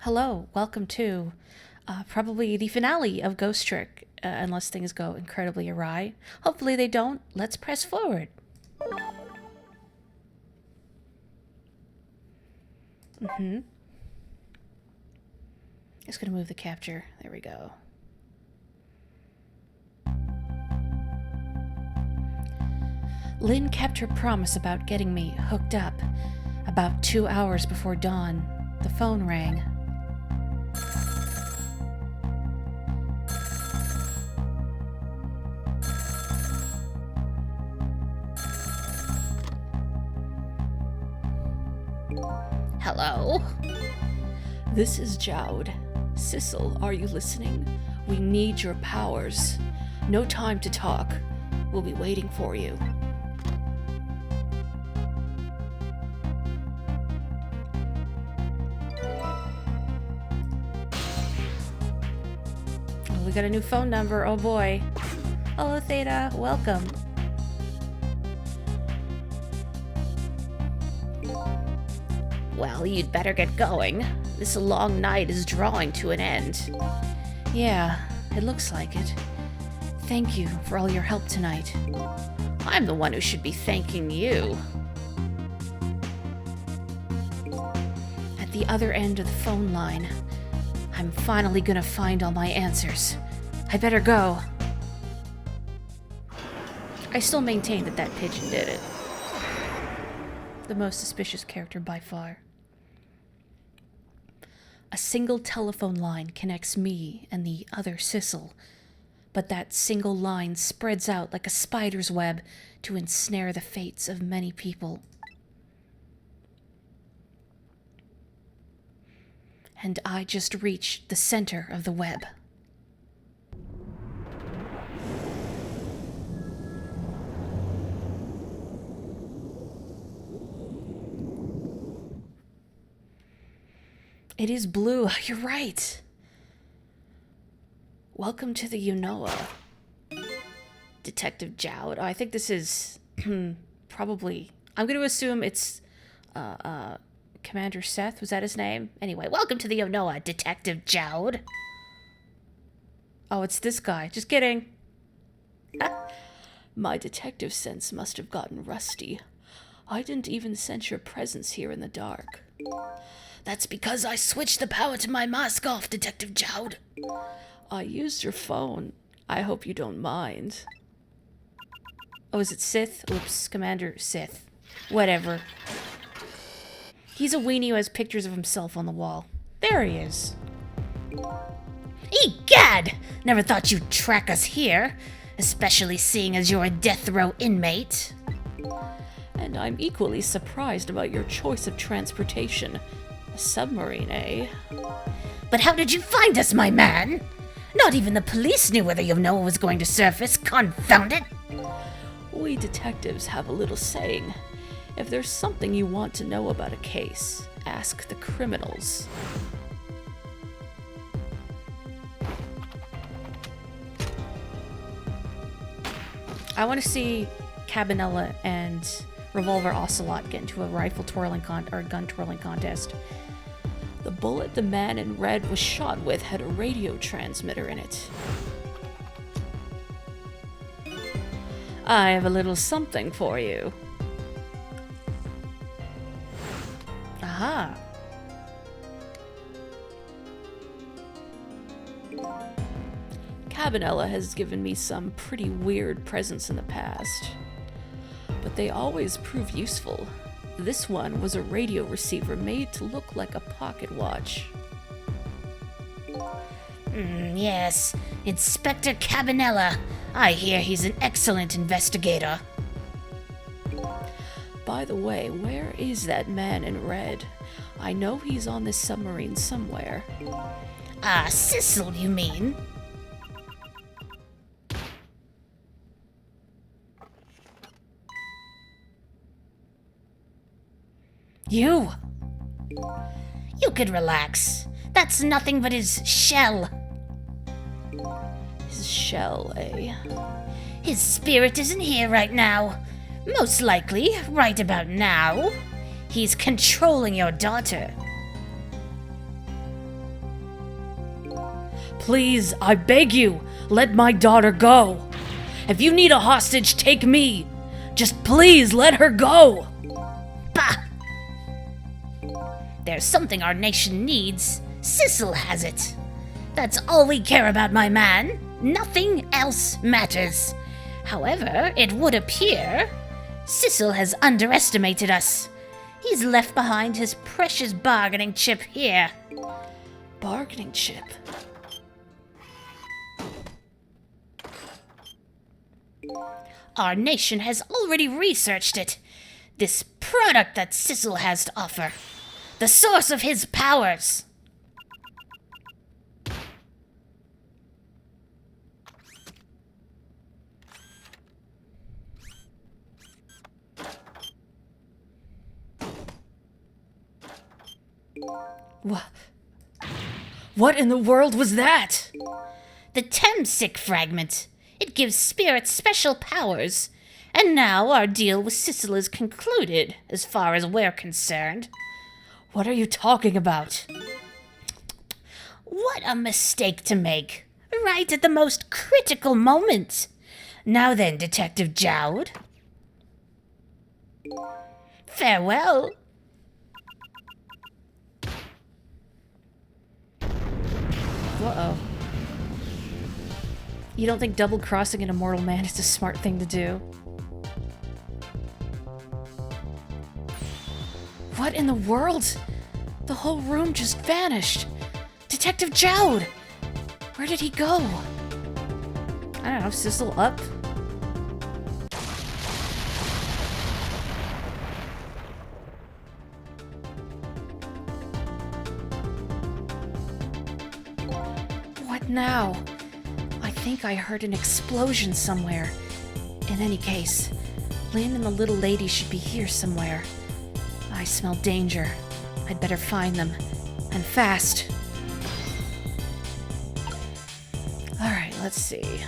Hello, welcome to probably the finale of Ghost Trick, unless things go incredibly awry. Hopefully they don't. Let's press forward. Just gonna move the capture. There we go. Lynn kept her promise about getting me hooked up. About 2 hours before dawn, the phone rang. Hello? This is Jowd. Sissel, are you listening? We need your powers. No time to talk. We'll be waiting for you. Oh, we got a new phone number. Oh boy. Hello, Theta. Welcome. Well, you'd better get going. This long night is drawing to an end. Yeah, it looks like it. Thank you for all your help tonight. I'm the one who should be thanking you. At the other end of the phone line, I'm finally gonna find all my answers. I better go. I still maintain that that pigeon did it. The most suspicious character by far. A single telephone line connects me and the other Sissel, but that single line spreads out like a spider's web to ensnare the fates of many people. And I just reached the center of the web. It is blue. You're right. Welcome to the Unoa. Detective Jowd. Oh, I think this is probably... I'm going to assume it's Commander Seth. Was that his name? Anyway, welcome to the Unoa, Detective Jowd. Oh, it's this guy. Just kidding. My detective sense must have gotten rusty. I didn't even sense your presence here in the dark. That's because I switched the power to my mask off, Detective Jowd. I used your phone. I hope you don't mind. Oh, is it Sith? Oops, Commander Sith. Whatever. He's a weenie who has pictures of himself on the wall. There he is. Egad! Never thought you'd track us here, especially seeing as you're a death row inmate. And I'm equally surprised about your choice of transportation. A submarine, eh? But how did you find us, my man? Not even the police knew whether Unoa was going to surface, confound it! We detectives have a little saying. If there's something you want to know about a case, ask the criminals. I want to see Cabanella and Revolver Ocelot get into a rifle twirling or gun twirling contest. The bullet the man in red was shot with had a radio transmitter in it. I have a little something for you. Aha. Cabanella has given me some pretty weird presents in the past, but they always prove useful. This one was a radio receiver made to look like a pocket watch. Yes, Inspector Cabanella. I hear he's an excellent investigator. By the way, where is that man in red? I know he's on this submarine somewhere. Ah, Sissel, you mean? You! You could relax. That's nothing but his shell. His shell, eh? His spirit isn't here right now. Most likely, right about now, he's controlling your daughter. Please, I beg you, let my daughter go. If you need a hostage, take me. Just please let her go. Bah! There's something our nation needs. Sissel has it. That's all we care about, my man. Nothing else matters. However, it would appear Sissel has underestimated us. He's left behind his precious bargaining chip here. Bargaining chip? Our nation has already researched it. This product that Sissel has to offer. The source of his powers. What in the world was that? The Temsic fragment. It gives spirits special powers. And now our deal with Sissel is concluded, as far as we're concerned. What are you talking about? What a mistake to make. Right at the most critical moment. Now then, Detective Jowd. Farewell. Uh-oh. You don't think double-crossing an immortal man is a smart thing to do? What in the world? The whole room just vanished. Detective Jowd! Where did he go? I don't know, Sissel up? What now? I think I heard an explosion somewhere. In any case, Lynn and the little lady should be here somewhere. I smell danger. I'd better find them. And fast. Alright, let's see.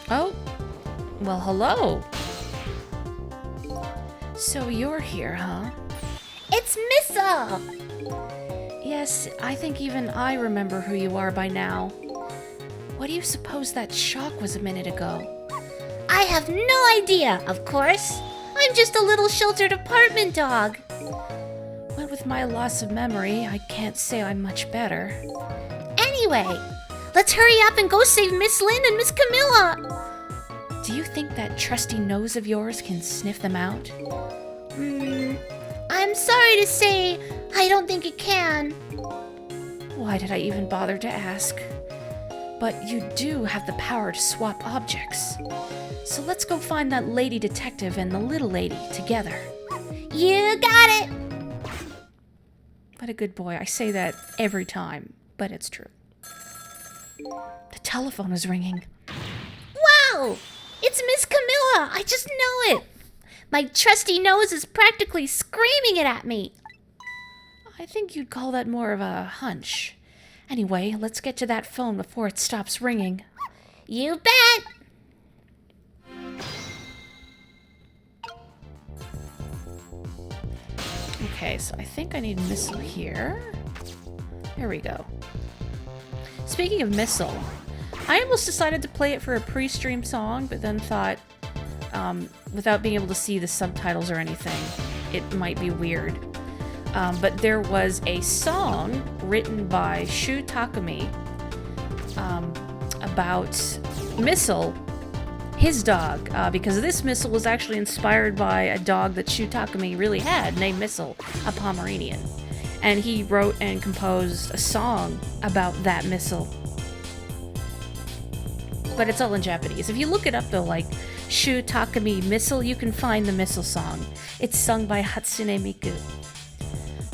Oh. Well, hello. So you're here, huh? It's Missile! Yes, I think even I remember who you are by now. What do you suppose that shock was a minute ago? I have no idea, of course. I'm just a little sheltered apartment dog. Well, with my loss of memory, I can't say I'm much better. Anyway, let's hurry up and go save Miss Lynn and Miss Camilla. Do you think that trusty nose of yours can sniff them out? I'm sorry to say, I don't think it can. Why did I even bother to ask? But you do have the power to swap objects. So let's go find that lady detective and the little lady together. You got it! What a good boy. I say that every time, but it's true. The telephone is ringing. Wow! It's Miss Camilla! I just know it! My trusty nose is practically screaming it at me. I think you'd call that more of a hunch. Anyway, let's get to that phone before it stops ringing. You bet! Okay, so I think I need Missile here. There we go. Speaking of Missile, I almost decided to play it for a pre-stream song, but then thought, without being able to see the subtitles or anything, it might be weird. But there was a song written by Shu Takumi about Missile, his dog, because this Missile was actually inspired by a dog that Shu Takumi really had, named Missile, a Pomeranian. And he wrote and composed a song about that Missile. But it's all in Japanese. If you look it up though, like Shu Takumi Missile, you can find the Missile song. It's sung by Hatsune Miku.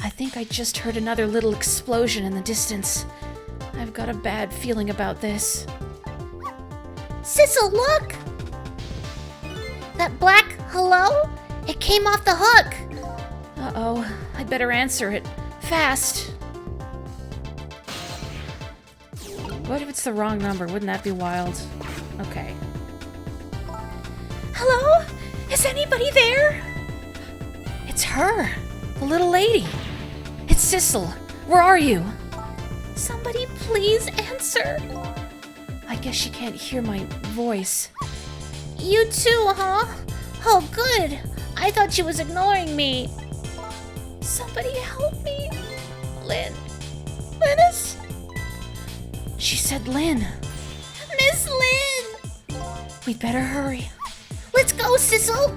I think I just heard another little explosion in the distance. I've got a bad feeling about this. Sissel, look! That black hello? It came off the hook. Uh-oh, I'd better answer it. Fast! What if it's the wrong number? Wouldn't that be wild? Okay. Hello? Is anybody there? It's her! The little lady! It's Sissel! Where are you? Somebody please answer. I guess she can't hear my voice. You too, huh? Oh, good. I thought she was ignoring me. Somebody help me. Lynn. Linus? She said Lynn. Miss Lynn! We'd better hurry. Let's go, Sissel!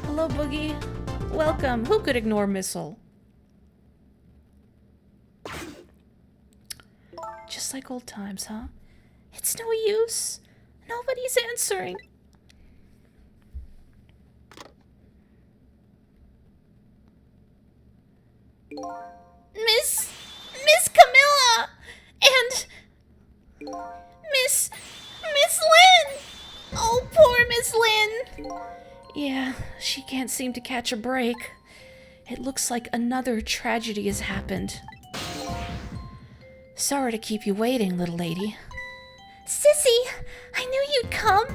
Hello, Boogie. Welcome. Who could ignore Missile? Just like old times, huh? It's no use. Nobody's answering. Miss Camilla! And Miss Lynn! Oh, poor Miss Lynn! Yeah, she can't seem to catch a break. It looks like another tragedy has happened. Sorry to keep you waiting, little lady. Sissy, I knew you'd come.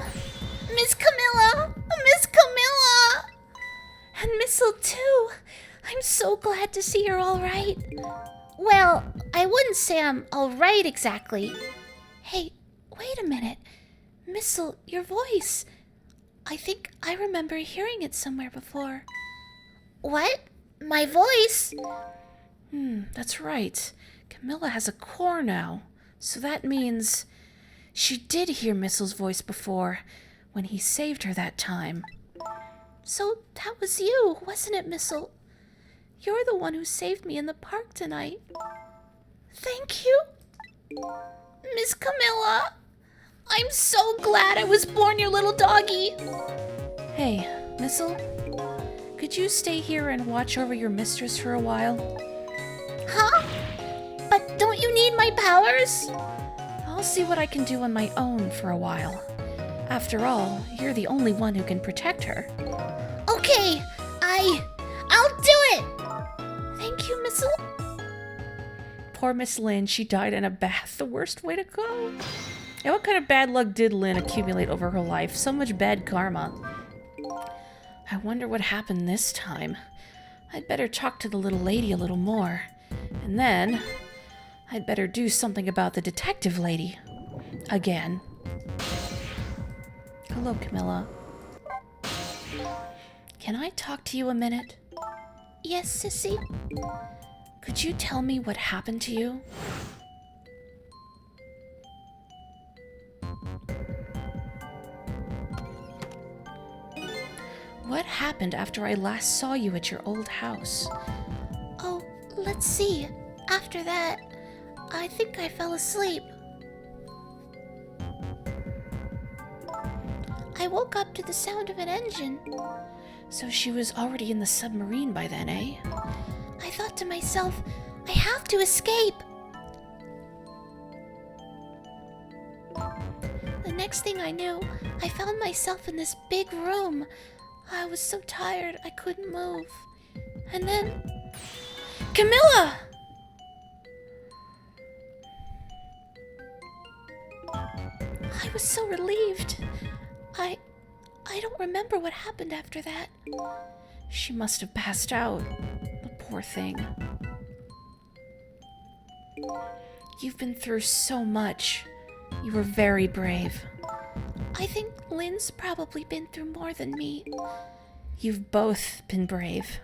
Miss Camilla! Miss Camilla! And Missile too. I'm so glad to see you're all right. Well, I wouldn't say I'm all right exactly. Hey, wait a minute. Missile, your voice. I think I remember hearing it somewhere before. What? My voice? That's right. Camilla has a core now. So that means she did hear Missile's voice before when he saved her that time. So that was you, wasn't it, Missile? You're the one who saved me in the park tonight. Thank you. Miss Camilla, I'm so glad I was born your little doggy. Hey, Missile, could you stay here and watch over your mistress for a while? Huh? But don't you need my powers? I'll see what I can do on my own for a while. After all, you're the only one who can protect her. Okay, I'll do it! Thank you, Missile. Poor Miss Lynn, she died in a bath. The worst way to go. And what kind of bad luck did Lynn accumulate over her life? So much bad karma. I wonder what happened this time. I'd better talk to the little lady a little more. And then, I'd better do something about the detective lady. Again. Hello, Camilla. Can I talk to you a minute? Yes, Sissy? Could you tell me what happened to you? What happened after I last saw you at your old house? Oh, let's see. After that, I think I fell asleep. I woke up to the sound of an engine. So she was already in the submarine by then, eh? I thought to myself, I have to escape. The next thing I knew, I found myself in this big room. I was so tired I couldn't move. And then... Camilla! I was so relieved. I don't remember what happened after that. She must have passed out. The poor thing. You've been through so much. You were very brave. I think Lynn's probably been through more than me. You've both been brave.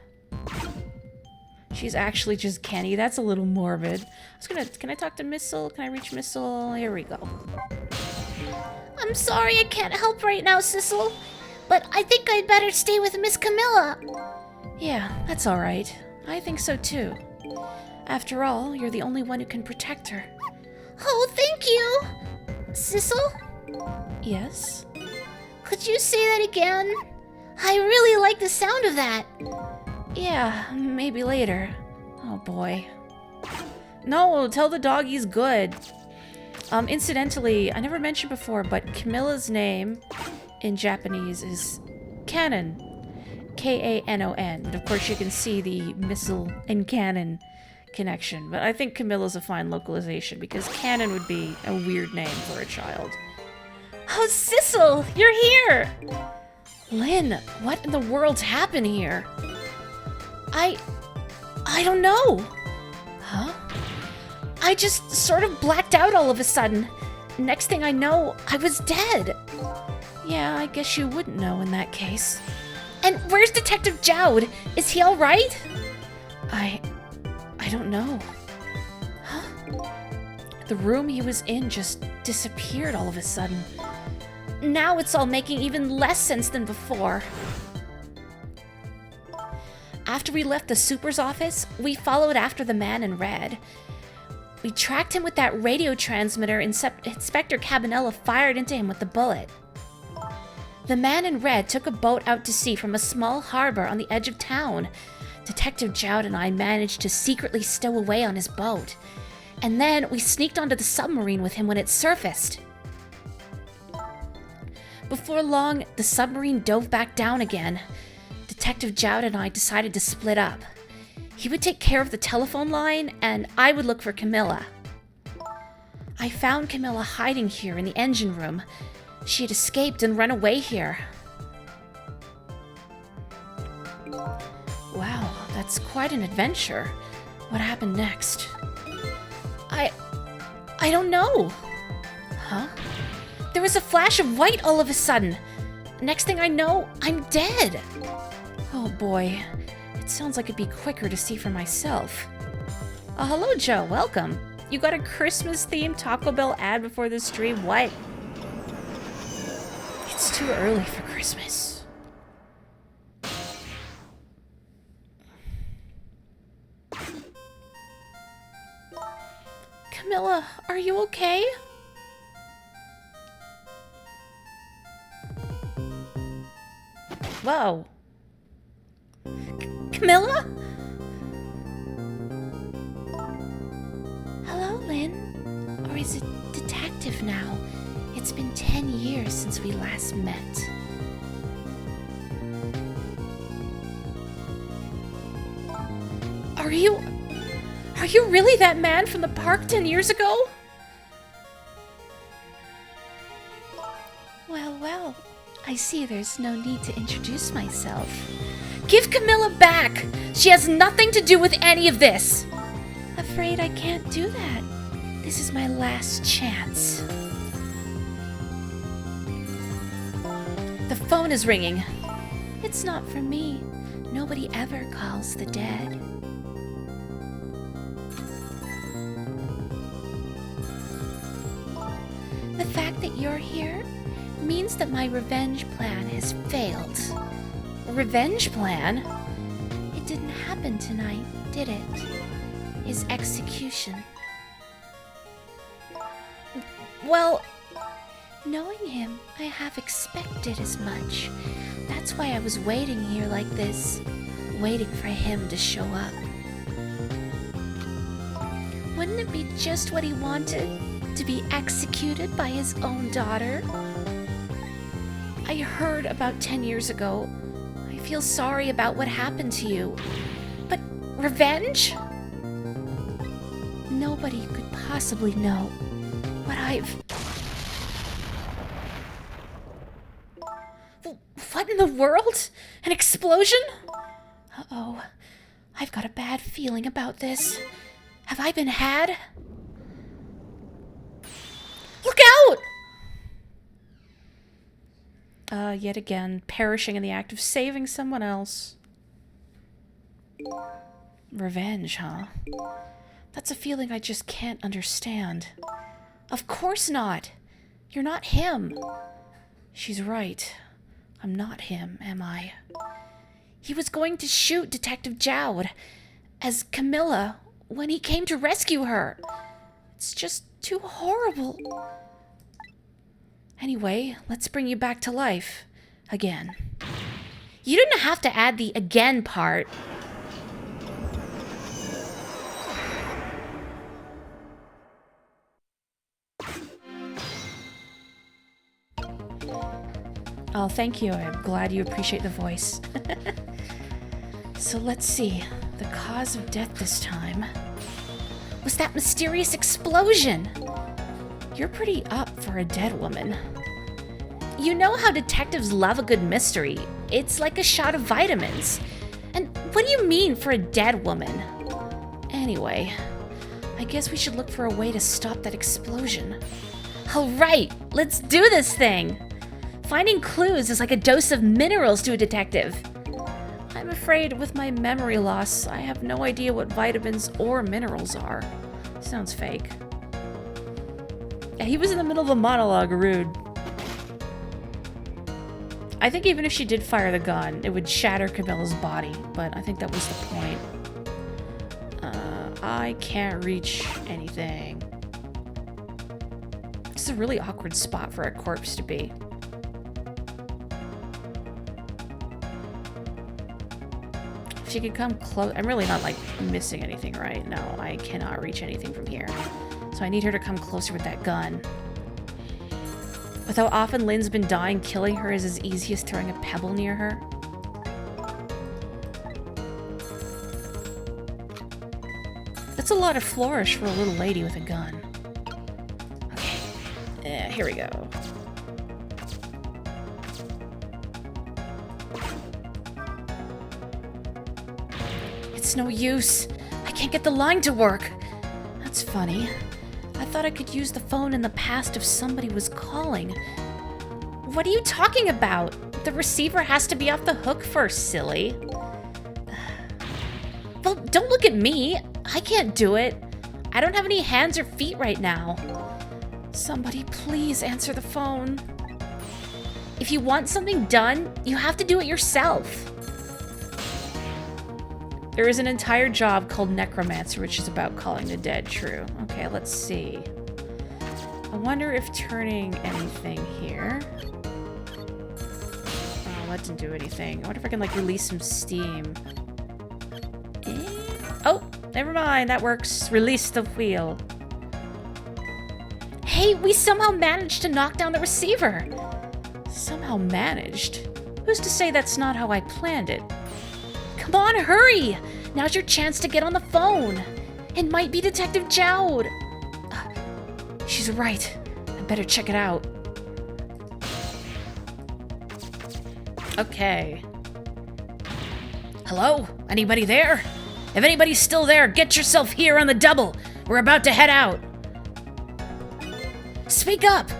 She's actually just Kenny. That's a little morbid. Can I talk to Missile? Can I reach Missile? Here we go. I'm sorry I can't help right now, Sissel. But I think I'd better stay with Miss Camilla. Yeah, that's alright. I think so too. After all, you're the only one who can protect her. Oh, thank you! Sissel? Yes? Could you say that again? I really like the sound of that. Yeah, maybe later. Oh boy. No, tell the dog he's good. Incidentally, I never mentioned before, but Camilla's name in Japanese is Cannon. K-A-N-O-N. And of course you can see the missile and cannon connection. But I think Camilla's a fine localization because Cannon would be a weird name for a child. Oh, Sissel, you're here! Lynn, what in the world's happened here? I don't know. Huh? I I just sort of blacked out all of a sudden. Next thing I know, I was dead. Yeah, I guess you wouldn't know in that case. And where's Detective Jowd? Is he all right? I don't know. Huh? The room he was in just disappeared all of a sudden. Now it's all making even less sense than before. After we left the super's office, we followed after the man in red. We tracked him with that radio transmitter Inspector Cabanella fired into him with the bullet. The man in red took a boat out to sea from a small harbor on the edge of town. Detective Jowd and I managed to secretly stow away on his boat. And then we sneaked onto the submarine with him when it surfaced. Before long, the submarine dove back down again. Detective Jowd and I decided to split up. He would take care of the telephone line, and I would look for Camilla. I found Camilla hiding here in the engine room. She had escaped and run away here. Wow, that's quite an adventure. What happened next? I don't know. Huh? There was a flash of white all of a sudden. Next thing I know, I'm dead. Oh boy, it sounds like it'd be quicker to see for myself. Hello Joe, welcome. You got a Christmas-themed Taco Bell ad before the stream? What? It's too early for Christmas. Camilla, are you okay? Whoa. Camilla? Hello, Lynn. Or is it Detective now? It's been 10 years since we last met. Are you really that man from the park 10 years ago? Well, I see there's no need to introduce myself. Give Camilla back! She has nothing to do with any of this! Afraid I can't do that. This is my last chance. The phone is ringing. It's not for me. Nobody ever calls the dead. The fact that you're here means that my revenge plan has failed. A revenge plan? It didn't happen tonight, did it? His execution. Well, knowing him, I have expected as much. That's why I was waiting here like this, waiting for him to show up. Wouldn't it be just what he wanted? To be executed by his own daughter? I heard about 10 years ago. I feel sorry about what happened to you. But revenge? Nobody could possibly know what What in the world? An explosion? Uh-oh. I've got a bad feeling about this. Have I been had? Look out! Yet again, perishing in the act of saving someone else. Revenge, huh? That's a feeling I just can't understand. Of course not! You're not him. She's right. I'm not him, am I? He was going to shoot Detective Jowd as Camilla when he came to rescue her. It's just too horrible. Anyway, let's bring you back to life. Again. You didn't have to add the again part. Oh, thank you. I'm glad you appreciate the voice. So let's see. The cause of death this time was that mysterious explosion. You're pretty up for a dead woman. You know how detectives love a good mystery. It's like a shot of vitamins. And what do you mean for a dead woman? Anyway, I guess we should look for a way to stop that explosion. All right, let's do this thing! Finding clues is like a dose of minerals to a detective. I'm afraid with my memory loss, I have no idea what vitamins or minerals are. Sounds fake. Yeah, he was in the middle of a monologue, rude. I think even if she did fire the gun, it would shatter Camilla's body, but I think that was the point. I can't reach anything. This is a really awkward spot for a corpse to be. If she could come close. I'm really not, like, missing anything, right? No, I cannot reach anything from here. So I need her to come closer with that gun. With how often Lynn's been dying, killing her is as easy as throwing a pebble near her. That's a lot of flourish for a little lady with a gun. Okay. Here we go. It's no use. I can't get the line to work. That's funny. I thought I could use the phone in the past if somebody was calling. What are you talking about? The receiver has to be off the hook first, silly. Well, don't look at me. I can't do it. I don't have any hands or feet right now. Somebody please answer the phone. If you want something done, you have to do it yourself. There is an entire job called Necromancer, which is about calling the dead, true. Okay, let's see. I wonder if turning anything here... Oh, that didn't do anything. I wonder if I can, like, release some steam. Oh, never mind, that works. Release the wheel. Hey, we somehow managed to knock down the receiver. Somehow managed? Who's to say that's not how I planned it? Come on, hurry! Now's your chance to get on the phone. It might be Detective Jowd. She's right. I better check it out. Okay. Hello? Anybody there? If anybody's still there, get yourself here on the double. We're about to head out. Speak up.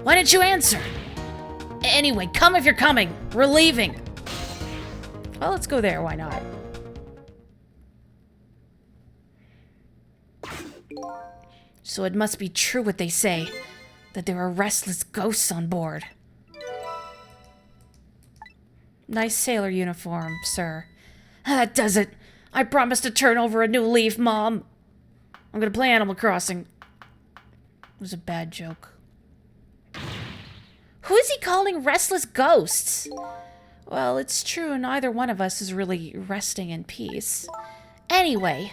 Why didn't you answer? Anyway, come if you're coming. We're leaving. Well, let's go there. Why not? So it must be true what they say, that there are restless ghosts on board. Nice sailor uniform, sir. That does it. I promised to turn over a new leaf, Mom. I'm gonna play Animal Crossing. It was a bad joke. Who is he calling restless ghosts? Well, it's true neither one of us is really resting in peace. Anyway,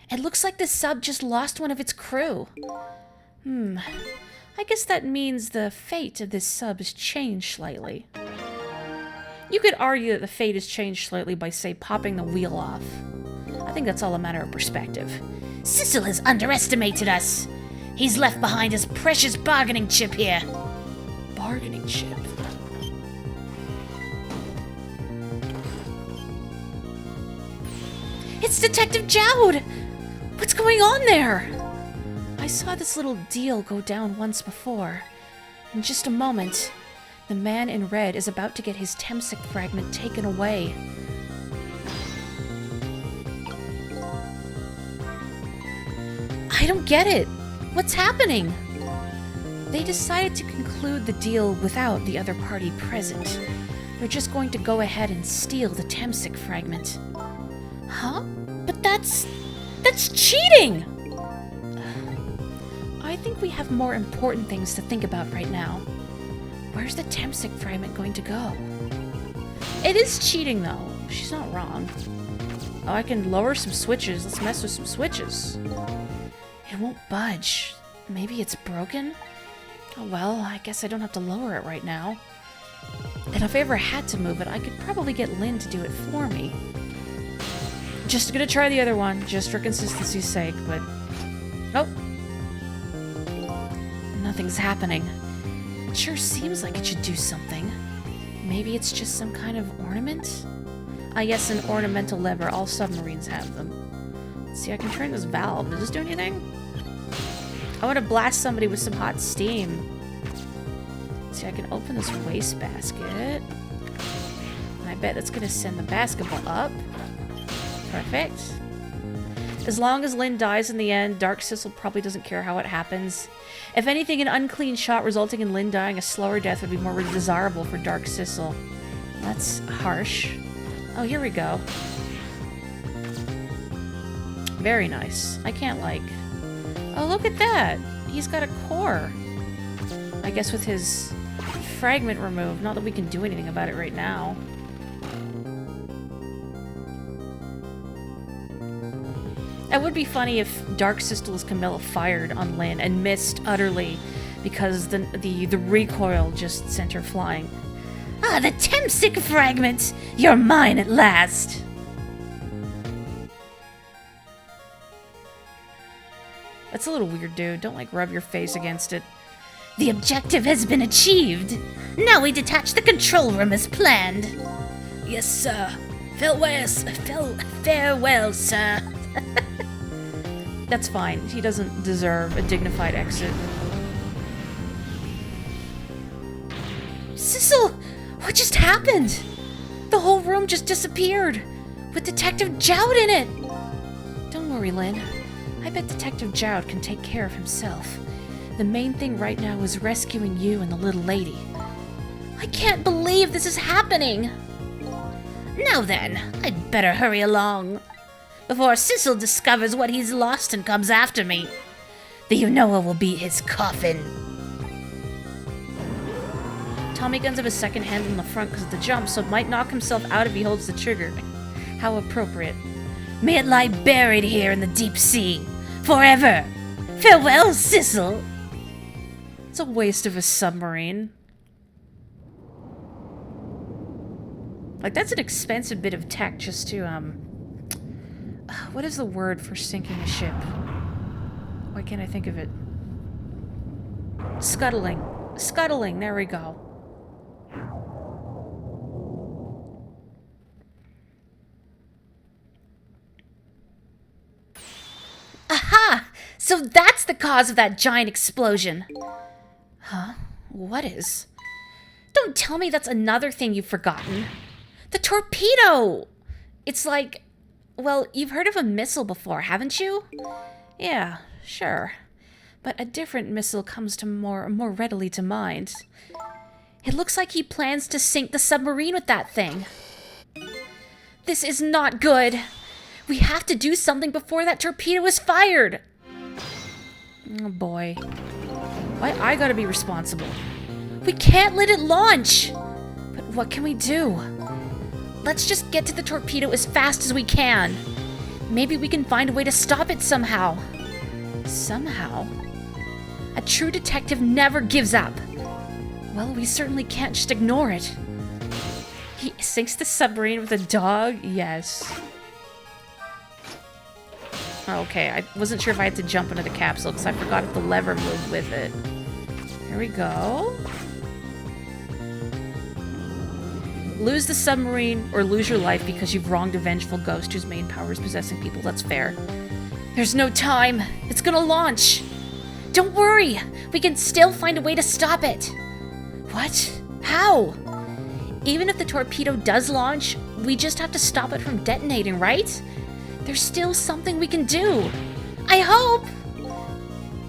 it looks like the sub just lost one of its crew. I guess that means the fate of this sub has changed slightly. You could argue that the fate has changed slightly by, say, popping the wheel off. I think that's all a matter of perspective. Cecil has underestimated us. He's left behind his precious bargaining chip here. Bargaining chip? It's Detective Jowd! What's going on there? I saw this little deal go down once before. In just a moment, the man in red is about to get his Temsic fragment taken away. I don't get it. What's happening? They decided to conclude the deal without the other party present. They're just going to go ahead and steal the Temsic fragment. Huh? But that's cheating! I think we have more important things to think about right now. Where's the Temsic fragment going to go? It is cheating, though. She's not wrong. Oh, I can lower some switches. Let's mess with some switches. It won't budge. Maybe it's broken? Oh well, I guess I don't have to lower it right now. And if I ever had to move it, I could probably get Lynn to do it for me. Just gonna try the other one, just for consistency's sake, but... Oh! Nothing's happening. It sure seems like it should do something. Maybe it's just some kind of ornament? Ah yes, an ornamental lever. All submarines have them. See, I can turn this valve. Does this do anything? I want to blast somebody with some hot steam. See, I can open this waste basket. And I bet that's going to send the basketball up. Perfect. As long as Lynn dies in the end, Dark Sissel probably doesn't care how it happens. If anything, an unclean shot resulting in Lynn dying a slower death would be more desirable for Dark Sissel. That's harsh. Oh, here we go. Very nice. I can't like... Oh, look at that! He's got a core. I guess with his fragment removed. Not that we can do anything about it right now. It would be funny if Dark Sissel's Camilla fired on Lynn and missed utterly because the recoil just sent her flying. Ah, the Temsic fragment! You're mine at last! That's a little weird, dude. Don't, like, rub your face against it. The objective has been achieved. Now we detach the control room as planned. Yes, sir. Farewell, sir. That's fine. He doesn't deserve a dignified exit. Sissel! What just happened? The whole room just disappeared, with Detective Jowd in it! Don't worry, Lynn. I bet Detective Jowd can take care of himself. The main thing right now is rescuing you and the little lady. I can't believe this is happening! Now then, I'd better hurry along, before Sissel discovers what he's lost and comes after me. The Unoa will be his coffin. Tommy guns have a second hand in the front because of the jump, so it might knock himself out if he holds the trigger. How appropriate. May it lie buried here in the deep sea, forever. Farewell, Sissel. It's a waste of a submarine. Like, that's an expensive bit of tech just to, what is the word for sinking a ship? Why can't I think of it? Scuttling. Scuttling, there we go. Aha! So that's the cause of that giant explosion. Huh? What is? Don't tell me that's another thing you've forgotten. The torpedo! It's like... Well, you've heard of a missile before, haven't you? Yeah, sure. But a different missile comes to more readily to mind. It looks like he plans to sink the submarine with that thing. This is not good. We have to do something before that torpedo is fired. Oh boy. Why I gotta be responsible? We can't let it launch. But what can we do? Let's just get to the torpedo as fast as we can. Maybe we can find a way to stop it somehow. Somehow? A true detective never gives up. Well, we certainly can't just ignore it. He sinks the submarine with a dog? Yes. Okay, I wasn't sure if I had to jump into the capsule because I forgot if the lever moved with it. Here we go. Lose the submarine or lose your life because you've wronged a vengeful ghost whose main power is possessing people. That's fair. There's no time. It's gonna launch. Don't worry. We can still find a way to stop it. What? How? Even if the torpedo does launch, we just have to stop it from detonating, right? There's still something we can do. I hope!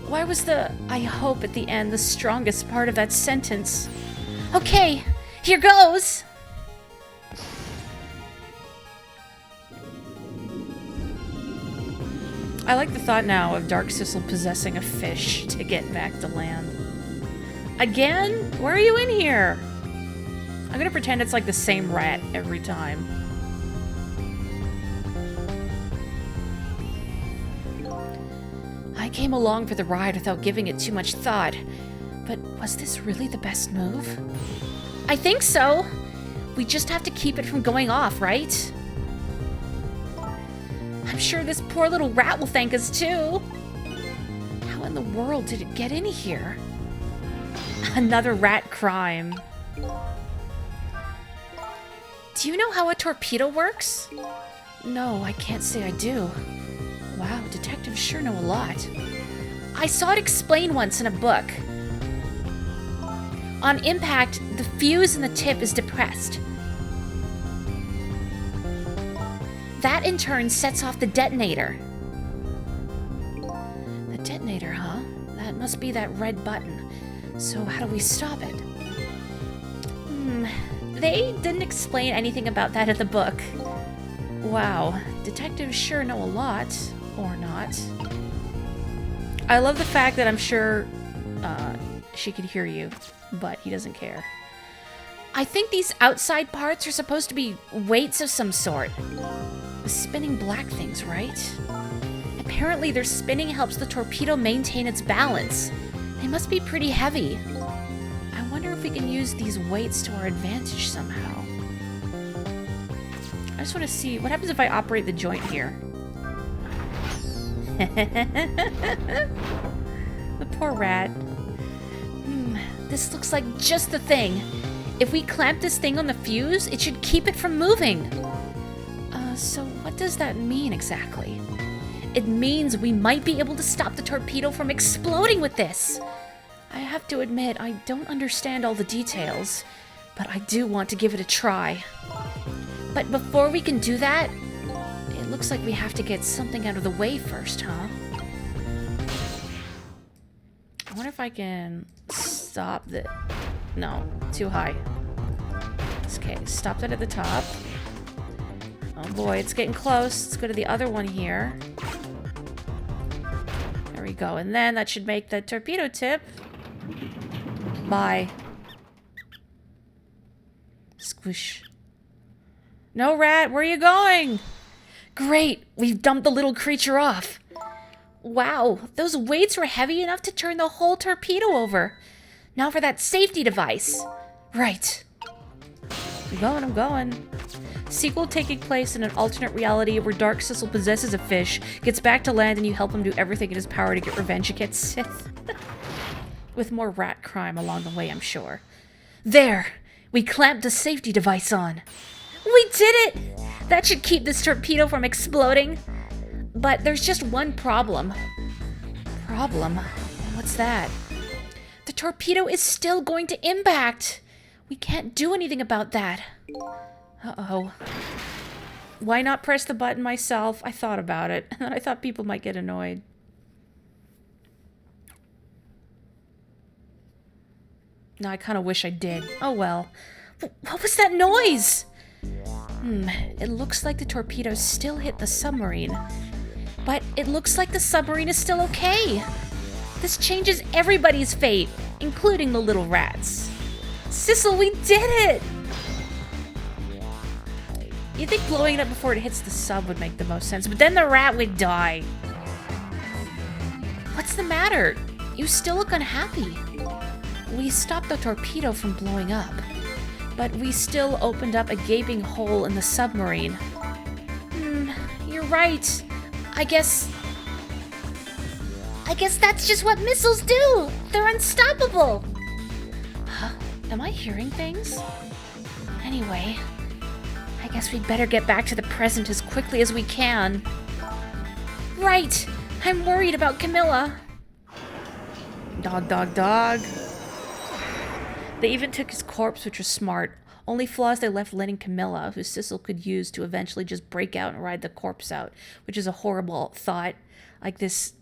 Why was the "I hope" at the end the strongest part of that sentence? Okay, here goes! I like the thought now of Dark Sissel possessing a fish to get back to land. Again? Why are you in here? I'm gonna pretend it's like the same rat every time. I came along for the ride without giving it too much thought. But was this really the best move? I think so. We just have to keep it from going off, right? I'm sure this poor little rat will thank us too. How in the world did it get in here? Another rat crime. Do you know how a torpedo works? No, I can't say I do. Wow, detectives sure know a lot. I saw it explained once in a book. On impact, the fuse in the tip is depressed. That in turn sets off the detonator. The detonator, huh? That must be that red button. So how do we stop it? They didn't explain anything about that in the book. Wow, detectives sure know a lot. Or not. I love the fact that I'm sure she could hear you, but he doesn't care. I think these outside parts are supposed to be weights of some sort. The spinning black things, right? Apparently their spinning helps the torpedo maintain its balance. They must be pretty heavy. I wonder if we can use these weights to our advantage somehow. I just want to see, what happens if I operate the joint here? The poor rat. This looks like just the thing. If we clamp this thing on the fuse, it should keep it from moving. So what does that mean exactly? It means we might be able to stop the torpedo from exploding with this. I have to admit, I don't understand all the details, but I do want to give it a try. But before we can do that, it looks like we have to get something out of the way first, huh? I wonder if I can stop the... No, too high. Okay, stop that at the top. Oh boy, it's getting close. Let's go to the other one here. There we go. And then that should make the torpedo tip. Bye. Squish. No, rat, where are you going? Great, we've dumped the little creature off. Wow, those weights were heavy enough to turn the whole torpedo over. Now for that safety device. Right. I'm going. Sequel taking place in an alternate reality where Dark Sissel possesses a fish, gets back to land, and you help him do everything in his power to get revenge against Sith. With more rat crime along the way, I'm sure. There! We clamped the safety device on. We did it! That should keep this torpedo from exploding. But there's just one problem. Problem? What's that? The torpedo is still going to impact. We can't do anything about that. Uh-oh. Why not press the button myself? I thought about it. I thought people might get annoyed. No, I kind of wish I did. Oh well. What was that noise? It looks like the torpedo still hit the submarine. But it looks like the submarine is still okay. This changes everybody's fate, including the little rats. Sissel, we did it! You'd think blowing it up before it hits the sub would make the most sense, but then the rat would die. What's the matter? You still look unhappy. We stopped the torpedo from blowing up, but we still opened up a gaping hole in the submarine. You're right. I guess that's just what missiles do. They're unstoppable. Huh? Am I hearing things? Anyway, I guess we'd better get back to the present as quickly as we can. Right. I'm worried about Camilla. Dog, dog, dog. They even took his corpse, which was smart. Only flaws they left letting Camilla, who Sissel could use to eventually just break out and ride the corpse out, which is a horrible thought. Like this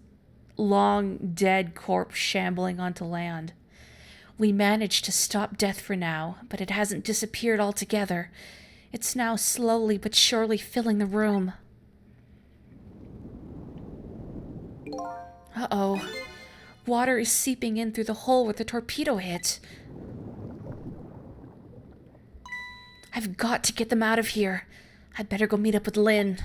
long, dead corpse shambling onto land. We managed to stop death for now, but it hasn't disappeared altogether. It's now slowly but surely filling the room. Uh-oh. Water is seeping in through the hole where the torpedo hit. I've got to get them out of here. I'd better go meet up with Lynn.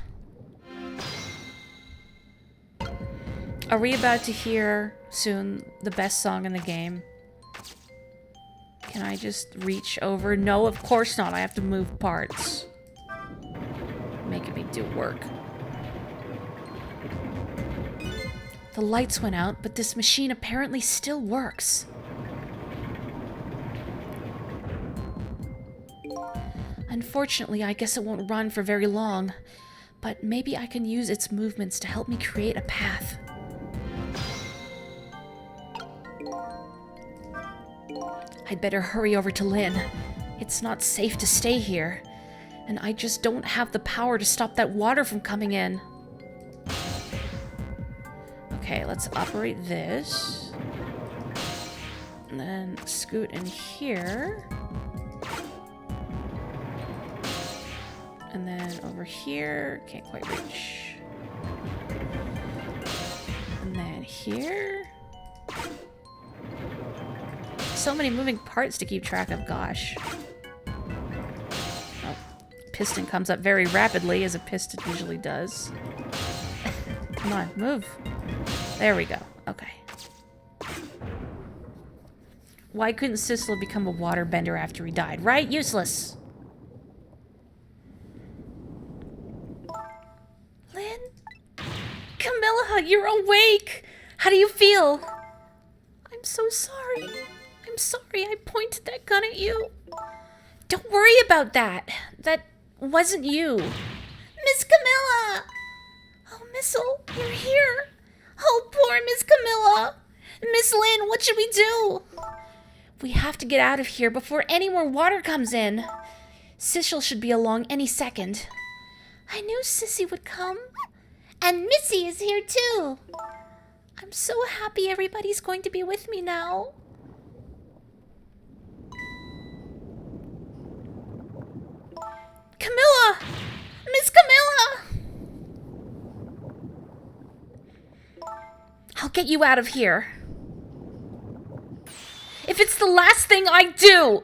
Are we about to hear soon the best song in the game? Can I just reach over? No, of course not. I have to move parts. Making me do work. The lights went out, but this machine apparently still works. Unfortunately, I guess it won't run for very long. but maybe I can use its movements to help me create a path. I'd better hurry over to Lynn. It's not safe to stay here, and I just don't have the power to stop that water from coming in. Okay, let's operate this. And then scoot in here. And then over here, can't quite reach. And then here. So many moving parts to keep track of, gosh. Oh, piston comes up very rapidly, as a piston usually does. Come on, move. There we go. Okay. Why couldn't Sissel become a waterbender after he died, right? Useless. Lynn? Camilla, you're awake! How do you feel? I'm so sorry. I'm sorry I pointed that gun at you. Don't worry about that. That wasn't you. Miss Camilla! Oh, Missile, you're here. Oh, poor Miss Camilla. Miss Lynn, what should we do? We have to get out of here before any more water comes in. Sissel should be along any second. I knew Sissy would come. And Missy is here too. I'm so happy everybody's going to be with me now. Camilla! Miss Camilla! I'll get you out of here. If it's the last thing I do!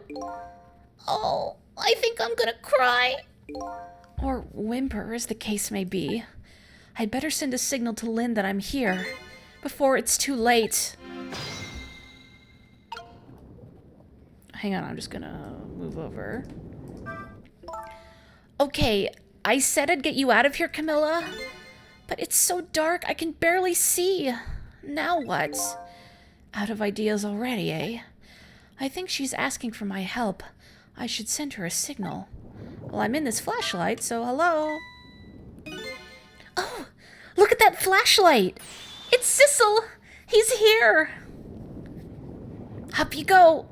Oh, I think I'm gonna cry. Or whimper, as the case may be. I'd better send a signal to Lynn that I'm here, before it's too late. Hang on, I'm just gonna move over. Okay, I said I'd get you out of here, Camilla. But it's so dark, I can barely see. Now what? Out of ideas already, eh? I think she's asking for my help. I should send her a signal. Well, I'm in this flashlight, so hello. Oh, look at that flashlight. It's Sissel. He's here. Up you go.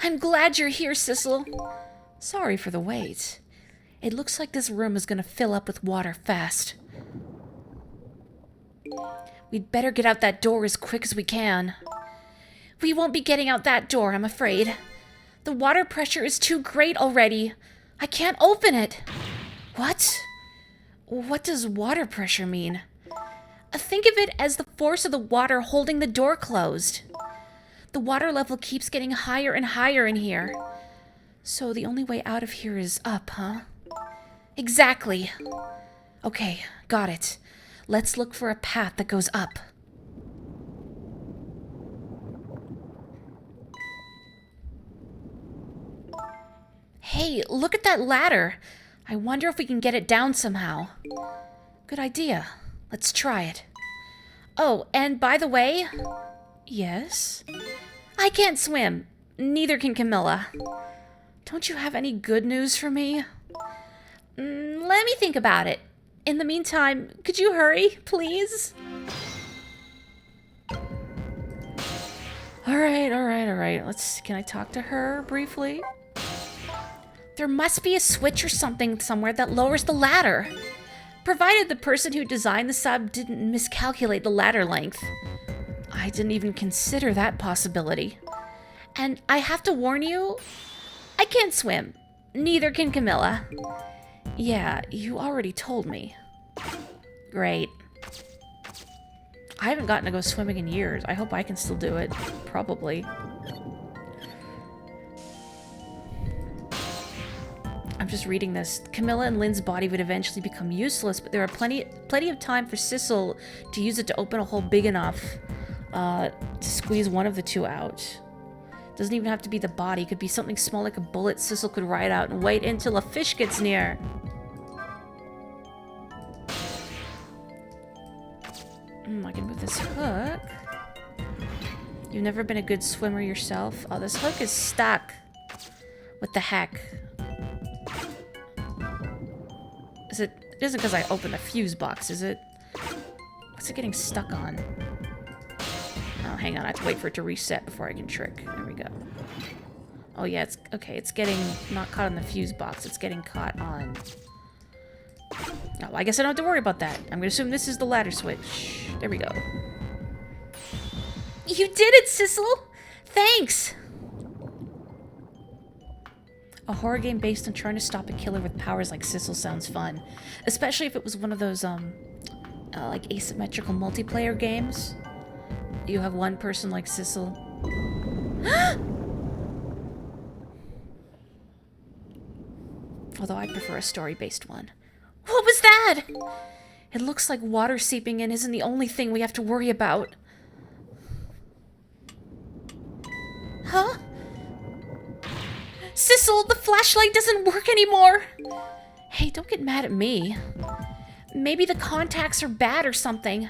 I'm glad you're here, Sissel. Sorry for the wait. It looks like this room is gonna fill up with water fast. We'd better get out that door as quick as we can. We won't be getting out that door, I'm afraid. The water pressure is too great already. I can't open it. What? What does water pressure mean? Think of it as the force of the water holding the door closed. The water level keeps getting higher and higher in here. So the only way out of here is up, huh? Exactly. Okay, got it. Let's look for a path that goes up. Hey, look at that ladder. I wonder if we can get it down somehow. Good idea. Let's try it. Oh, and by the way... Yes? I can't swim. Neither can Camilla. Don't you have any good news for me? Let me think about it. In the meantime, could you hurry, please? Alright. Can I talk to her briefly? There must be a switch or something somewhere that lowers the ladder. Provided the person who designed the sub didn't miscalculate the ladder length. I didn't even consider that possibility. And I have to warn you, I can't swim. Neither can Camilla. Yeah, you already told me. Great. I haven't gotten to go swimming in years. I hope I can still do it. Probably. I'm just reading this. Camilla and Lynn's body would eventually become useless, but there are plenty of time for Sissel to use it to open a hole big enough to squeeze one of the two out. Doesn't even have to be the body. It could be something small like a bullet Sissel could ride out and wait until a fish gets near. I can move this hook. You've never been a good swimmer yourself. Oh, this hook is stuck. What the heck? Is it... It isn't because I opened a fuse box, is it? What's it getting stuck on? Oh, hang on. I have to wait for it to reset before I can trick. There we go. Oh, yeah, it's... Okay, it's getting not caught on the fuse box. It's getting caught on... Oh, I guess I don't have to worry about that. I'm going to assume this is the ladder switch. There we go. You did it, Sissel! Thanks! A horror game based on trying to stop a killer with powers like Sissel sounds fun. Especially if it was one of those, like asymmetrical multiplayer games. You have one person like Sissel. Although I prefer a story-based one. What was that? It looks like water seeping in isn't the only thing we have to worry about. Huh? Sissel, the flashlight doesn't work anymore! Hey, don't get mad at me. Maybe the contacts are bad or something.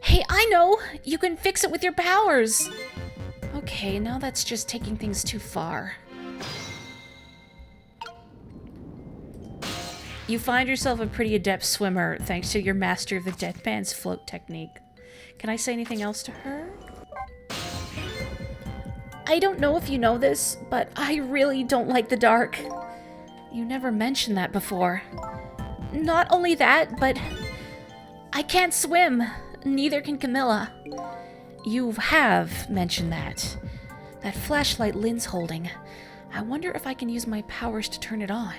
Hey, I know! You can fix it with your powers! Okay, now that's just taking things too far. You find yourself a pretty adept swimmer thanks to your master of the dead man's float technique. Can I say anything else to her? I don't know if you know this, but I really don't like the dark. You never mentioned that before. Not only that, but I can't swim. Neither can Camilla. You have mentioned that. That flashlight Lynn's holding. I wonder if I can use my powers to turn it on.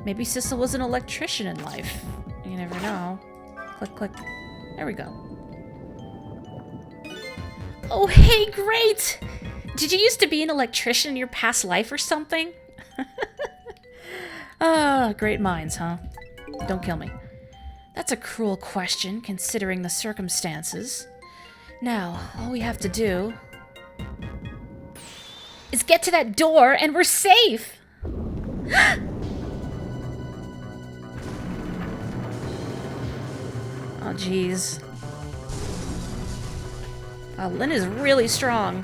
Maybe Sissel was an electrician in life. You never know. Click, click. There we go. Oh, hey, great! Did you used to be an electrician in your past life or something? Ah, great minds, huh? Don't kill me. That's a cruel question, considering the circumstances. Now, all we have to do is get to that door and we're safe! Oh, jeez. Lynn is really strong.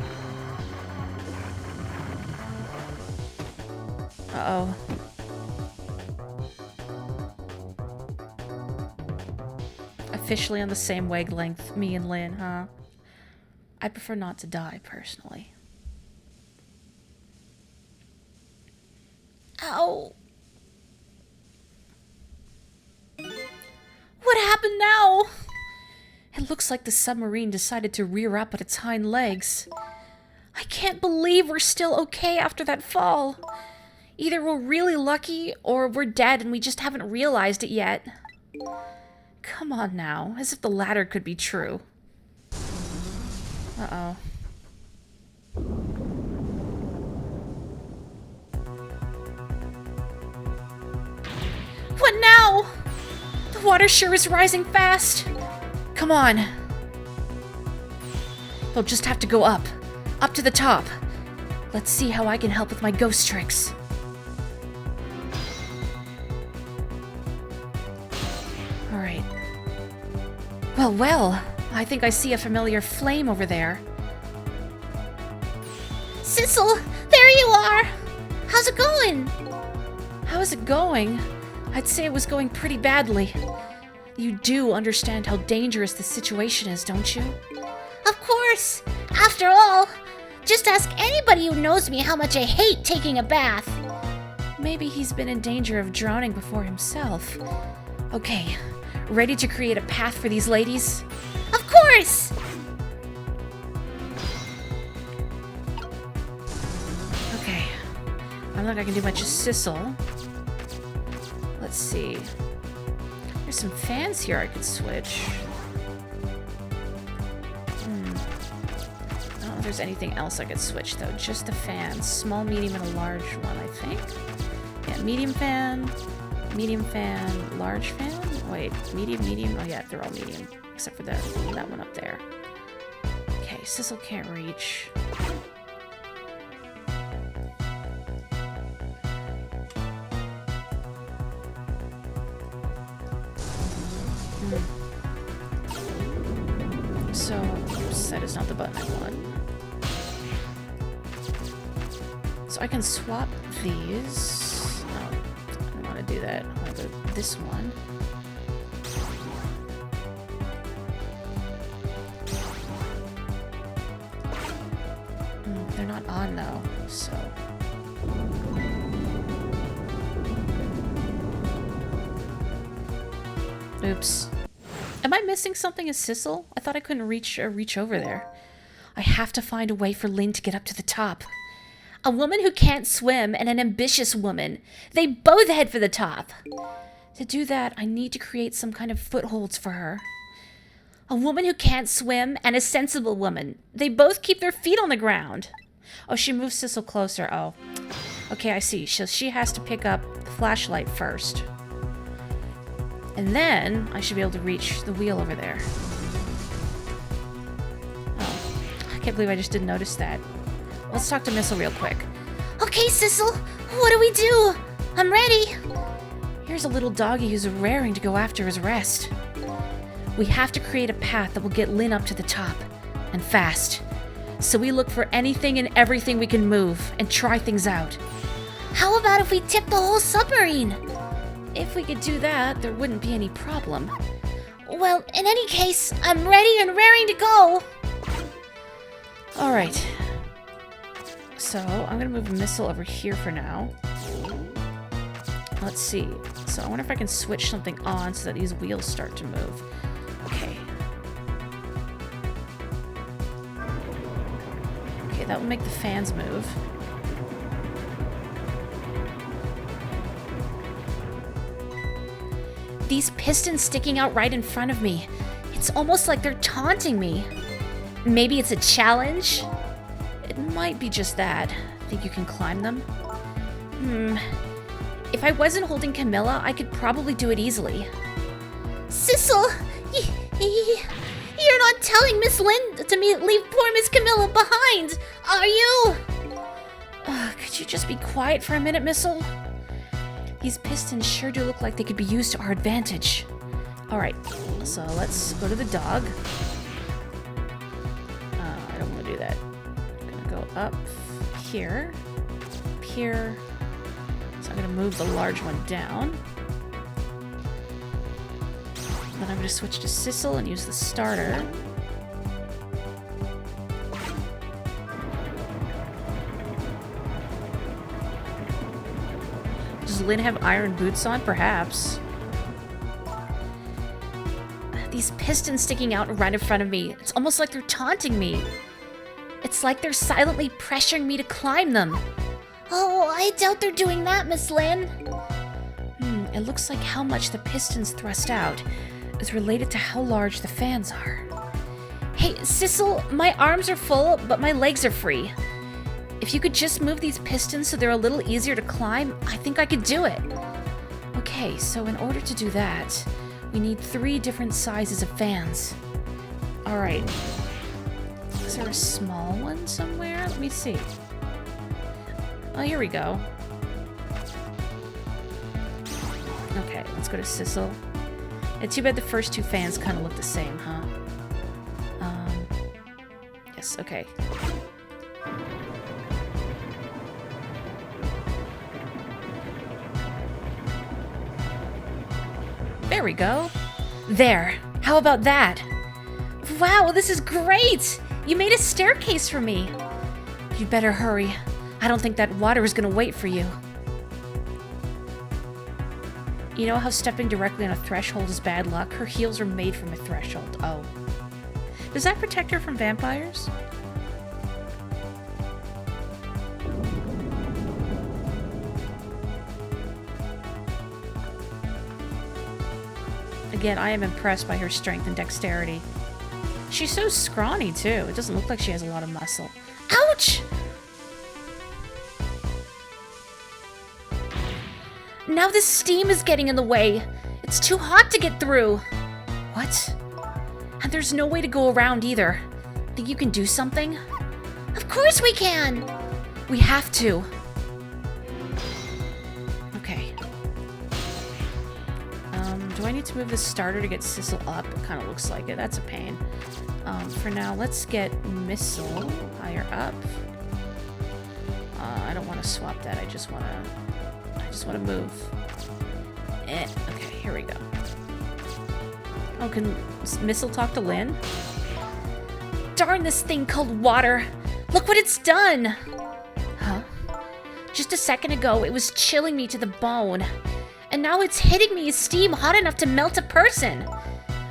Uh-oh. Officially on the same wavelength, me and Lynn, huh? I prefer not to die, personally. Ow. What happened now? It looks like the submarine decided to rear up at its hind legs. I can't believe we're still okay after that fall. Either we're really lucky, or we're dead and we just haven't realized it yet. Come on now, as if the latter could be true. Uh-oh. What now? The water sure is rising fast. Come on. They'll just have to go up. Up to the top. Let's see how I can help with my ghost tricks. Alright. Well, I think I see a familiar flame over there. Sissel, there you are! How's it going? How is it going? I'd say it was going pretty badly. You do understand how dangerous the situation is, don't you? Of course! After all, just ask anybody who knows me how much I hate taking a bath. Maybe he's been in danger of drowning before himself. Okay, ready to create a path for these ladies? Of course! Okay, I don't think I can do much of Sissel. Let's see. There's some fans here I could switch. I don't know if there's anything else I could switch, though. Just the fans. Small, medium, and a large one, I think. Yeah, medium fan, large fan. Wait, medium. Oh, yeah, they're all medium. Except for that one up there. Okay, Sissel can't reach. that is not the button I want. So I can swap these. No, I don't want to do that. I want to go this one. They're not on though, so. Oops. Am I missing something as Sissel? I thought I couldn't reach over there. I have to find a way for Lynn to get up to the top. A woman who can't swim and an ambitious woman. They both head for the top. To do that, I need to create some kind of footholds for her. A woman who can't swim and a sensible woman. They both keep their feet on the ground. Oh, she moves Sissel closer. Oh. Okay, I see. So she has to pick up the flashlight first. And then I should be able to reach the wheel over there. Oh, I can't believe I just didn't notice that. Let's talk to Missile real quick. Okay, Sissel, what do we do? I'm ready. Here's a little doggy who's raring to go after his rest. We have to create a path that will get Lynn up to the top, and fast. So we look for anything and everything we can move, and try things out. How about if we tip the whole submarine? If we could do that, there wouldn't be any problem. Well, in any case, I'm ready and raring to go. Alright. So, I'm gonna move a Missile over here for now. Let's see. So, I wonder if I can switch something on so that these wheels start to move. Okay. Okay, that will make the fans move. These pistons sticking out right in front of me. It's almost like they're taunting me. Maybe it's a challenge? It might be just that. Think you can climb them? If I wasn't holding Camilla, I could probably do it easily. Sissel, you're not telling Miss Lynn to leave poor Miss Camilla behind, are you? Could you just be quiet for a minute, Missile? These pistons sure do look like they could be used to our advantage. Alright, so let's go to the dog. I don't want to do that. I'm gonna go up here, here. So I'm gonna move the large one down. Then I'm gonna switch to Sissel and use the starter. Does Lynn have iron boots on? Perhaps. These pistons sticking out right in front of me. It's almost like they're taunting me. It's like they're silently pressuring me to climb them. Oh, I doubt they're doing that, Miss Lynn. It looks like how much the pistons thrust out is related to how large the fans are. Hey, Sissel, my arms are full, but my legs are free. If you could just move these pistons so they're a little easier to climb, I think I could do it. Okay, so in order to do that, we need 3 different sizes of fans. Alright. Is there a small one somewhere? Let me see. Oh, here we go. Okay, let's go to Sissel. It's too bad the first 2 fans kind of look the same, huh? Yes, okay. There we go. There. How about that? Wow, this is great! You made a staircase for me. You better hurry. I don't think that water is gonna wait for you. You know how stepping directly on a threshold is bad luck? Her heels are made from a threshold. Oh. Does that protect her from vampires? Again, I am impressed by her strength and dexterity. She's so scrawny, too. It doesn't look like she has a lot of muscle. Ouch! Now this steam is getting in the way. It's too hot to get through. What? And there's no way to go around either. Think you can do something? Of course we can! We have to. Okay. Do I need to move the starter to get Sissel up? It kind of looks like it. That's a pain. For now, let's get Missile higher up. I don't want to swap that. I just want to move. Okay, here we go. Oh, can Missile talk to Lynn? Darn this thing called water! Look what it's done! Huh? Just a second ago, it was chilling me to the bone. And now it's hitting me as steam hot enough to melt a person.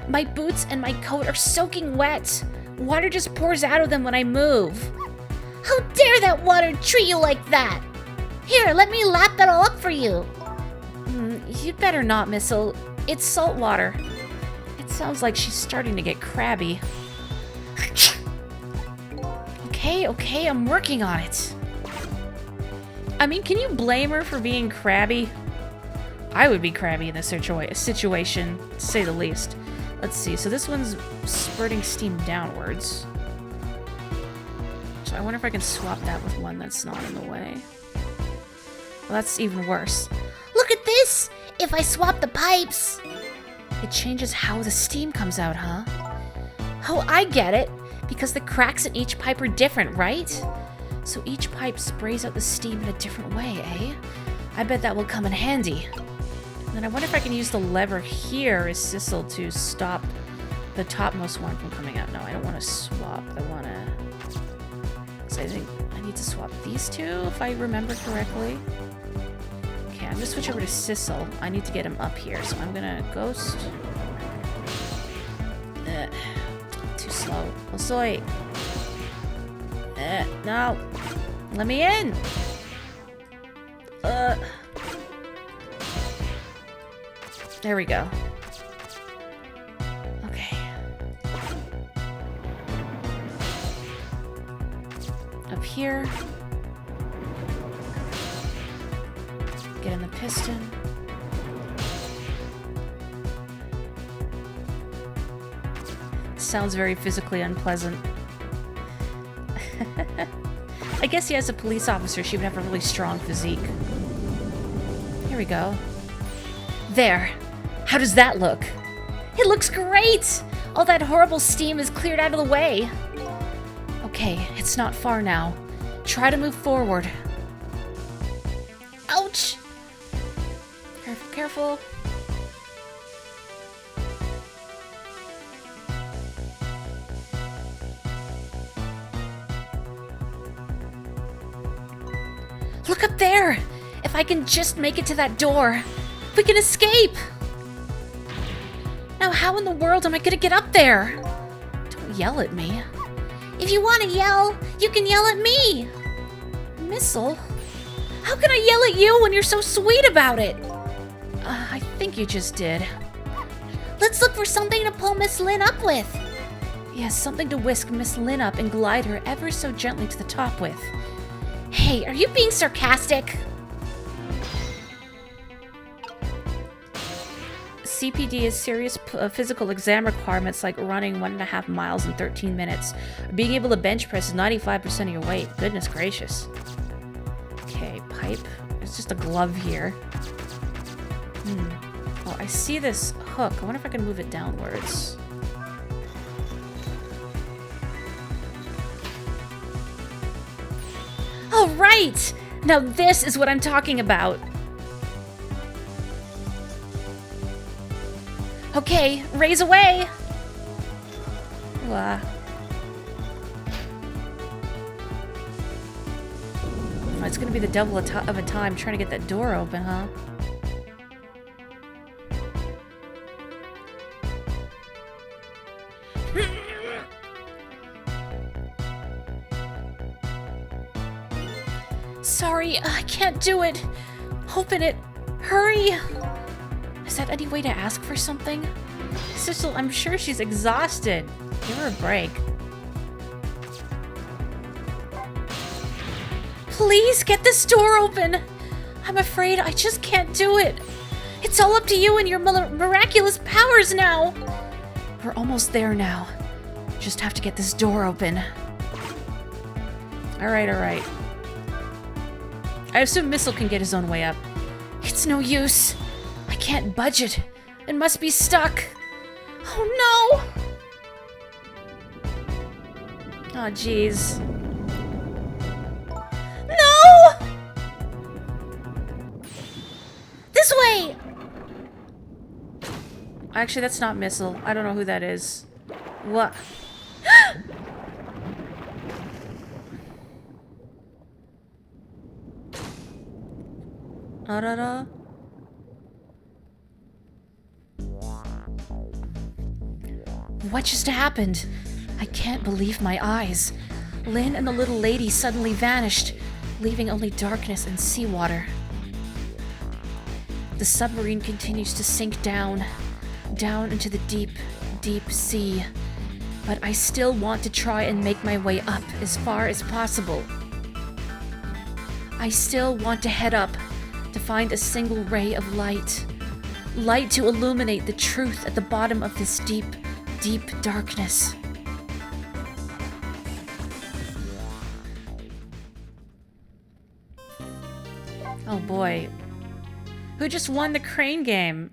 My boots and my coat are soaking wet. Water just pours out of them when I move. How dare that water treat you like that? Here, let me lap that all up for you. You'd better not, Missile. It's salt water. It sounds like she's starting to get crabby. Okay, I'm working on it. I mean, can you blame her for being crabby? I would be crabby in this situation, to say the least. Let's see, so this one's spurting steam downwards. So I wonder if I can swap that with one that's not in the way. Well, that's even worse. Look at this! If I swap the pipes... It changes how the steam comes out, huh? Oh, I get it! Because the cracks in each pipe are different, right? So each pipe sprays out the steam in a different way, eh? I bet that will come in handy. And then I wonder if I can use the lever here as Sissel to stop the topmost one from coming out. No, I don't want to swap. I want to... So I think I need to swap these two, if I remember correctly. Okay, I'm going to switch over to Sissel. I need to get him up here, so I'm going to ghost... too slow. Osoi! No! Let me in! There we go. Okay. Up here. Get in the piston. Sounds very physically unpleasant. I guess he as a police officer, she would have a really strong physique. Here we go. There. How does that look? It looks great! All that horrible steam is cleared out of the way. Okay, it's not far now. Try to move forward. Ouch! Careful, careful. Look up there! If I can just make it to that door, we can escape! Now how in the world am I gonna get up there? Don't yell at me. If you want to yell, you can yell at me! Missile? How can I yell at you when you're so sweet about it? I think you just did. Let's look for something to pull Miss Lynn up with. Yes, something to whisk Miss Lynn up and glide her ever so gently to the top with. Hey, are you being sarcastic? CPD is serious physical exam requirements like running 1.5 miles in 13 minutes. Or being able to bench press is 95% of your weight. Goodness gracious. Okay, pipe. It's just a glove here. Oh, I see this hook. I wonder if I can move it downwards. All right! Now this is what I'm talking about. Okay, raise away! Oh, it's gonna be the double of a time trying to get that door open, huh? Sorry, I can't do it. Open it. Hurry! Is that any way to ask for something? Sissel, I'm sure she's exhausted. Give her a break. Please get this door open. I'm afraid I just can't do it. It's all up to you and your miraculous powers now. We're almost there now. Just have to get this door open. Alright, alright. I assume Missile can get his own way up. It's no use. I can't budge it. It must be stuck. Oh no! Oh, jeez. No! This way! Actually, that's not Missile. I don't know who that is. What? Da-da-da. What just happened? I can't believe my eyes. Lynn and the little lady suddenly vanished, leaving only darkness and seawater. The submarine continues to sink down into the deep, deep sea. But I still want to try and make my way up as far as possible. I still want to head up to find a single ray of light. Light to illuminate the truth at the bottom of this deep, deep darkness. Oh boy. Who just won the crane game?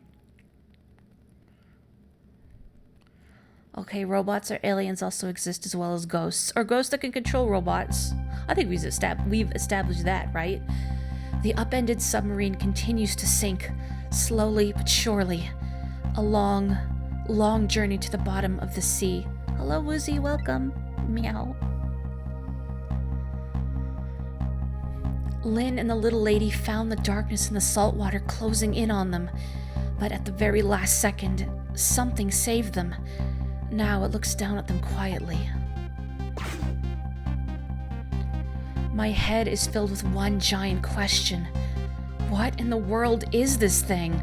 Okay, robots or aliens also exist as well as ghosts. Or ghosts that can control robots. I think we've established that, right? The upended submarine continues to sink, slowly but surely. A long, long journey to the bottom of the sea. Hello, Woozy, welcome. Meow. Lynn and the little lady found the darkness and the salt water closing in on them. But at the very last second, something saved them. Now it looks down at them quietly. My head is filled with one giant question. What in the world is this thing?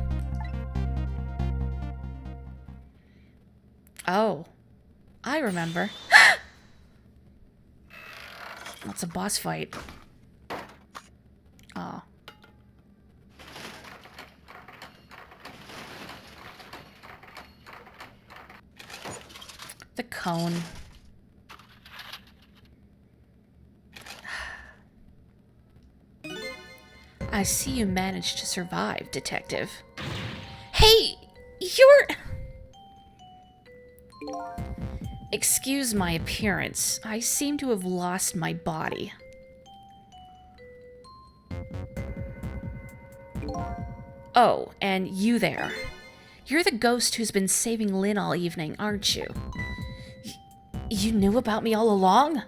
Oh, I remember. That's a boss fight. Oh. The cone. I see you managed to survive, Detective. Hey, you're... Excuse my appearance. I seem to have lost my body. Oh, and you there. You're the ghost who's been saving Lynn all evening, aren't you? You knew about me all along?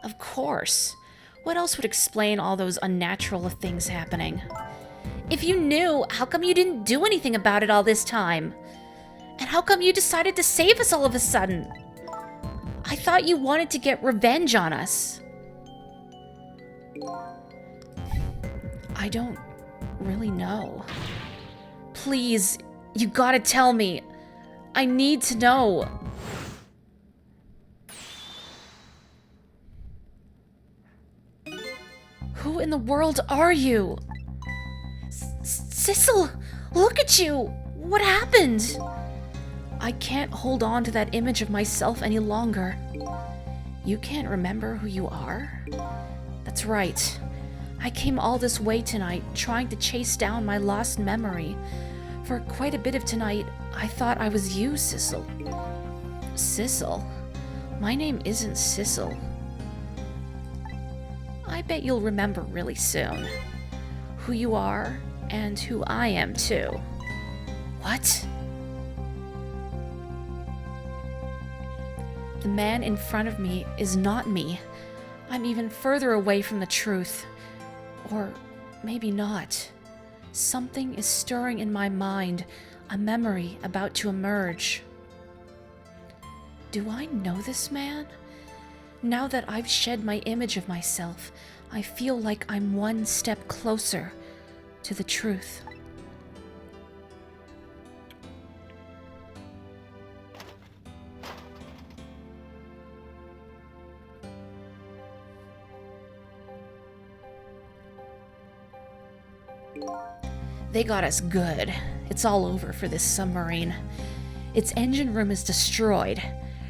Of course. What else would explain all those unnatural things happening? If you knew, how come you didn't do anything about it all this time? And how come you decided to save us all of a sudden? I thought you wanted to get revenge on us. I don't really know. Please, you gotta tell me. I need to know. Who in the world are you? Sissel, look at you. What happened? I can't hold on to that image of myself any longer. You can't remember who you are? That's right. I came all this way tonight, trying to chase down my lost memory. For quite a bit of tonight, I thought I was you, Sissel. Sissel? My name isn't Sissel. I bet you'll remember really soon. Who you are, and who I am, too. What? The man in front of me is not me. I'm even further away from the truth. Or maybe not. Something is stirring in my mind, a memory about to emerge. Do I know this man? Now that I've shed my image of myself, I feel like I'm one step closer to the truth. They got us good. It's all over for this submarine. Its engine room is destroyed.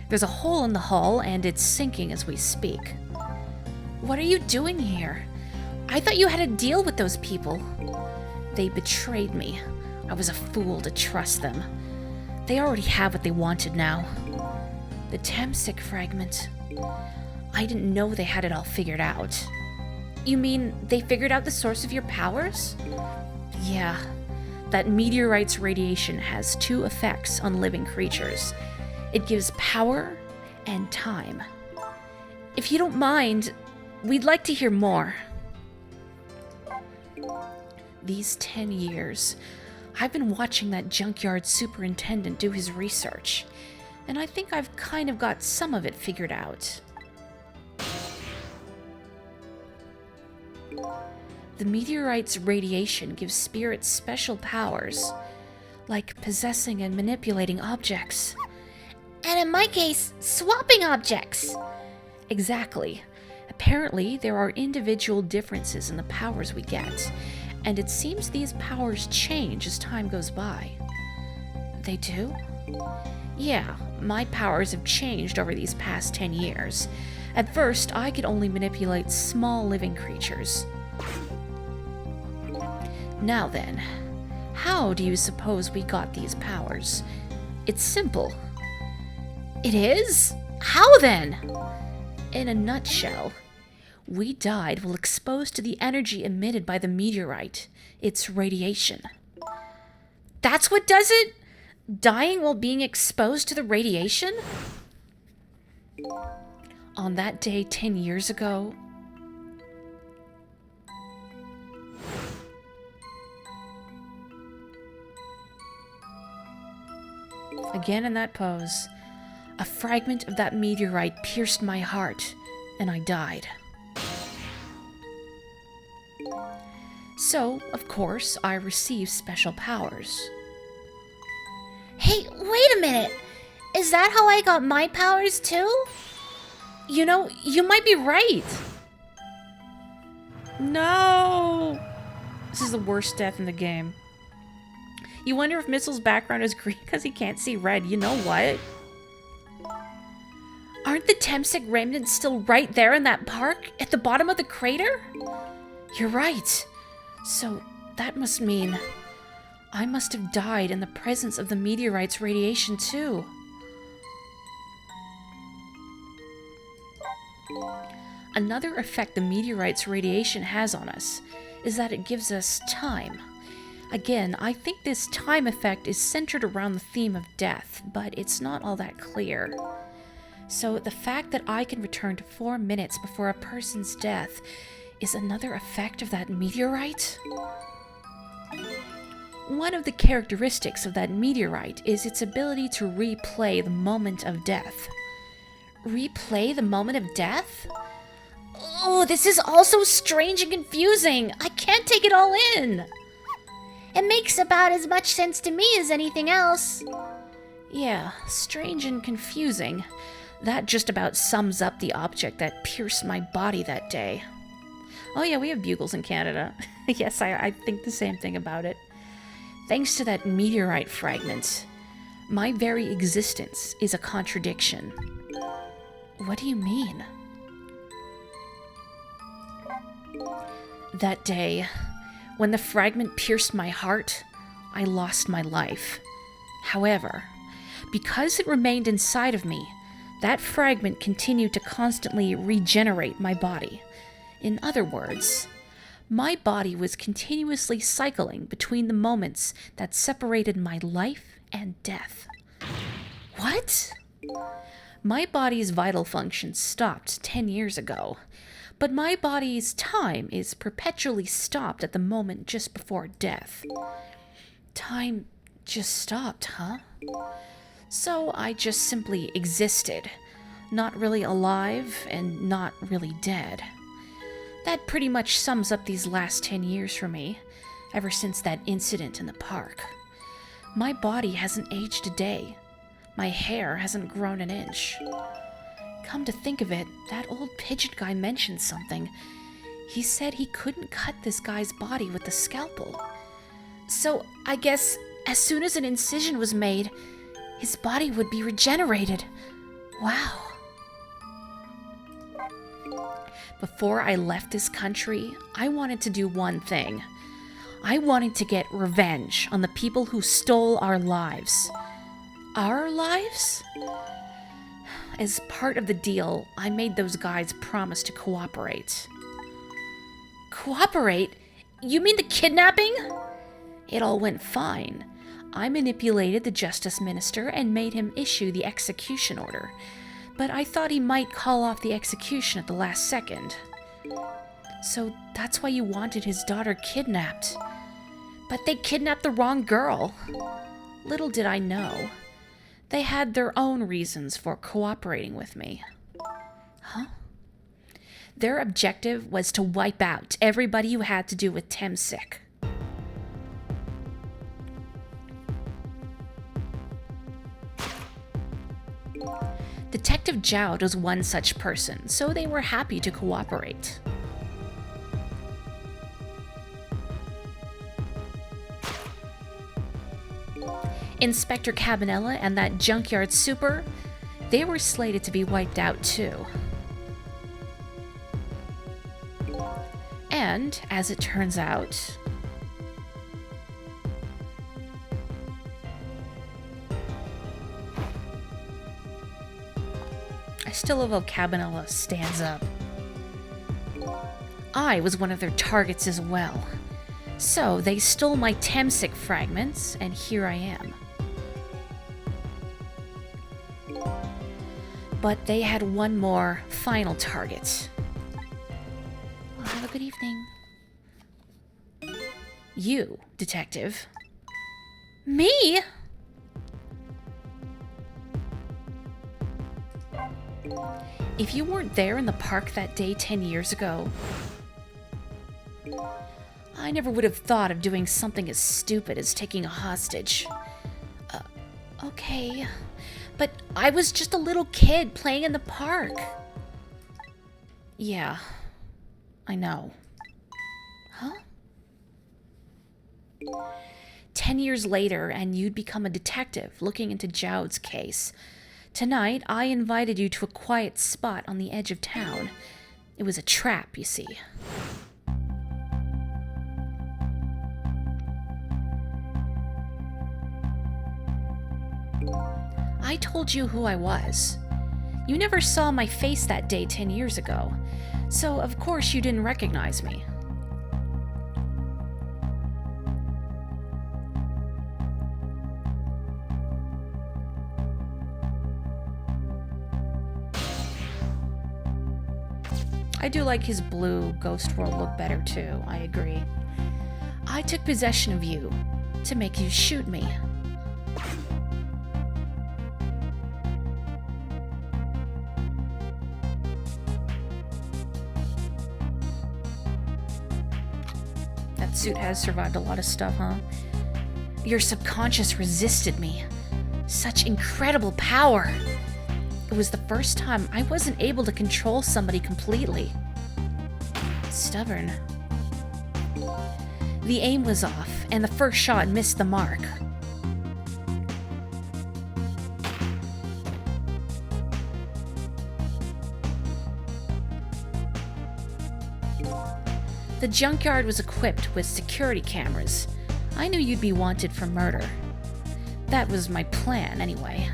There's a hole in the hull, and it's sinking as we speak. What are you doing here? I thought you had a deal with those people. They betrayed me. I was a fool to trust them. They already have what they wanted now. The Temsic fragment. I didn't know they had it all figured out. You mean they figured out the source of your powers? Yeah. That meteorite's radiation has two effects on living creatures. It gives power and time. If you don't mind, we'd like to hear more. These 10 years, I've been watching that junkyard superintendent do his research, and I think I've kind of got some of it figured out. The meteorite's radiation gives spirits special powers, like possessing and manipulating objects. And in my case, swapping objects. Exactly. Apparently, there are individual differences in the powers we get, and it seems these powers change as time goes by. They do? Yeah, my powers have changed over these past 10 years. At first, I could only manipulate small living creatures. Now then, how do you suppose we got these powers? It's simple. It is? How then? In a nutshell, we died while exposed to the energy emitted by the meteorite, its radiation. That's what does it? Dying while being exposed to the radiation? On that day 10 years ago, again in that pose, a fragment of that meteorite pierced my heart, and I died. So, of course, I received special powers. Hey, wait a minute! Is that how I got my powers too? You know, you might be right. No! This is the worst death in the game. You wonder if Missile's background is green because he can't see red. You know what? Aren't the Temsik remnants still right there in that park, at the bottom of the crater? You're right. So, that must mean I must have died in the presence of the meteorite's radiation too. Another effect the meteorite's radiation has on us is that it gives us time. Again, I think this time effect is centered around the theme of death, but it's not all that clear. So the fact that I can return to 4 minutes before a person's death is another effect of that meteorite? One of the characteristics of that meteorite is its ability to replay the moment of death. Replay the moment of death? Oh, this is all so strange and confusing. I can't take it all in. It makes about as much sense to me as anything else. Yeah, strange and confusing. That just about sums up the object that pierced my body that day. Oh yeah, we have bugles in Canada. Yes, I think the same thing about it. Thanks to that meteorite fragment, my very existence is a contradiction. What do you mean? That day, when the fragment pierced my heart, I lost my life. However, because it remained inside of me, that fragment continued to constantly regenerate my body. In other words, my body was continuously cycling between the moments that separated my life and death. What? My body's vital functions stopped 10 years ago, but my body's time is perpetually stopped at the moment just before death. Time just stopped, huh? So I just simply existed, not really alive and not really dead. That pretty much sums up these last 10 years for me, ever since that incident in the park. My body hasn't aged a day. My hair hasn't grown an inch. Come to think of it, that old pigeon guy mentioned something. He said he couldn't cut this guy's body with the scalpel. So I guess as soon as an incision was made, his body would be regenerated. Wow. Before I left this country, I wanted to do one thing. I wanted to get revenge on the people who stole our lives. Our lives? As part of the deal, I made those guys promise to cooperate. Cooperate? You mean the kidnapping? It all went fine. I manipulated the justice minister and made him issue the execution order, but I thought he might call off the execution at the last second. So that's why you wanted his daughter kidnapped. But they kidnapped the wrong girl. Little did I know. They had their own reasons for cooperating with me. Huh? Their objective was to wipe out everybody who had to do with Temsic. Detective Jowd was one such person, so they were happy to cooperate. Inspector Cabanella and that junkyard super, they were slated to be wiped out too. And, as it turns out, I still love how Cabanella stands up. I was one of their targets as well. So they stole my Temsic fragments, and here I am. But they had one more final target. Well, have a good evening. You, detective. Me? If you weren't there in the park that day 10 years ago, I never would have thought of doing something as stupid as taking a hostage. Okay. But I was just a little kid playing in the park. Yeah, I know. Huh? 10 years later, and you'd become a detective looking into Jowd's case. Tonight, I invited you to a quiet spot on the edge of town. It was a trap, you see. I told you who I was. You never saw my face that day 10 years ago, so of course you didn't recognize me. I do like his blue Ghost World look better too, I agree. I took possession of you to make you shoot me. That suit has survived a lot of stuff, huh? Your subconscious resisted me. Such incredible power. It was the first time I wasn't able to control somebody completely. Stubborn. The aim was off, and the first shot missed the mark. The junkyard was equipped with security cameras. I knew you'd be wanted for murder. That was my plan, anyway.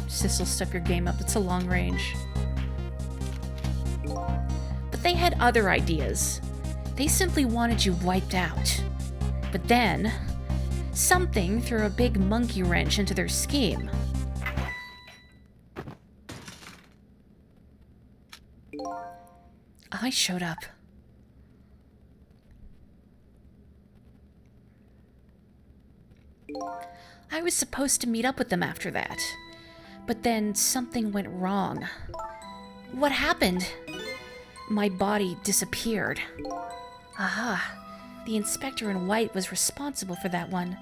Sissel, step your game up. It's a long range. But they had other ideas. They simply wanted you wiped out. But then, something threw a big monkey wrench into their scheme. I showed up. I was supposed to meet up with them after that. But then something went wrong. What happened? My body disappeared. Aha. The inspector in white was responsible for that one.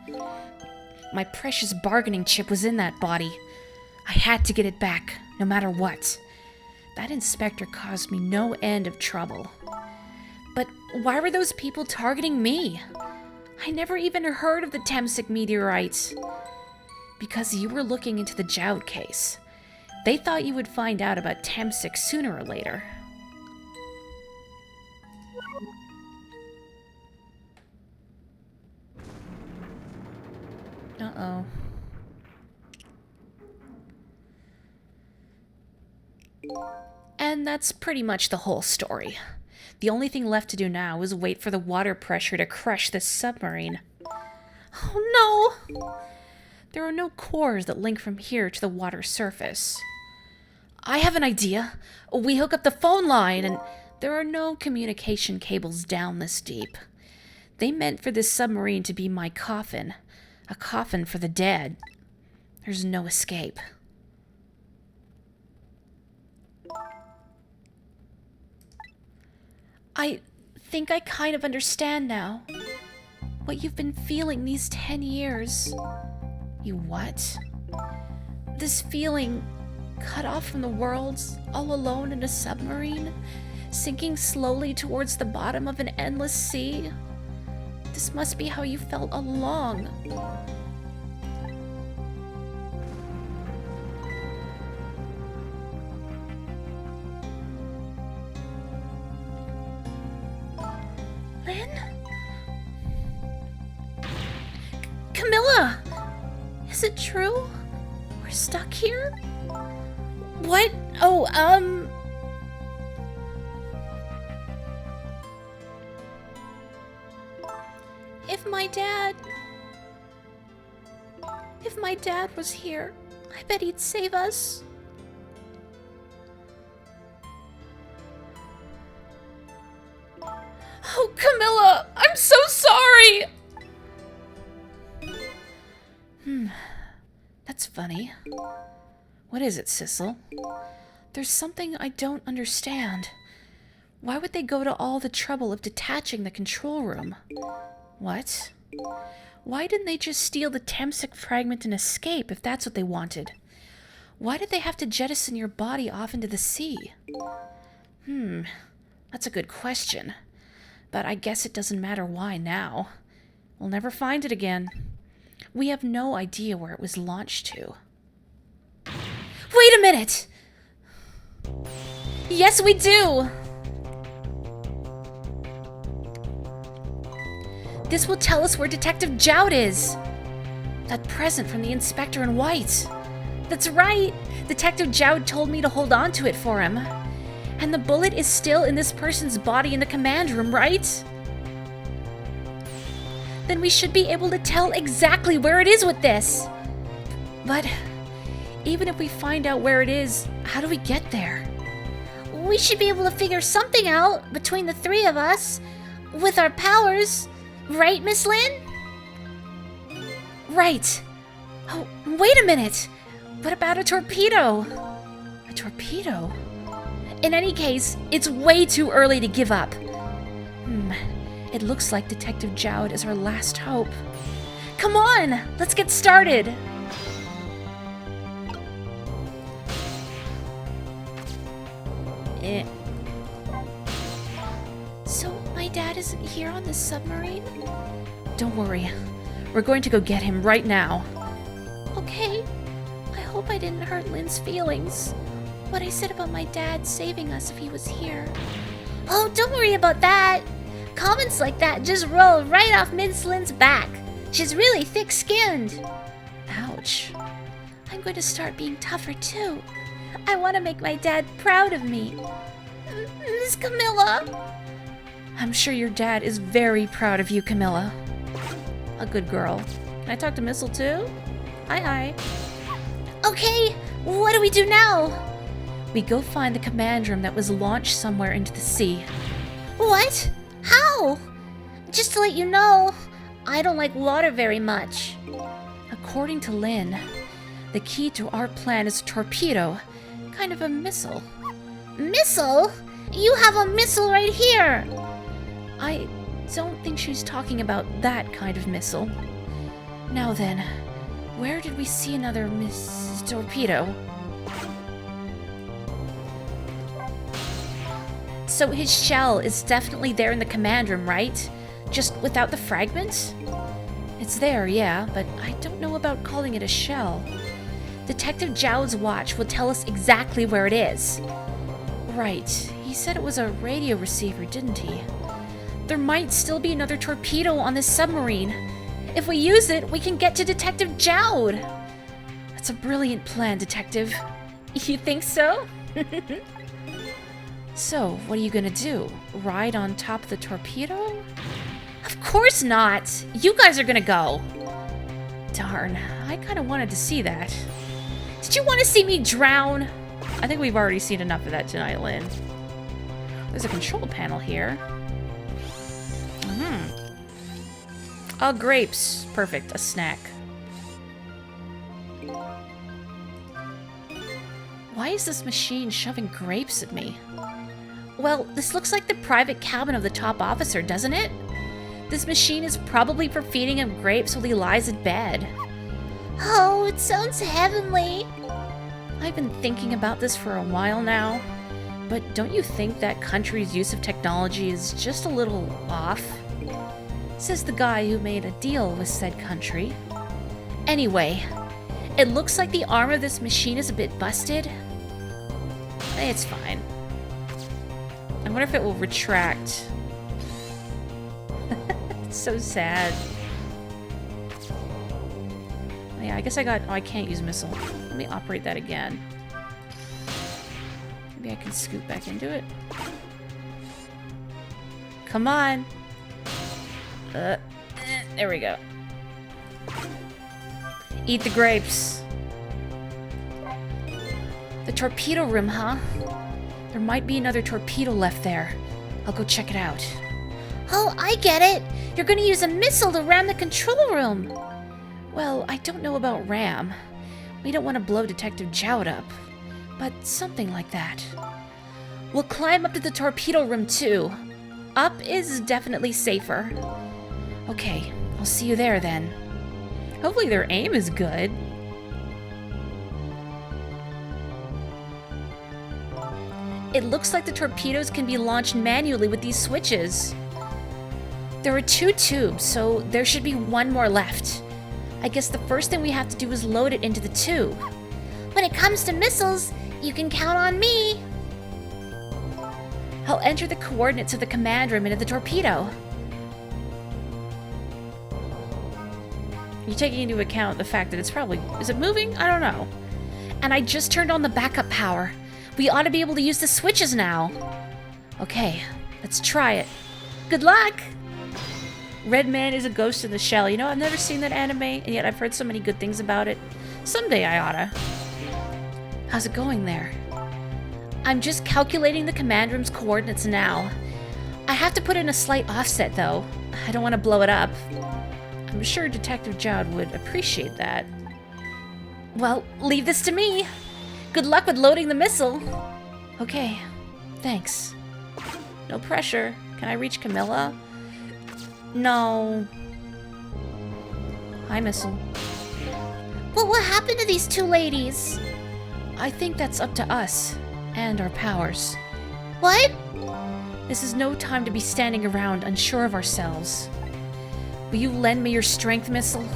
My precious bargaining chip was in that body. I had to get it back, no matter what. That inspector caused me no end of trouble. But why were those people targeting me? I never even heard of the Temsic meteorite. Because you were looking into the Jowd case. They thought you would find out about Temsic sooner or later. Uh-oh. And that's pretty much the whole story. The only thing left to do now is wait for the water pressure to crush this submarine. Oh no! There are no cores that link from here to the water surface. I have an idea. We hook up the phone line and there are no communication cables down this deep. They meant for this submarine to be my coffin. A coffin for the dead. There's no escape. I think I kind of understand now. What you've been feeling these 10 years. You what? This feeling, cut off from the world, all alone in a submarine, sinking slowly towards the bottom of an endless sea. This must be how you felt all along. Lynn? Camilla! Is it true? We're stuck here? What? Oh, If my dad was here, I bet he'd save us. Oh, Camilla! I'm so sorry! That's funny. What is it, Sissel? There's something I don't understand. Why would they go to all the trouble of detaching the control room? What? Why didn't they just steal the Temsic fragment and escape if that's what they wanted? Why did they have to jettison your body off into the sea? That's a good question. But I guess it doesn't matter why now. We'll never find it again. We have no idea where it was launched to. Wait a minute! Yes, we do! This will tell us where Detective Jowd is. That present from the inspector in white. That's right. Detective Jowd told me to hold on to it for him. And the bullet is still in this person's body in the command room, right? Then we should be able to tell exactly where it is with this. But even if we find out where it is, how do we get there? We should be able to figure something out between the three of us. With our powers. Right, Miss Lynn? Right. Oh, wait a minute. What about a torpedo? A torpedo? In any case, it's way too early to give up. It looks like Detective Jowd is our last hope. Come on, let's get started. So, my dad isn't here on this submarine? Don't worry. We're going to go get him right now. Okay. I hope I didn't hurt Lynn's feelings. What I said about my dad saving us if he was here. Oh, don't worry about that. Comments like that just roll right off Miss Lynn's back. She's really thick-skinned. Ouch. I'm going to start being tougher too. I want to make my dad proud of me. Miss Camilla. I'm sure your dad is very proud of you, Camilla. A good girl. Can I talk to Missile too? Hi. Okay, what do we do now? We go find the command room that was launched somewhere into the sea. What? How? Just to let you know, I don't like water very much. According to Lynn, the key to our plan is a torpedo, kind of a missile. Missile? You have a missile right here. I don't think she's talking about that kind of missile. Now then, where did we see another torpedo? So his shell is definitely there in the command room, right? Just without the fragment? It's there, yeah, but I don't know about calling it a shell. Detective Jowd's watch will tell us exactly where it is. Right, he said it was a radio receiver, didn't he? There might still be another torpedo on this submarine. If we use it, we can get to Detective Jowd. That's a brilliant plan, Detective. You think so? So, what are you gonna do? Ride on top of the torpedo? Of course not! You guys are gonna go! Darn, I kinda wanted to see that. Did you want to see me drown? I think we've already seen enough of that tonight, Lynn. There's a control panel here. Oh, grapes. Perfect. A snack. Why is this machine shoving grapes at me? Well, this looks like the private cabin of the top officer, doesn't it? This machine is probably for feeding him grapes while he lies in bed. Oh, it sounds heavenly. I've been thinking about this for a while now, but don't you think that country's use of technology is just a little off? Says the guy who made a deal with said country. Anyway, it looks like the arm of this machine is a bit busted. It's fine. I wonder if it will retract. It's so sad. Oh, yeah, I guess I can't use missile. Let me operate that again. Maybe I can scoot back into it. Come on. There we go. Eat the grapes. The torpedo room, huh? There might be another torpedo left there. I'll go check it out. Oh, I get it. You're gonna use a missile to ram the control room. Well, I don't know about ram. We don't want to blow Detective Jowd up, but something like that. We'll climb up to the torpedo room too. Up is definitely safer. Okay, I'll see you there then. Hopefully their aim is good. It looks like the torpedoes can be launched manually with these switches. There are 2 tubes, so there should be 1 more left. I guess the first thing we have to do is load it into the tube. When it comes to missiles, you can count on me. I'll enter the coordinates of the command room into the torpedo. You're taking into account the fact that it's probably... Is it moving? I don't know. And I just turned on the backup power. We ought to be able to use the switches now. Okay, let's try it. Good luck! Red Man is a ghost in the shell. You know, I've never seen that anime, and yet I've heard so many good things about it. Someday I oughta. How's it going there? I'm just calculating the command room's coordinates now. I have to put in a slight offset, though. I don't want to blow it up. I'm sure Detective Jowd would appreciate that. Well, leave this to me. Good luck with loading the missile. Okay, thanks. No pressure. Can I reach Camilla? No. Hi, missile. But what happened to these 2 ladies? I think that's up to us and our powers. What? This is no time to be standing around unsure of ourselves. Will you lend me your strength, missile?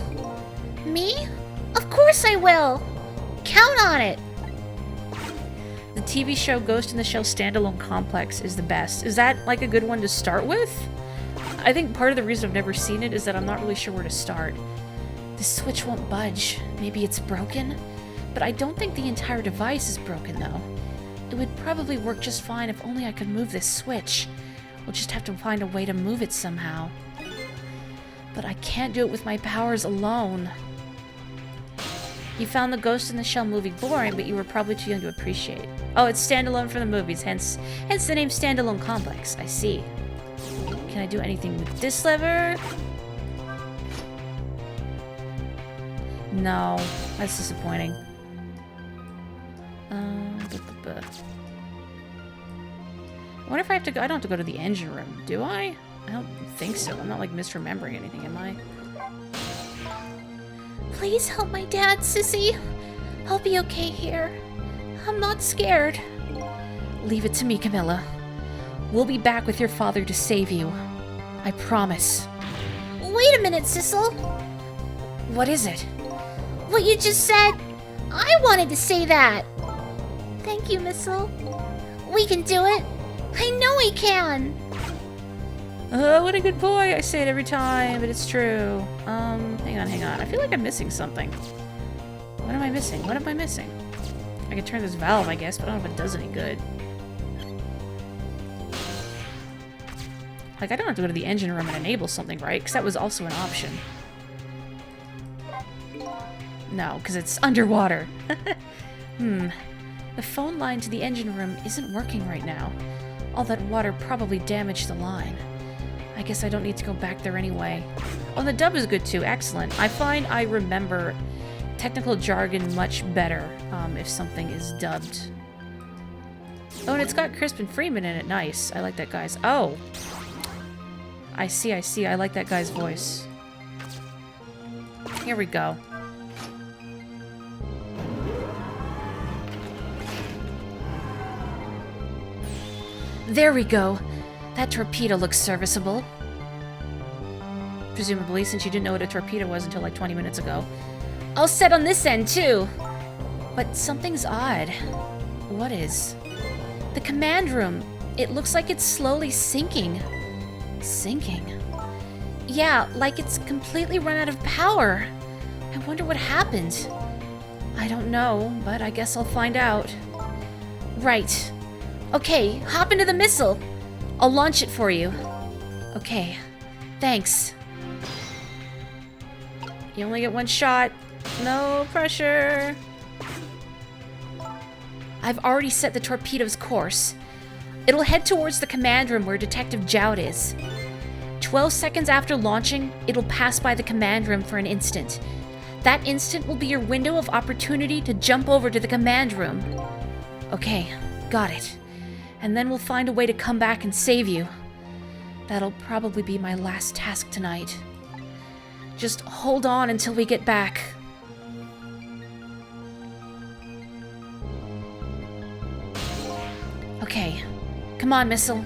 Me? Of course I will. Count on it. The TV show Ghost in the Shell Standalone Complex is the best. Is that like a good one to start with? I think part of the reason I've never seen it is that I'm not really sure where to start. The switch won't budge. Maybe it's broken? But I don't think the entire device is broken, though. It would probably work just fine if only I could move this switch. We'll just have to find a way to move it somehow. But I can't do it with my powers alone. You found the Ghost in the Shell movie boring, but you were probably too young to appreciate. Oh, it's standalone from the movies, hence the name Standalone Complex. I see. Can I do anything with this lever? No, that's disappointing. I wonder if I have to go. I don't have to go to the engine room, do I? I don't think so. I'm not like misremembering anything, am I? Please help my dad, Sissy. I'll be okay here. I'm not scared. Leave it to me, Camilla. We'll be back with your father to save you. I promise. Wait a minute, Sissel. What is it? What you just said. I wanted to say that. Thank you, Missile. We can do it. I know we can. Oh, what a good boy. I say it every time, but it's true. Hang on. I feel like I'm missing something. What am I missing? What am I missing? I can turn this valve, I guess, but I don't know if it does any good. Like, I don't have to go to the engine room and enable something, right? Because that was also an option. No, because it's underwater. The phone line to the engine room isn't working right now. All that water probably damaged the line. I guess I don't need to go back there anyway. Oh, the dub is good too. Excellent. I find I remember technical jargon much better if something is dubbed. Oh, and it's got Crispin Freeman in it. Nice. I like that guy's... Oh. I see. I like that guy's voice. Here we go. There we go. That torpedo looks serviceable. Presumably, since you didn't know what a torpedo was until like 20 minutes ago. All set on this end, too. But something's odd. What is? The command room. It looks like it's slowly sinking. Sinking? Yeah, like it's completely run out of power. I wonder what happened. I don't know, but I guess I'll find out. Right. Okay, hop into the missile. I'll launch it for you. Okay, thanks. You only get one shot. No pressure. I've already set the torpedo's course. It'll head towards the command room where Detective Jowd is. 12 seconds after launching, it'll pass by the command room for an instant. That instant will be your window of opportunity to jump over to the command room. Okay, got it. And then we'll find a way to come back and save you. That'll probably be my last task tonight. Just hold on until we get back. Okay. Come on, Missile.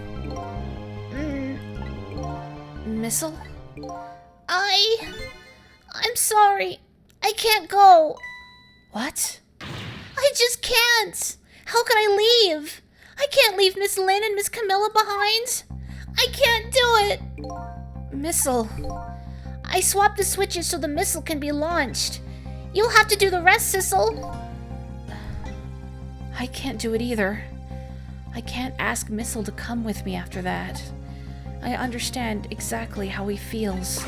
Missile? I'm sorry. I can't go. What? I just can't. How can I leave? I can't leave Miss Lynn and Miss Camilla behind. I can't do it. Missile. I swapped the switches so the missile can be launched. You'll have to do the rest, Sissel. I can't do it either. I can't ask Missile to come with me after that. I understand exactly how he feels.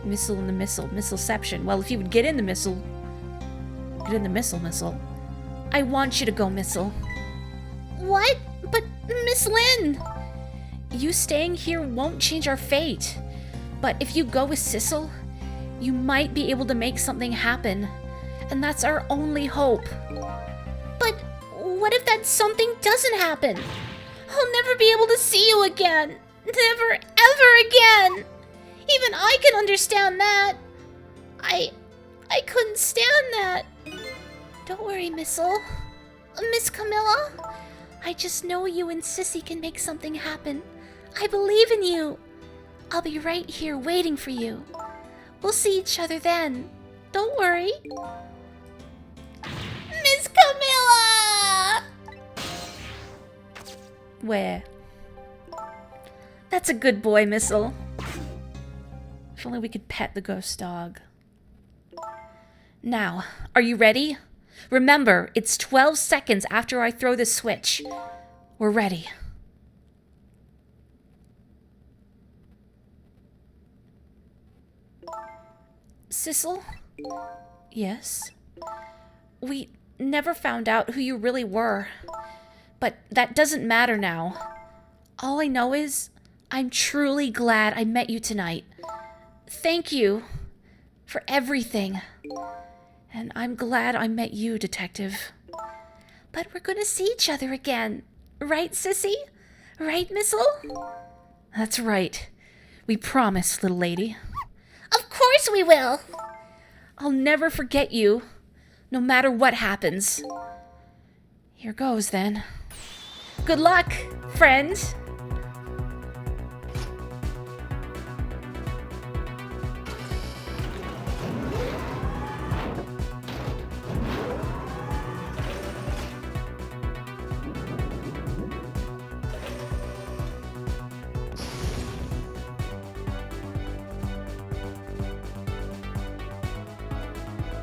Missile in the missile. Missileception. Well, if you would get in the missile... Get in the missile. I want you to go, Missile. What? But Miss Lynn... You staying here won't change our fate. But if you go with Sissel, you might be able to make something happen. And that's our only hope. But what if that something doesn't happen? I'll never be able to see you again. Never, ever again. Even I can understand that. I couldn't stand that. Don't worry, Missile. Miss Camilla, I just know you and Sissy can make something happen. I believe in you. I'll be right here waiting for you. We'll see each other then. Don't worry. Miss Camilla! Where? That's a good boy, Missile. If only we could pet the ghost dog. Now, are you ready? Remember, it's 12 seconds after I throw the switch. We're ready. Sissel? Yes? We never found out who you really were. But that doesn't matter now. All I know is, I'm truly glad I met you tonight. Thank you for everything. And I'm glad I met you, Detective. But we're gonna see each other again. Right, Sissy? Right, Missile? That's right. We promise, little lady. Of course we will. I'll never forget you, no matter what happens. Here goes, then. Good luck, friend.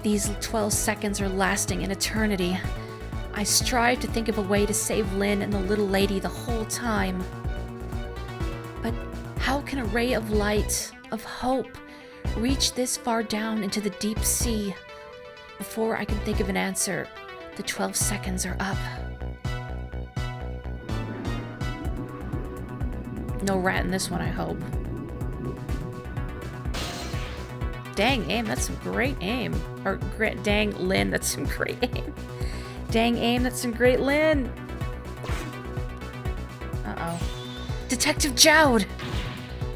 These 12 seconds are lasting an eternity. I strive to think of a way to save Lynn and the little lady the whole time. But how can a ray of light, of hope, reach this far down into the deep sea? Before I can think of an answer, the 12 seconds are up. No rat in this one, I hope. Dang, aim, that's some great aim. Or, dang, Lynn, that's some great aim. Dang, aim, that's some great Lynn. Uh-oh. Detective Jowd!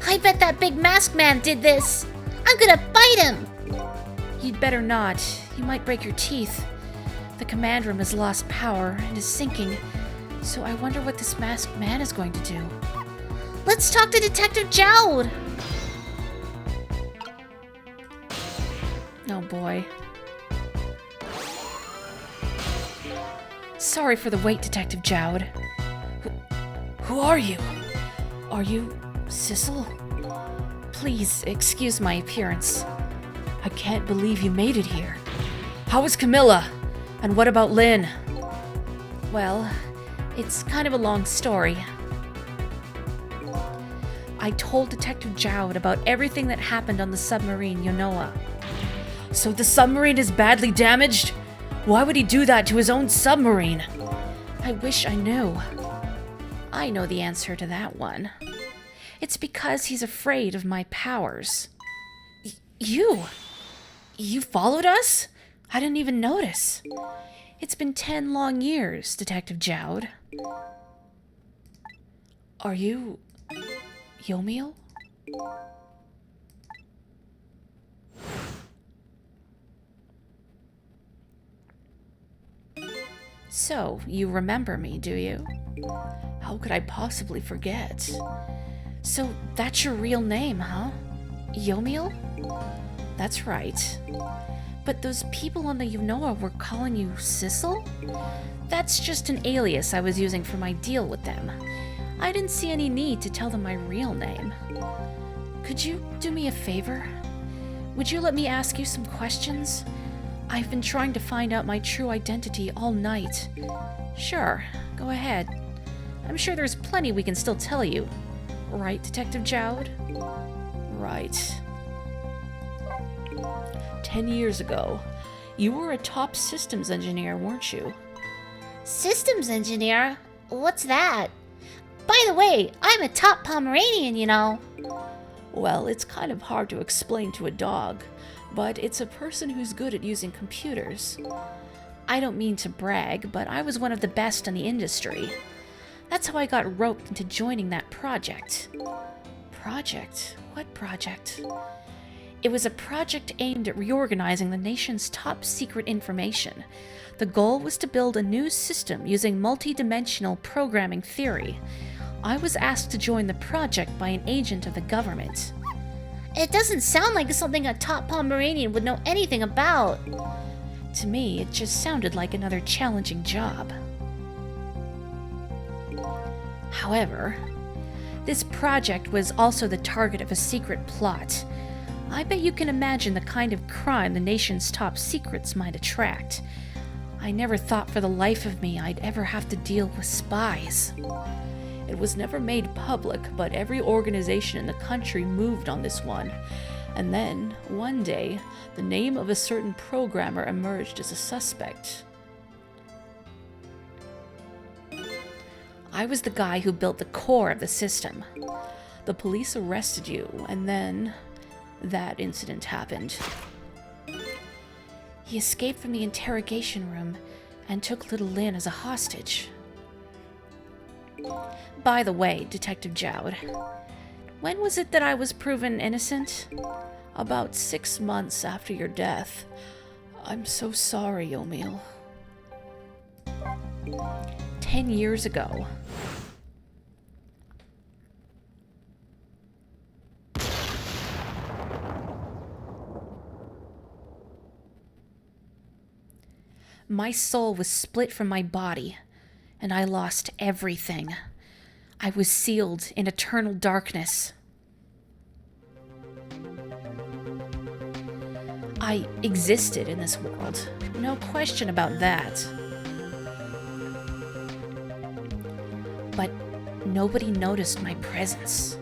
I bet that big masked man did this. I'm gonna bite him. You'd better not. You might break your teeth. The command room has lost power and is sinking, so I wonder what this masked man is going to do. Let's talk to Detective Jowd. Oh boy. Sorry for the wait, Detective Jowd. Who are you? Are you Sissel? Please excuse my appearance. I can't believe you made it here. How is Camilla? And what about Lynn? Well, it's kind of a long story. I told Detective Jowd about everything that happened on the submarine Yonoa. So the submarine is badly damaged? Why would he do that to his own submarine? I wish I knew. I know the answer to that one. It's because he's afraid of my powers. You followed us? I didn't even notice. It's been 10 long years, Detective Jowd. Are you Yomiel? So, you remember me, do you? How could I possibly forget? So, that's your real name, huh? Yomiel? That's right. But those people on the Yonoa were calling you Sissel? That's just an alias I was using for my deal with them. I didn't see any need to tell them my real name. Could you do me a favor? Would you let me ask you some questions? I've been trying to find out my true identity all night. Sure, go ahead. I'm sure there's plenty we can still tell you. Right, Detective Jowd? Right. 10 years ago, you were a top systems engineer, weren't you? Systems engineer? What's that? By the way, I'm a top Pomeranian, you know. Well, it's kind of hard to explain to a dog, but it's a person who's good at using computers. I don't mean to brag, but I was one of the best in the industry. That's how I got roped into joining that project. Project? What project? It was a project aimed at reorganizing the nation's top secret information. The goal was to build a new system using multi-dimensional programming theory. I was asked to join the project by an agent of the government. It doesn't sound like something a top Pomeranian would know anything about. To me, it just sounded like another challenging job. However, this project was also the target of a secret plot. I bet you can imagine the kind of crime the nation's top secrets might attract. I never thought for the life of me I'd ever have to deal with spies. It was never made public, but every organization in the country moved on this one. And then, one day, the name of a certain programmer emerged as a suspect. I was the guy who built the core of the system. The police arrested you, and then that incident happened. He escaped from the interrogation room and took little Lynn as a hostage. By the way, Detective Jowd, when was it that I was proven innocent? About 6 months after your death. I'm so sorry, Yomiel. 10 years ago. My soul was split from my body, and I lost everything. I was sealed in eternal darkness. I existed in this world. No question about that. But nobody noticed my presence.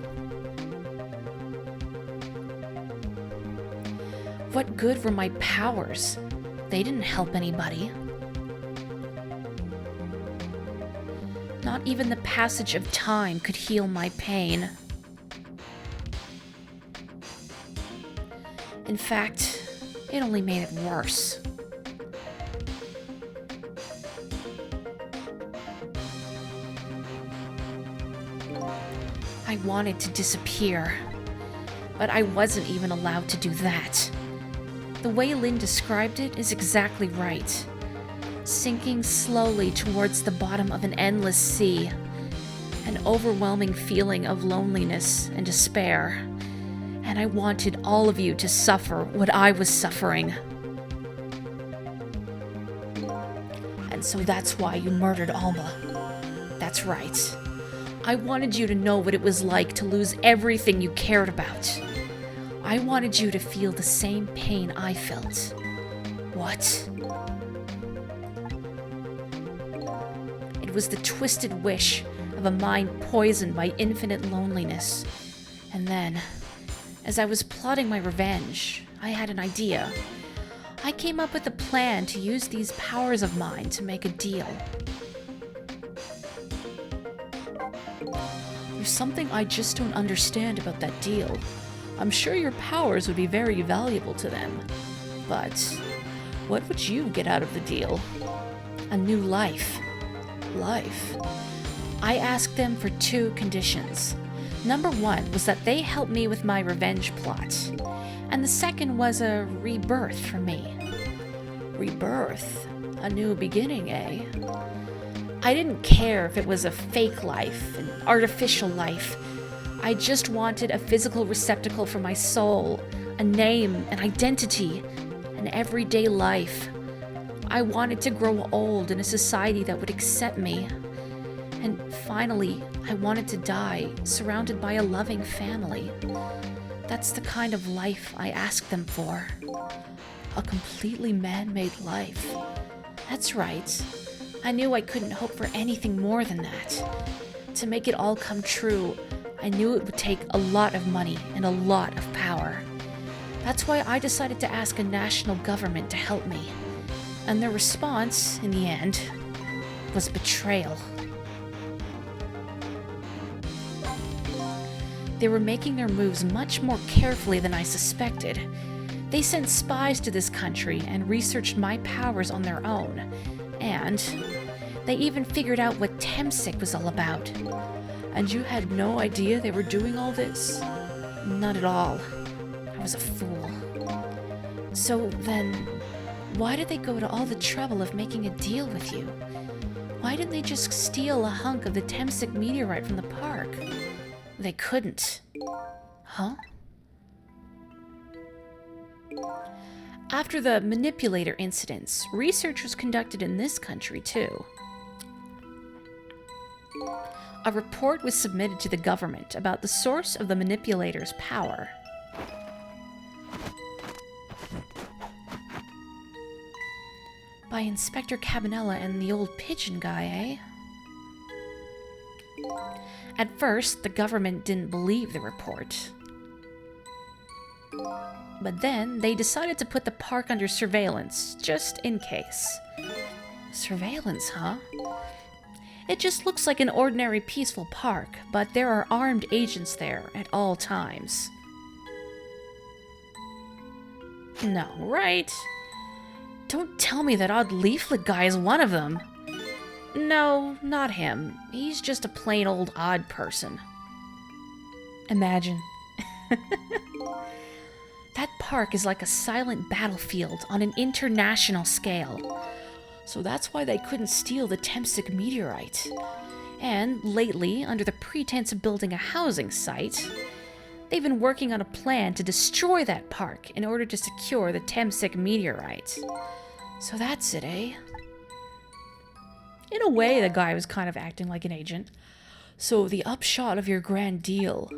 What good were my powers? They didn't help anybody. Not even the passage of time could heal my pain. In fact, it only made it worse. I wanted to disappear, but I wasn't even allowed to do that. The way Lynn described it is exactly right. Sinking slowly towards the bottom of an endless sea, an overwhelming feeling of loneliness and despair. And I wanted all of you to suffer what I was suffering. And so that's why you murdered Alma. That's right. I wanted you to know what it was like to lose everything you cared about. I wanted you to feel the same pain I felt. What? It was the twisted wish of a mind poisoned by infinite loneliness. And then, as I was plotting my revenge, I had an idea. I came up with a plan to use these powers of mine to make a deal. There's something I just don't understand about that deal. I'm sure your powers would be very valuable to them. But what would you get out of the deal? A new life. Life. I asked them for 2 conditions. Number 1 was that they help me with my revenge plot. And the second was a rebirth for me. Rebirth? A new beginning, eh? I didn't care if it was a fake life, an artificial life. I just wanted a physical receptacle for my soul, a name, an identity, an everyday life. I wanted to grow old in a society that would accept me. And finally, I wanted to die, surrounded by a loving family. That's the kind of life I asked them for. A completely man-made life. That's right. I knew I couldn't hope for anything more than that. To make it all come true, I knew it would take a lot of money and a lot of power. That's why I decided to ask a national government to help me. And their response, in the end, was betrayal. They were making their moves much more carefully than I suspected. They sent spies to this country and researched my powers on their own. And they even figured out what Temsic was all about. And you had no idea they were doing all this? Not at all. I was a fool. So then, why did they go to all the trouble of making a deal with you? Why didn't they just steal a hunk of the Temsic meteorite from the park? They couldn't. Huh? After the manipulator incidents, research was conducted in this country too. A report was submitted to the government about the source of the manipulator's power. By Inspector Cabanella and the old pigeon guy, eh? At first, the government didn't believe the report. But then, they decided to put the park under surveillance, just in case. Surveillance, huh? It just looks like an ordinary peaceful park, but there are armed agents there at all times. No, right? Don't tell me that odd leaflet guy is one of them. No, not him. He's just a plain old odd person. Imagine. That park is like a silent battlefield on an international scale. So that's why they couldn't steal the Temsic meteorite. And lately, under the pretense of building a housing site, they've been working on a plan to destroy that park in order to secure the Temsic meteorite. So that's it, eh? In a way, the guy was kind of acting like an agent. So the upshot of your grand deal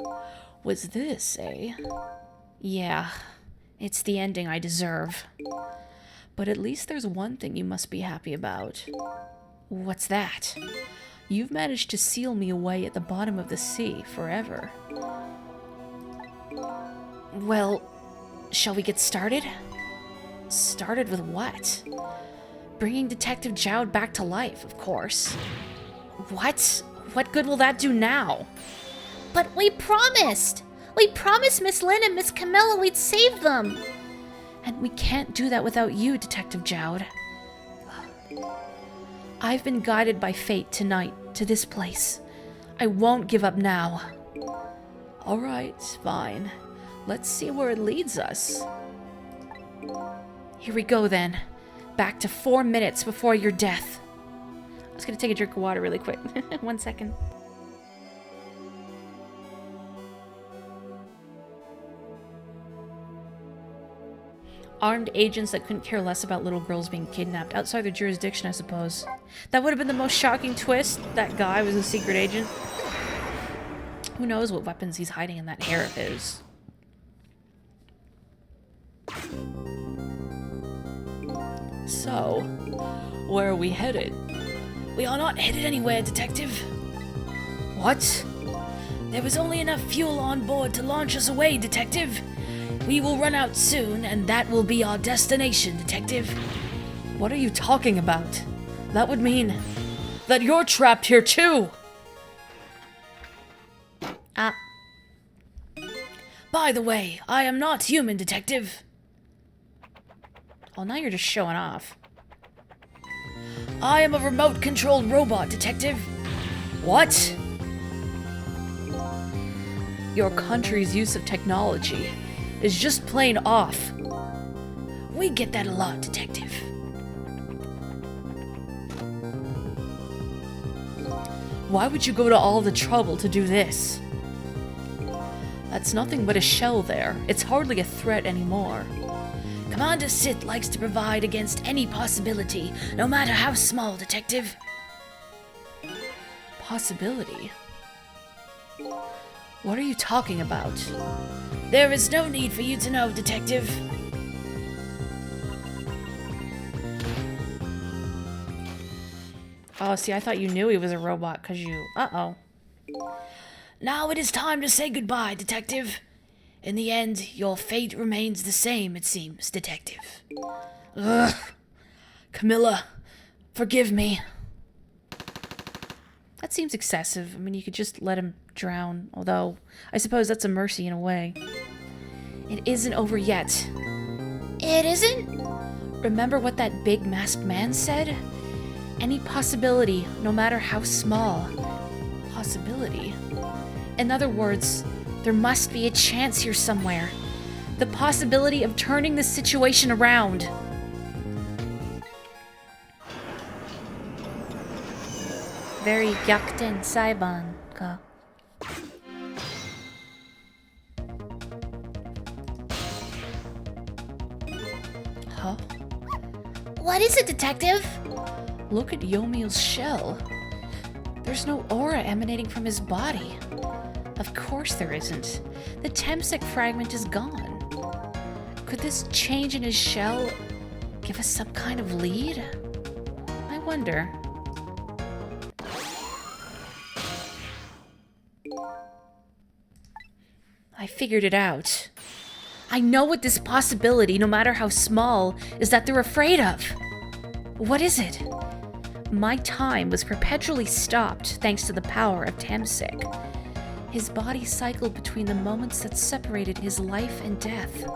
was this, eh? Yeah, It's the ending I deserve. But at least there's one thing you must be happy about. What's that? You've managed to seal me away at the bottom of the sea forever. Well, shall we get started? Started with what? Bringing Detective Jowd back to life, of course. What? What good will that do now? But we promised! We promised Miss Lynn and Miss Camilla we'd save them! And we can't do that without you, Detective Jowd. I've been guided by fate tonight to this place. I won't give up now. All right, fine. Let's see where it leads us. Here we go then. Back to 4 minutes before your death. I was gonna take a drink of water really quick. 1 second. Armed agents that couldn't care less about little girls being kidnapped outside their jurisdiction, I suppose. That would have been the most shocking twist. That guy was a secret agent. Who knows what weapons he's hiding in that hair of his. So, where are we headed? We are not headed anywhere, Detective. What? There was only enough fuel on board to launch us away, Detective. We will run out soon, and that will be our destination, Detective. What are you talking about? That would mean that you're trapped here too! By the way, I am not human, Detective. Oh, now you're just showing off. I am a remote-controlled robot, Detective. What? Your country's use of technology is just plain off. We get that a lot, Detective. Why would you go to all the trouble to do this? That's nothing but a shell there. It's hardly a threat anymore. Commander Sith likes to provide against any possibility, no matter how small, Detective. Possibility? What are you talking about? There is no need for you to know, Detective. Oh, see, I thought you knew he was a robot because you... Uh-oh. Now it is time to say goodbye, Detective. In the end, your fate remains the same, it seems, Detective. Ugh. Camilla, forgive me. That seems excessive. I mean, you could just let him drown, although I suppose that's a mercy in a way. It isn't over yet. It isn't? Remember what that big masked man said? Any possibility, no matter how small. Possibility. In other words, there must be a chance here somewhere. The possibility of turning the situation around. Very yakten saiban ka. Huh? What is it, Detective? Look at Yomiel's shell. There's no aura emanating from his body. Of course there isn't. The Temsec fragment is gone. Could this change in his shell give us some kind of lead? I wonder. I figured it out. I know what this possibility, no matter how small, is that they're afraid of. What is it? My time was perpetually stopped thanks to the power of Temsec. His body cycled between the moments that separated his life and death.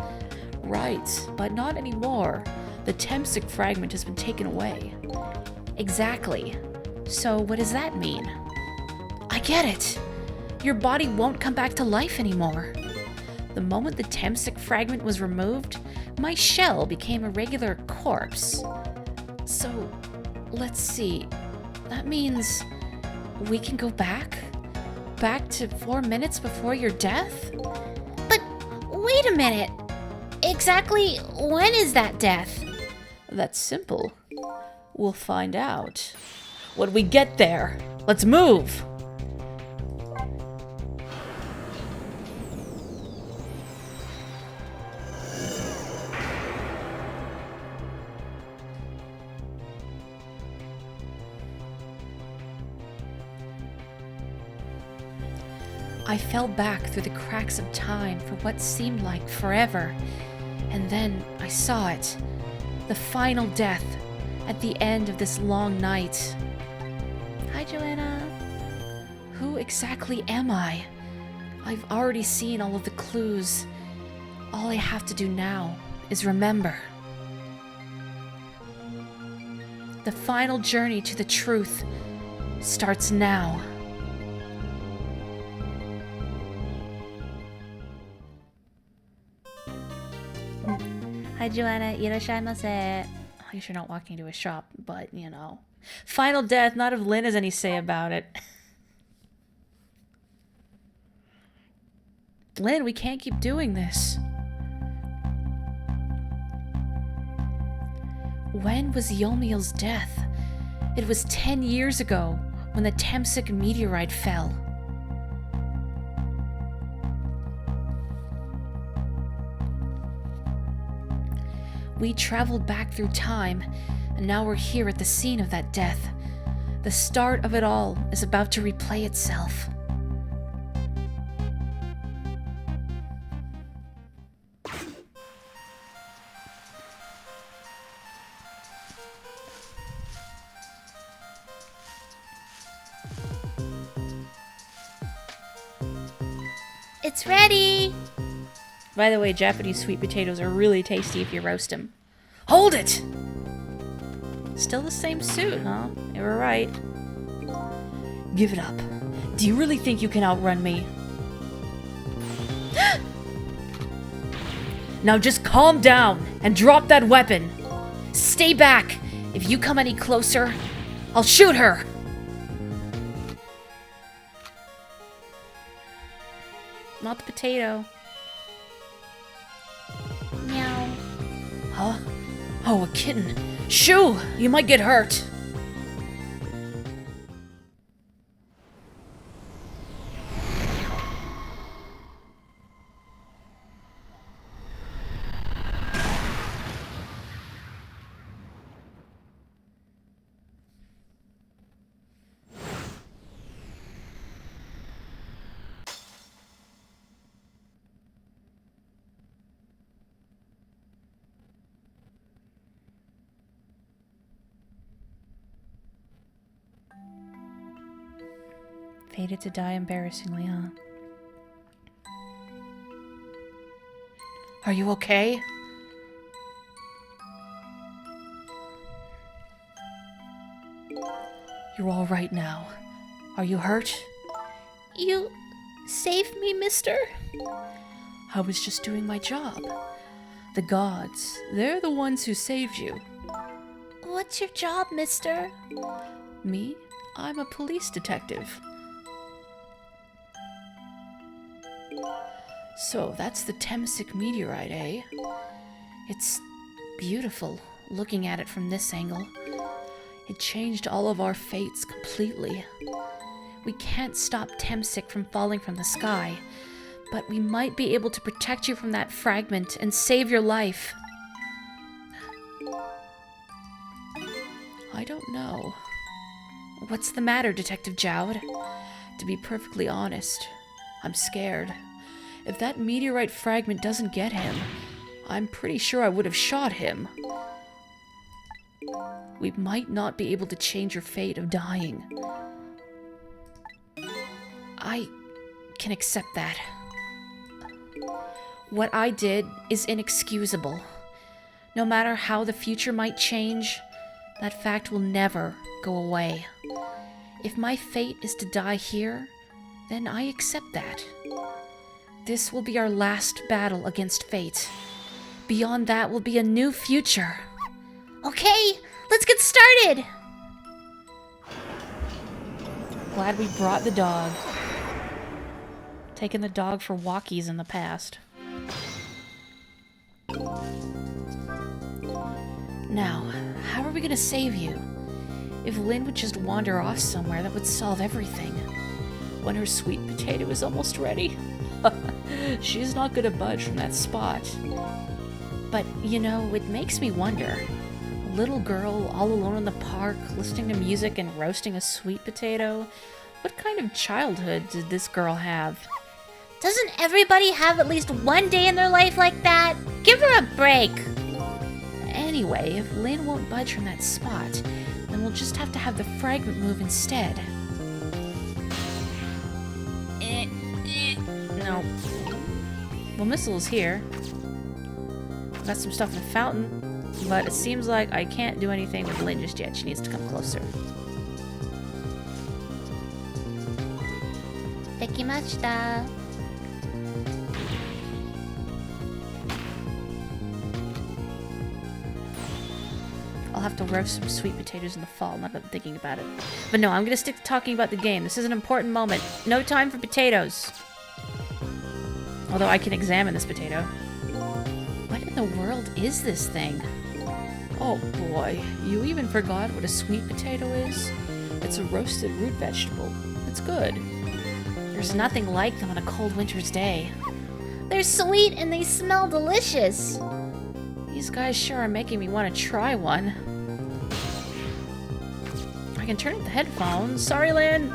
Right, but not anymore. The Temsec fragment has been taken away. Exactly. So what does that mean? I get it. Your body won't come back to life anymore. The moment the Temsec fragment was removed, my shell became a regular corpse. So, let's see. That means we can go back? Back to 4 minutes before your death? But wait a minute. Exactly when is that death? That's simple. We'll find out when we get there. Let's move! I fell back through the cracks of time for what seemed like forever, and then I saw it. The final death at the end of this long night. Hi, Joanna. Who exactly am I? I've already seen all of the clues. All I have to do now is remember. The final journey to the truth starts now. Hi, Joanna. Irashaimase. I guess you're not walking to a shop, but, you know. Final death, not if Lynn has any say about it. Lynn, we can't keep doing this. When was Yomiel's death? It was 10 years ago when the Temsik meteorite fell. We traveled back through time, and now we're here at the scene of that death. The start of it all is about to replay itself. It's ready! By the way, Japanese sweet potatoes are really tasty if you roast them. Hold it! Still the same suit, huh? You were right. Give it up. Do you really think you can outrun me? Now just calm down and drop that weapon. Stay back. If you come any closer, I'll shoot her. Not the potato. Meow. Huh? Oh, a kitten. Shoo! You might get hurt. Fated to die embarrassingly, huh? Are you okay? You're all right now. Are you hurt? You saved me, mister? I was just doing my job. The gods, they're the ones who saved you. What's your job, mister? Me? I'm a police detective. So that's the Temsik meteorite, eh? It's beautiful, looking at it from this angle. It changed all of our fates completely. We can't stop Temsik from falling from the sky, but we might be able to protect you from that fragment and save your life. I don't know. What's the matter, Detective Jowd? To be perfectly honest, I'm scared. If that meteorite fragment doesn't get him, I'm pretty sure I would have shot him. We might not be able to change your fate of dying. I can accept that. What I did is inexcusable. No matter how the future might change, that fact will never go away. If my fate is to die here, then I accept that. This will be our last battle against fate. Beyond that will be a new future. Okay, let's get started! Glad we brought the dog. Taken the dog for walkies in the past. Now, how are we gonna save you? If Lynn would just wander off somewhere, that would solve everything. When her sweet potato is almost ready. She's not gonna budge from that spot. But, you know, it makes me wonder. A little girl all alone in the park, listening to music and roasting a sweet potato. What kind of childhood did this girl have? Doesn't everybody have at least one day in their life like that? Give her a break. Anyway, if Lynn won't budge from that spot, then we'll just have to have the fragment move instead. No. Well, Missile's here. I've got some stuff in the fountain, but it seems like I can't do anything with Lynn just yet. She needs to come closer. Dekimashita. I'll have to roast some sweet potatoes in the fall, now that I'm thinking about it. But no, I'm gonna stick to talking about the game. This is an important moment. No time for potatoes. Although I can examine this potato. What in the world is this thing? Oh boy, you even forgot what a sweet potato is? It's a roasted root vegetable. It's good. There's nothing like them on a cold winter's day. They're sweet and they smell delicious. These guys sure are making me want to try one. I can turn up the headphones. Sorry, Lynn.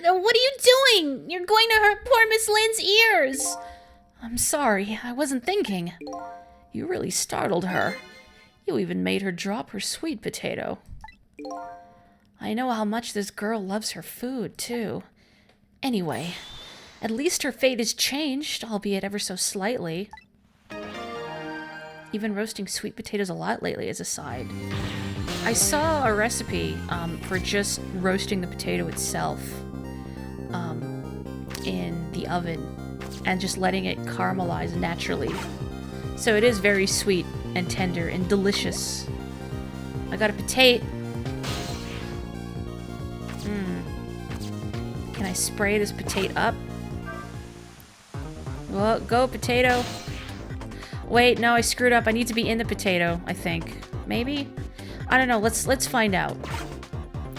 What are you doing? You're going to hurt poor Miss Lynn's ears. I'm sorry. I wasn't thinking. You really startled her. You even made her drop her sweet potato. I know how much this girl loves her food, too. Anyway, at least her fate has changed, albeit ever so slightly. Even roasting sweet potatoes a lot lately as a side. I saw a recipe for just roasting the potato itself in the oven and just letting it caramelize naturally. So it is very sweet and tender and delicious. I got a potato. Can I spray this potato up? Well, go potato. Wait, no, I screwed up. I need to be in the potato, I think. Maybe? I don't know. Let's find out.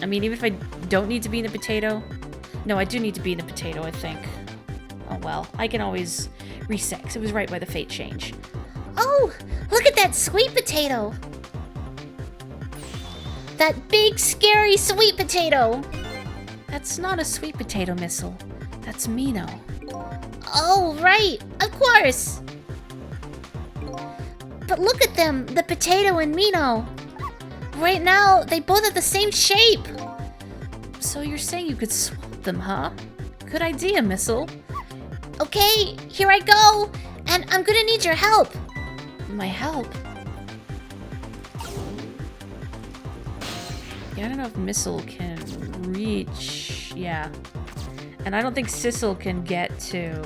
I mean, even if I don't need to be in the potato. No, I do need to be in the potato, I think. Oh well, I can always reset, 'cause it was right by the fate change. Oh, look at that sweet potato. That big, scary sweet potato. That's not a sweet potato, Missile. That's Mino. Oh, right. Of course. But look at them, the potato and Mino. Right now, they both have the same shape. So you're saying you could swap them, huh? Good idea, Missile. Okay, here I go. And I'm gonna need your help. My help? Yeah, I don't know if Missile can reach... Yeah. And I don't think Sissel can get to...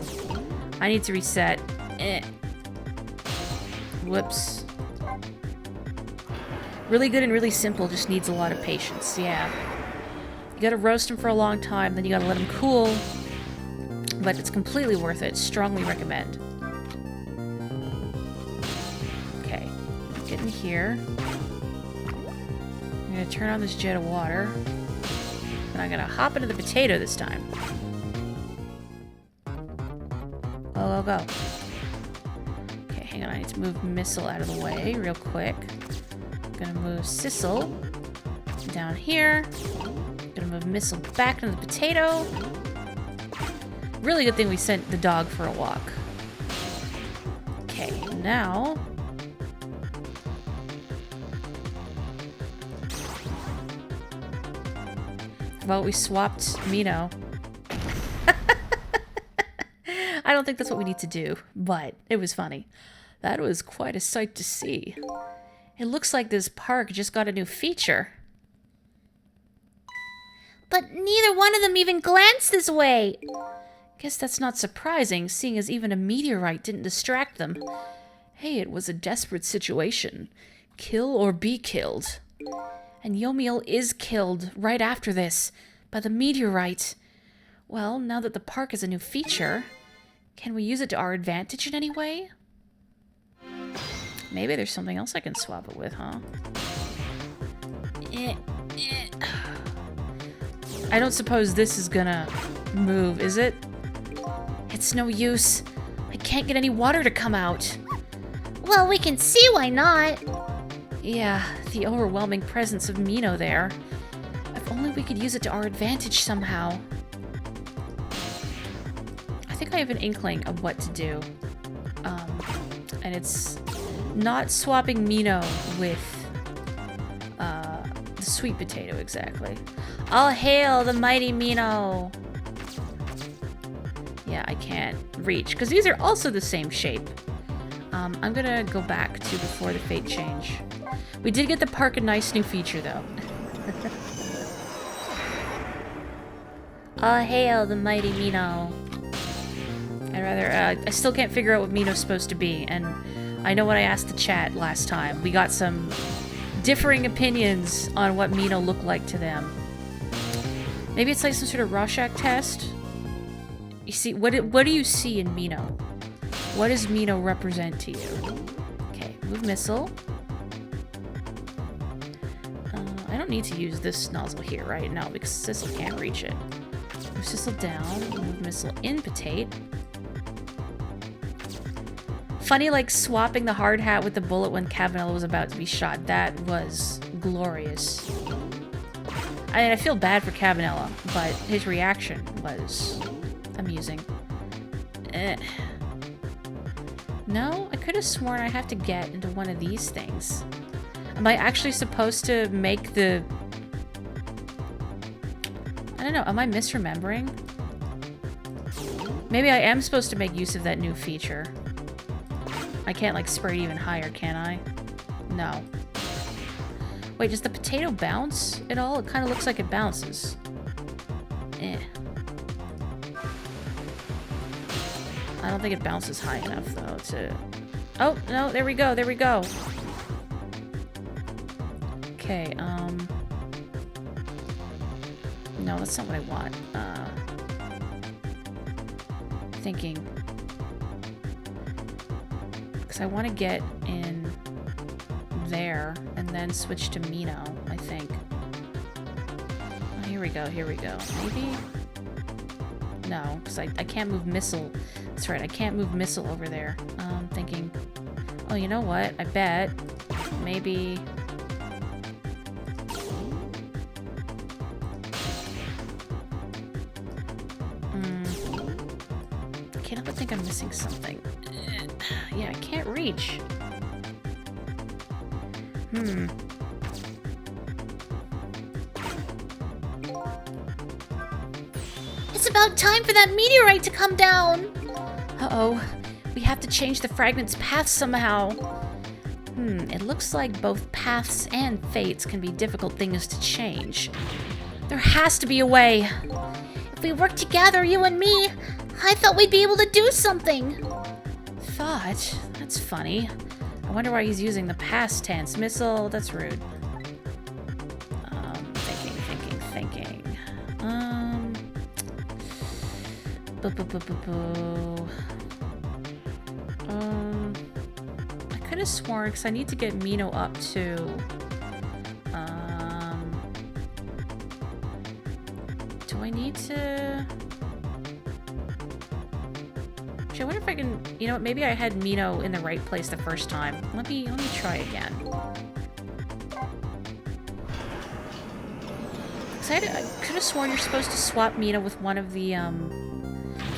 I need to reset. Whoops. Really good and really simple, just needs a lot of patience, yeah. You gotta roast them for a long time, then you gotta let them cool. But it's completely worth it. Strongly recommend. Okay. Get in here. I'm gonna turn on this jet of water. And I'm gonna hop into the potato this time. Go, go, go. Okay, hang on. I need to move Missile out of the way real quick. I'm gonna move Sissel down here. Gonna move Missile back into the potato. Really good thing we sent the dog for a walk. Okay, now... Well, we swapped Mino. I don't think that's what we need to do, but it was funny. That was quite a sight to see. It looks like this park just got a new feature. But neither one of them even glanced this way. Guess that's not surprising, seeing as even a meteorite didn't distract them. Hey, it was a desperate situation. Kill or be killed. And Yomiel is killed right after this by the meteorite. Well, now that the park is a new feature, can we use it to our advantage in any way? Maybe there's something else I can swap it with, huh? I don't suppose this is gonna move, is it? It's no use. I can't get any water to come out. Well, we can see why not. Yeah, the overwhelming presence of Mino there. If If only we could use it to our advantage somehow. I think I have an inkling of what to do. And it's not swapping Mino with the sweet potato exactly. All hail the mighty Mino! Yeah, I can't reach, because these are also the same shape. I'm gonna go back to before the fate change. We did get the park a nice new feature, though. All hail the mighty Mino. I still can't figure out what Mino's supposed to be, and I know what I asked the chat last time. We got some differing opinions on what Mino looked like to them. Maybe it's like some sort of Rorschach test? You see, what do you see in Mino? What does Mino represent to you? Okay, move missile. I don't need to use this nozzle here, right? No, because Sissel can't reach it. Move Sissel down, move missile in potate. Funny, like, swapping the hard hat with the bullet when Cavanella was about to be shot. That was glorious. I mean, I feel bad for Cavanella, but his reaction was amusing. No, I could have sworn I have to get into one of these things. Am I actually supposed to make the... I don't know, am I misremembering? Maybe I am supposed to make use of that new feature. I can't, like, spray it even higher, can I? No. Wait, does the potato bounce at all? It kind of looks like it bounces. Eh. I don't think it bounces high enough, though, to... Oh, no, there we go, there we go. Okay, no, that's not what I want. Thinking. Because I want to get in there and then switch to Mino, I think. Oh, here we go, here we go. Maybe? No, because I can't move missile. That's right, I can't move missile over there. Thinking, oh, you know what? I bet maybe... I can't help but think I'm missing something. Yeah, I can't reach. It's about time for that meteorite to come down! Uh-oh. We have to change the fragment's path somehow. It looks like both paths and fates can be difficult things to change. There has to be a way. If we work together, you and me, I thought we'd be able to do something. Thought? That's funny. I wonder why he's using the past tense. Missile? That's rude. Thinking. I could have sworn, because I need to get Mino up to... do I need to... Actually, I wonder if I can... You know what, maybe I had Mino in the right place the first time. Let me try again. Because I could have sworn you're supposed to swap Mino with one of the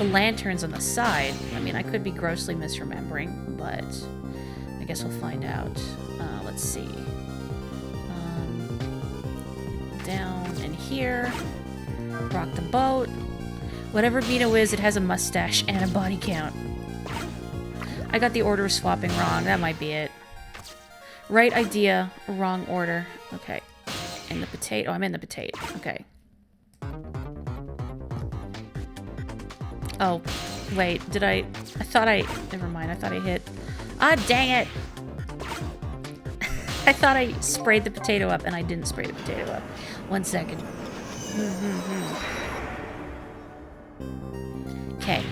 lanterns on the side. I mean, I could be grossly misremembering, but I guess we'll find out. Let's see. Down in here. Rock the boat. Whatever Mino is, it has a mustache and a body count. I got the order of swapping wrong. That might be it. Right idea, wrong order. Okay. In the potato. Oh, I'm in the potato. Okay. Oh, wait. Did I... I thought I... Never mind. I thought I hit... Ah, dang it! I thought I sprayed the potato up, and I didn't spray the potato up. 1 second. Okay.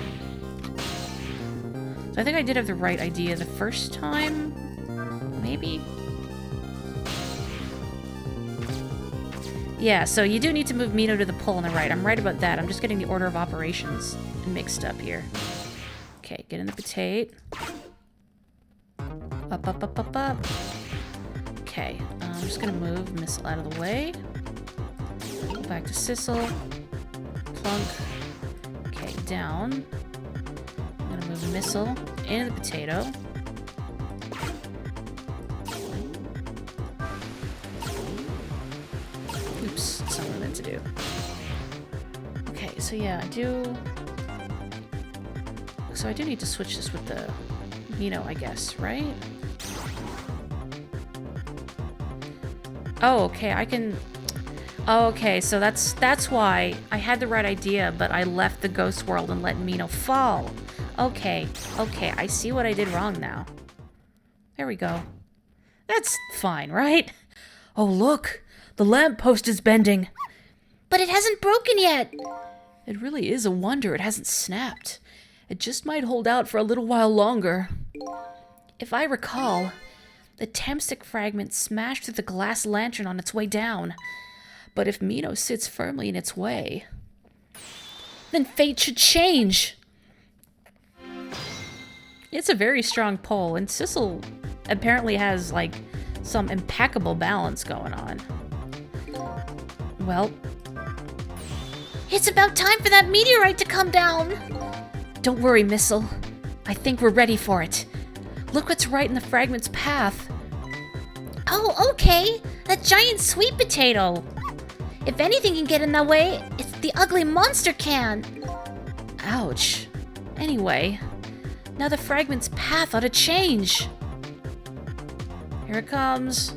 So I think I did have the right idea the first time. Maybe? Yeah, so you do need to move Mino to the pole on the right. I'm right about that. I'm just getting the order of operations mixed up here. Okay, get in the potato. Up. Okay, I'm just gonna move missile out of the way. Back to Sissel. Plunk. Okay, down. I'm gonna move Missile into the potato. Oops, that's not what I meant to do. Okay, so yeah, I do... So I do need to switch this with the Mino, I guess, right? Oh, okay, I can... Oh, okay, so that's why I had the right idea, but I left the ghost world and let Mino fall. Okay, okay, I see what I did wrong now. There we go. That's fine, right? Oh, look! The lamppost is bending! But it hasn't broken yet! It really is a wonder it hasn't snapped. It just might hold out for a little while longer. If I recall, the Temstick fragment smashed through the glass lantern on its way down. But if Mino sits firmly in its way, then fate should change. It's a very strong pull, and Sissel apparently has, like, some impeccable balance going on. Well... It's about time for that meteorite to come down! Don't worry, Missile. I think we're ready for it. Look what's right in the fragment's path. Oh, okay! That giant sweet potato! If anything can get in that way, it's the ugly monster can! Ouch. Anyway, now the fragment's path ought to change. Here it comes.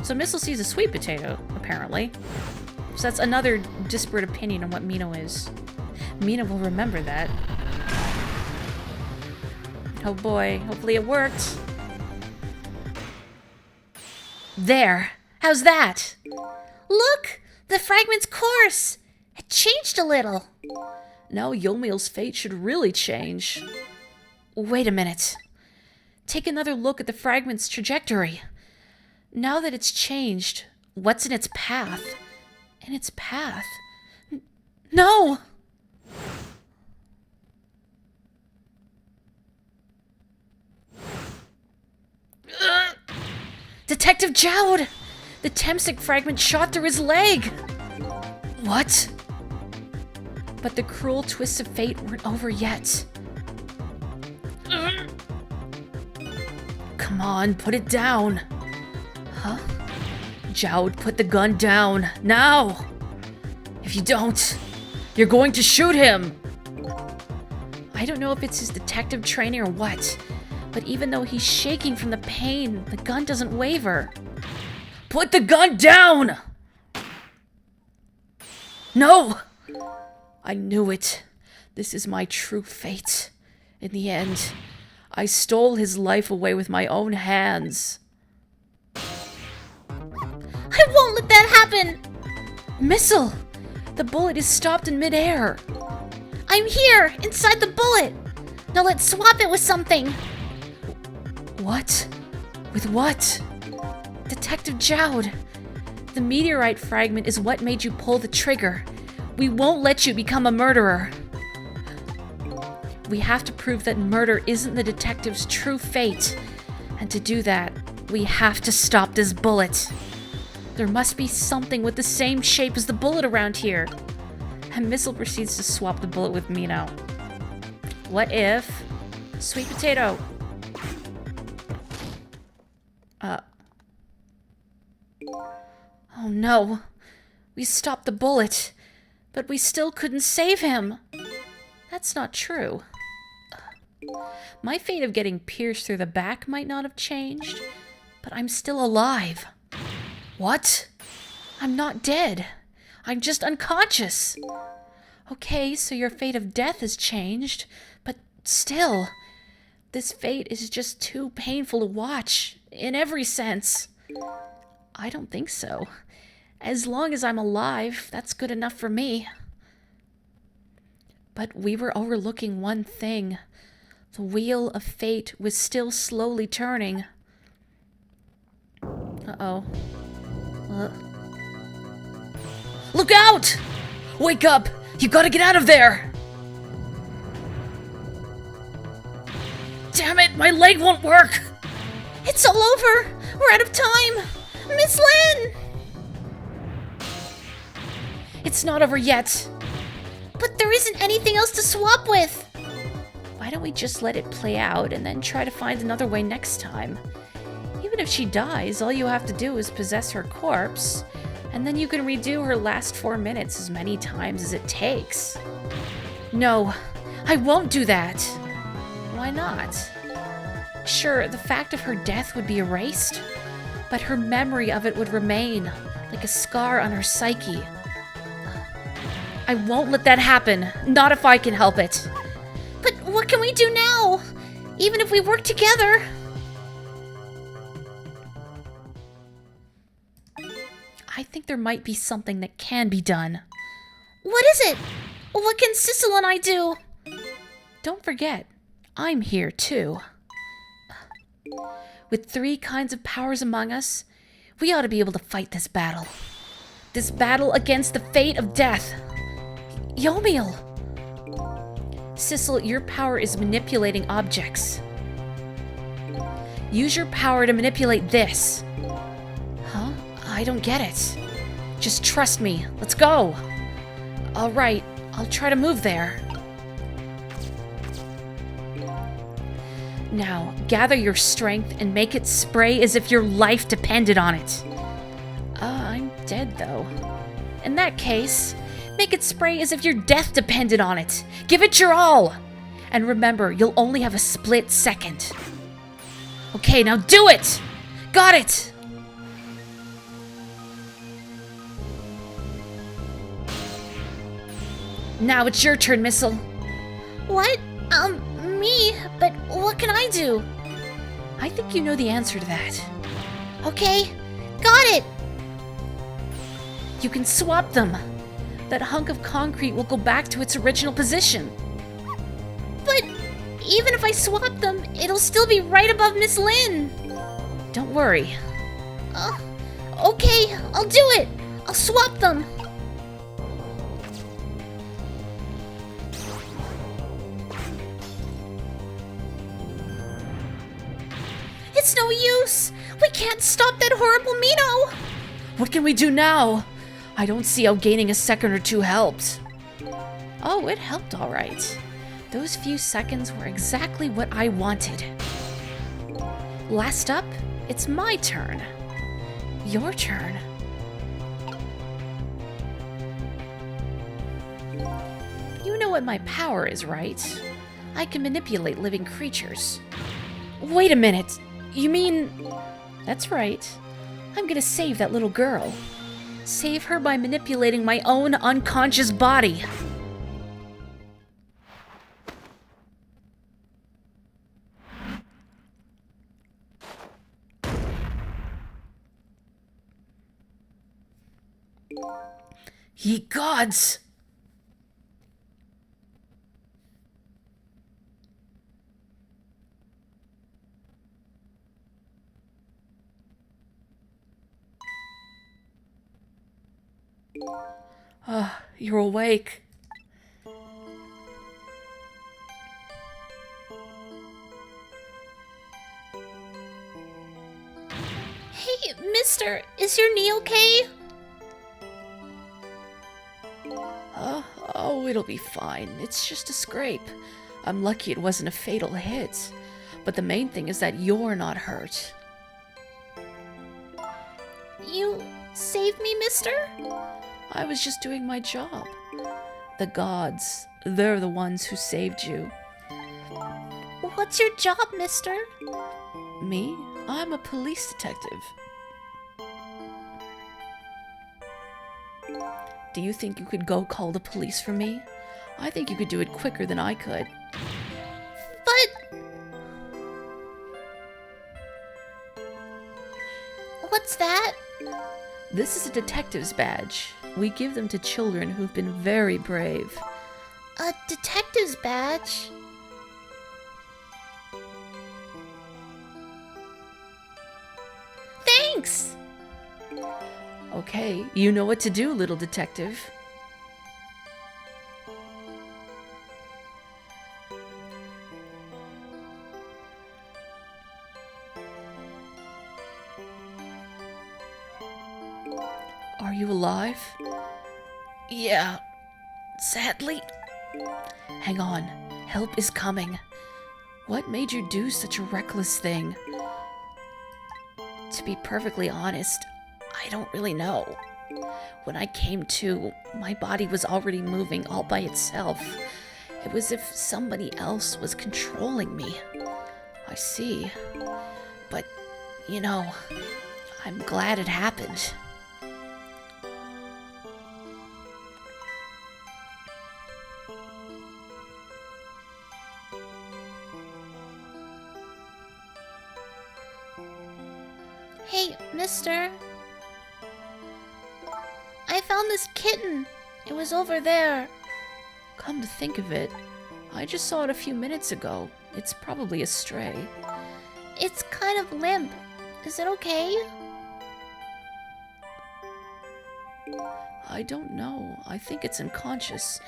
So Missile sees a sweet potato, apparently. So that's another disparate opinion on what Mino is. Mino will remember that. Oh boy, hopefully it worked. There! How's that? Look! The fragment's course! It changed a little. Now Yomiel's fate should really change. Wait a minute. Take another look at the fragment's trajectory. Now that it's changed, what's in its path? In its path? No! Detective Jowd! The Temstick fragment shot through his leg! What? But the cruel twists of fate weren't over yet. Come on, put it down. Huh? Jowd, put the gun down, now! If you don't, you're going to shoot him! I don't know if it's his detective training or what, but even though he's shaking from the pain, the gun doesn't waver. Put the gun down! No! I knew it. This is my true fate. In the end, I stole his life away with my own hands. I won't let that happen! Missile! The bullet is stopped in midair. I'm here, inside the bullet! Now let's swap it with something! What? With what? Detective Jowd, the meteorite fragment is what made you pull the trigger. We won't let you become a murderer. We have to prove that murder isn't the detective's true fate. And to do that, we have to stop this bullet. There must be something with the same shape as the bullet around here. And Missile proceeds to swap the bullet with Mino. What if... Sweet potato. Oh no. We stopped the bullet. But we still couldn't save him. That's not true. My fate of getting pierced through the back might not have changed, but I'm still alive. What? I'm not dead. I'm just unconscious. Okay, so your fate of death has changed, but still, this fate is just too painful to watch, in every sense. I don't think so. As long as I'm alive, that's good enough for me. But we were overlooking one thing. The wheel of fate was still slowly turning. Uh-oh. Look out! Wake up! You gotta get out of there! Damn it, my leg won't work! It's all over! We're out of time! Miss Lynn! It's not over yet. But there isn't anything else to swap with. Why don't we just let it play out and then try to find another way next time? Even if she dies, all you have to do is possess her corpse, and then you can redo her last 4 minutes as many times as it takes. No, I won't do that. Why not? Sure, the fact of her death would be erased, but her memory of it would remain, like a scar on her psyche. I won't let that happen, not if I can help it. But what can we do now? Even if we work together? I think there might be something that can be done. What is it? What can Sissel and I do? Don't forget, I'm here too. With 3 kinds of powers among us, we ought to be able to fight this battle. This battle against the fate of death. Yomiel! Sissel, your power is manipulating objects. Use your power to manipulate this. Huh? I don't get it. Just trust me. Let's go. All right, I'll try to move there. Now, gather your strength and make it spray as if your life depended on it. I'm dead, though. In that case, make it spray as if your death depended on it. Give it your all. And remember, you'll only have a split second. Okay, now do it! Got it! Now it's your turn, Missile. What? Me? But what can I do? I think you know the answer to that. Okay, got it! You can swap them. That hunk of concrete will go back to its original position. But even if I swap them, it'll still be right above Miss Lynn. Don't worry. Okay, I'll do it. I'll swap them. It's no use. We can't stop that horrible Mino. What can we do now? I don't see how gaining a second or 2 helped. Oh, it helped all right. Those few seconds were exactly what I wanted. Last up, it's my turn. Your turn. You know what my power is, right? I can manipulate living creatures. Wait a minute. You mean... That's right. I'm gonna save that little girl. Save her by manipulating my own unconscious body. Ye gods! You're awake. Hey, mister, is your knee okay? Oh, it'll be fine. It's just a scrape. I'm lucky it wasn't a fatal hit. But the main thing is that you're not hurt. You saved me, mister? I was just doing my job. The gods, they're the ones who saved you. What's your job, mister? Me? I'm a police detective. Do you think you could go call the police for me? I think you could do it quicker than I could. But... What's that? This is a detective's badge. We give them to children who've been very brave. A detective's badge? Thanks! Okay, you know what to do, little detective. Are you alive? Yeah, sadly. Hang on, help is coming. What made you do such a reckless thing? To be perfectly honest, I don't really know. When I came to, my body was already moving all by itself. It was as if somebody else was controlling me. I see. But, you know, I'm glad it happened. Hey, mister. I found this kitten. It was over there. Come to think of it, I just saw it a few minutes ago. It's probably a stray. It's kind of limp. Is it okay? I don't know. I think it's unconscious.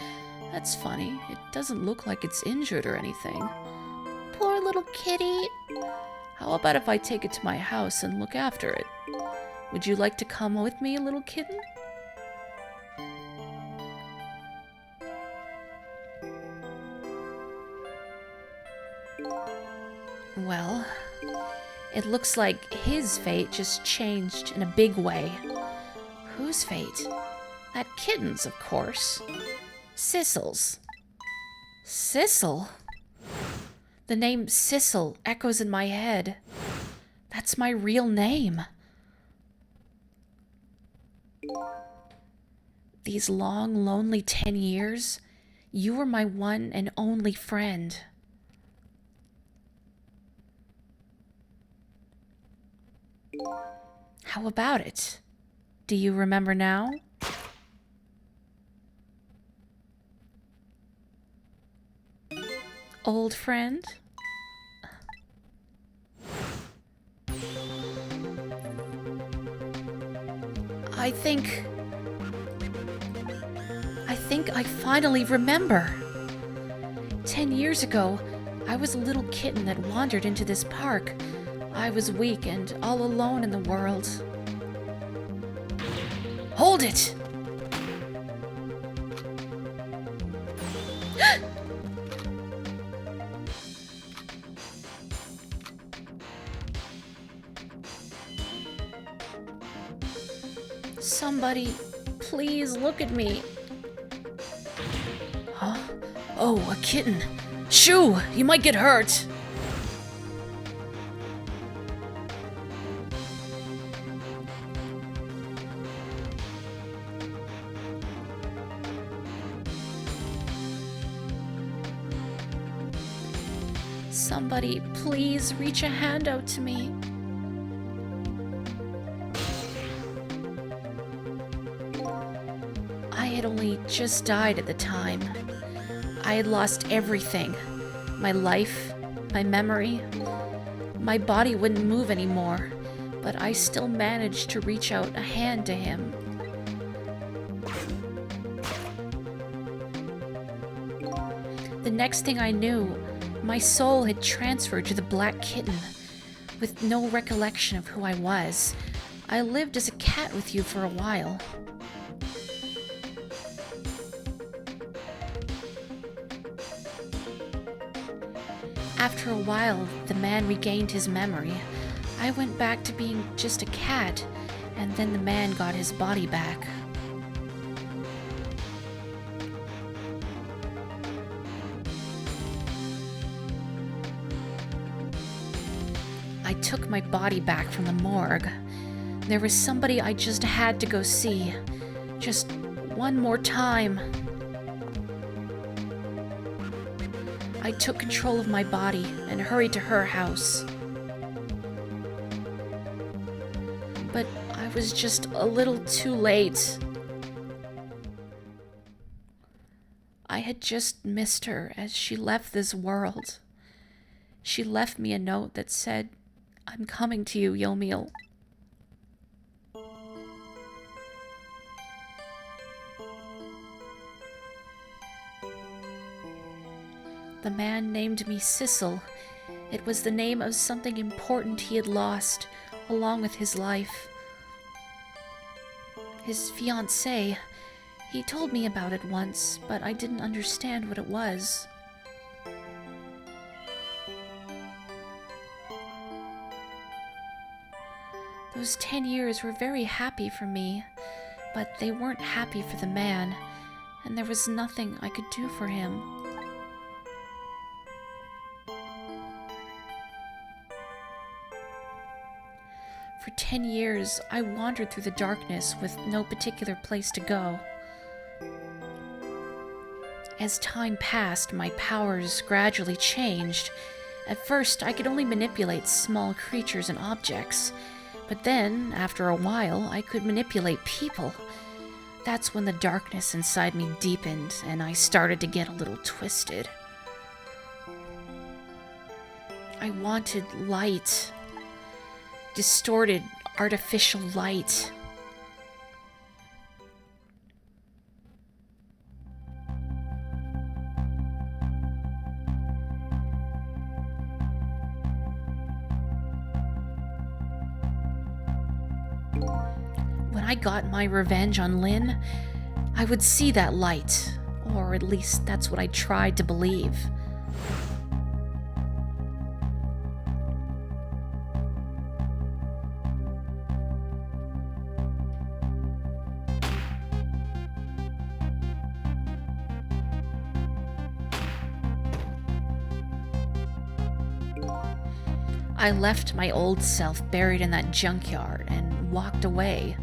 That's funny. It doesn't look like it's injured or anything. Poor little kitty. How about if I take it to my house and look after it? Would you like to come with me, little kitten? Well, it looks like his fate just changed in a big way. Whose fate? That kitten's, of course. Sissel's. Sissel? The name Sissel echoes in my head. That's my real name. These long, lonely 10 years, you were my one and only friend. How about it? Do you remember now? Old friend? I think I finally remember. 10 years ago, I was a little kitten that wandered into this park. I was weak and all alone in the world. Hold it! Somebody, please look at me. Huh? Oh, a kitten. Shoo! You might get hurt. Somebody, please reach a hand out to me. I had only just died at the time. I had lost everything. My life, my memory. My body wouldn't move anymore, but I still managed to reach out a hand to him. The next thing I knew, my soul had transferred to the black kitten. With no recollection of who I was, I lived as a cat with you for a while. After a while, the man regained his memory. I went back to being just a cat, and then the man got his body back. I took my body back from the morgue. There was somebody I just had to go see. Just one more time. I took control of my body and hurried to her house. But I was just a little too late. I had just missed her as she left this world. She left me a note that said, "I'm coming to you, Yomiel." The man named me Sissel. It was the name of something important he had lost, along with his life. His fiancée, He told me about it once, but I didn't understand what it was. Those 10 years were very happy for me, but they weren't happy for the man, and there was nothing I could do for him. For 10 years, I wandered through the darkness with no particular place to go. As time passed, my powers gradually changed. At first, I could only manipulate small creatures and objects, but then, after a while, I could manipulate people. That's when the darkness inside me deepened, and I started to get a little twisted. I wanted light. Distorted, artificial light. When I got my revenge on Lynn, I would see that light, or at least that's what I tried to believe. I left my old self buried in that junkyard and walked away.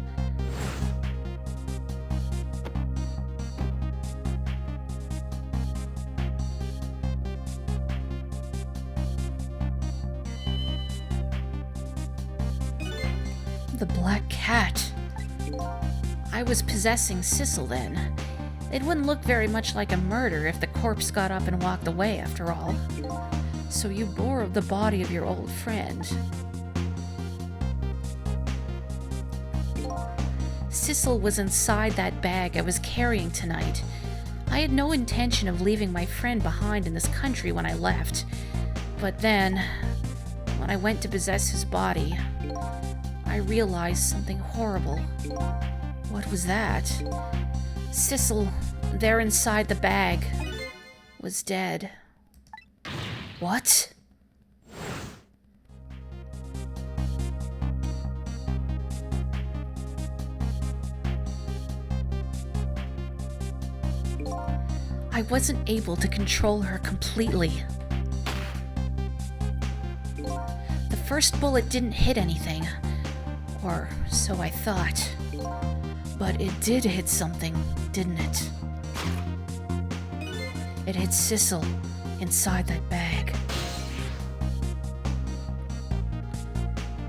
The black cat. I was possessing Sissel then. It wouldn't look very much like a murder if the corpse got up and walked away, after all. So you bore the body of your old friend. Sissel was inside that bag I was carrying tonight. I had no intention of leaving my friend behind in this country when I left. But then, when I went to possess his body, I realized something horrible. What was that? Sissel, there inside the bag, was dead. What? I wasn't able to control her completely. The first bullet didn't hit anything, or so I thought. But it did hit something, didn't it? It hit Sissel inside that bag.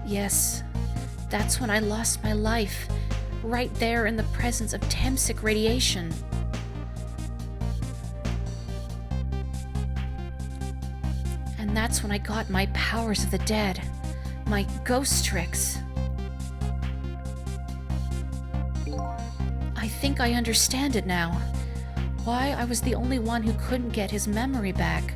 Yes, that's when I lost my life, right there in the presence of Temsic radiation. And that's when I got my powers of the dead, my ghost tricks. I think I understand it now. Why I was the only one who couldn't get his memory back.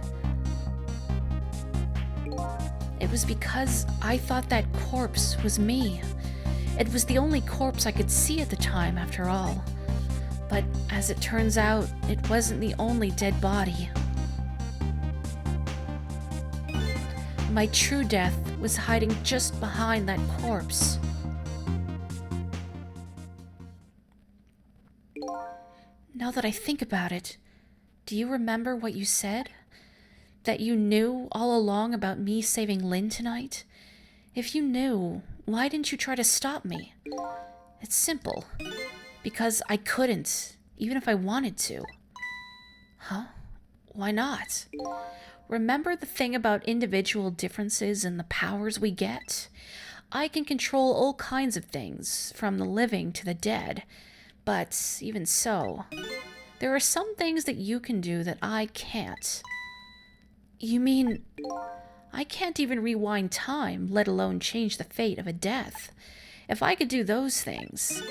It was because I thought that corpse was me. It was the only corpse I could see at the time, after all. But as it turns out, it wasn't the only dead body. My true death was hiding just behind that corpse. Now that I think about it, do you remember what you said? That you knew all along about me saving Lynn tonight? If you knew, why didn't you try to stop me? It's simple. Because I couldn't, even if I wanted to. Huh? Why not? Remember the thing about individual differences in the powers we get? I can control all kinds of things, from the living to the dead. But even so, there are some things that you can do that I can't. You mean, I can't even rewind time, let alone change the fate of a death. If I could do those things,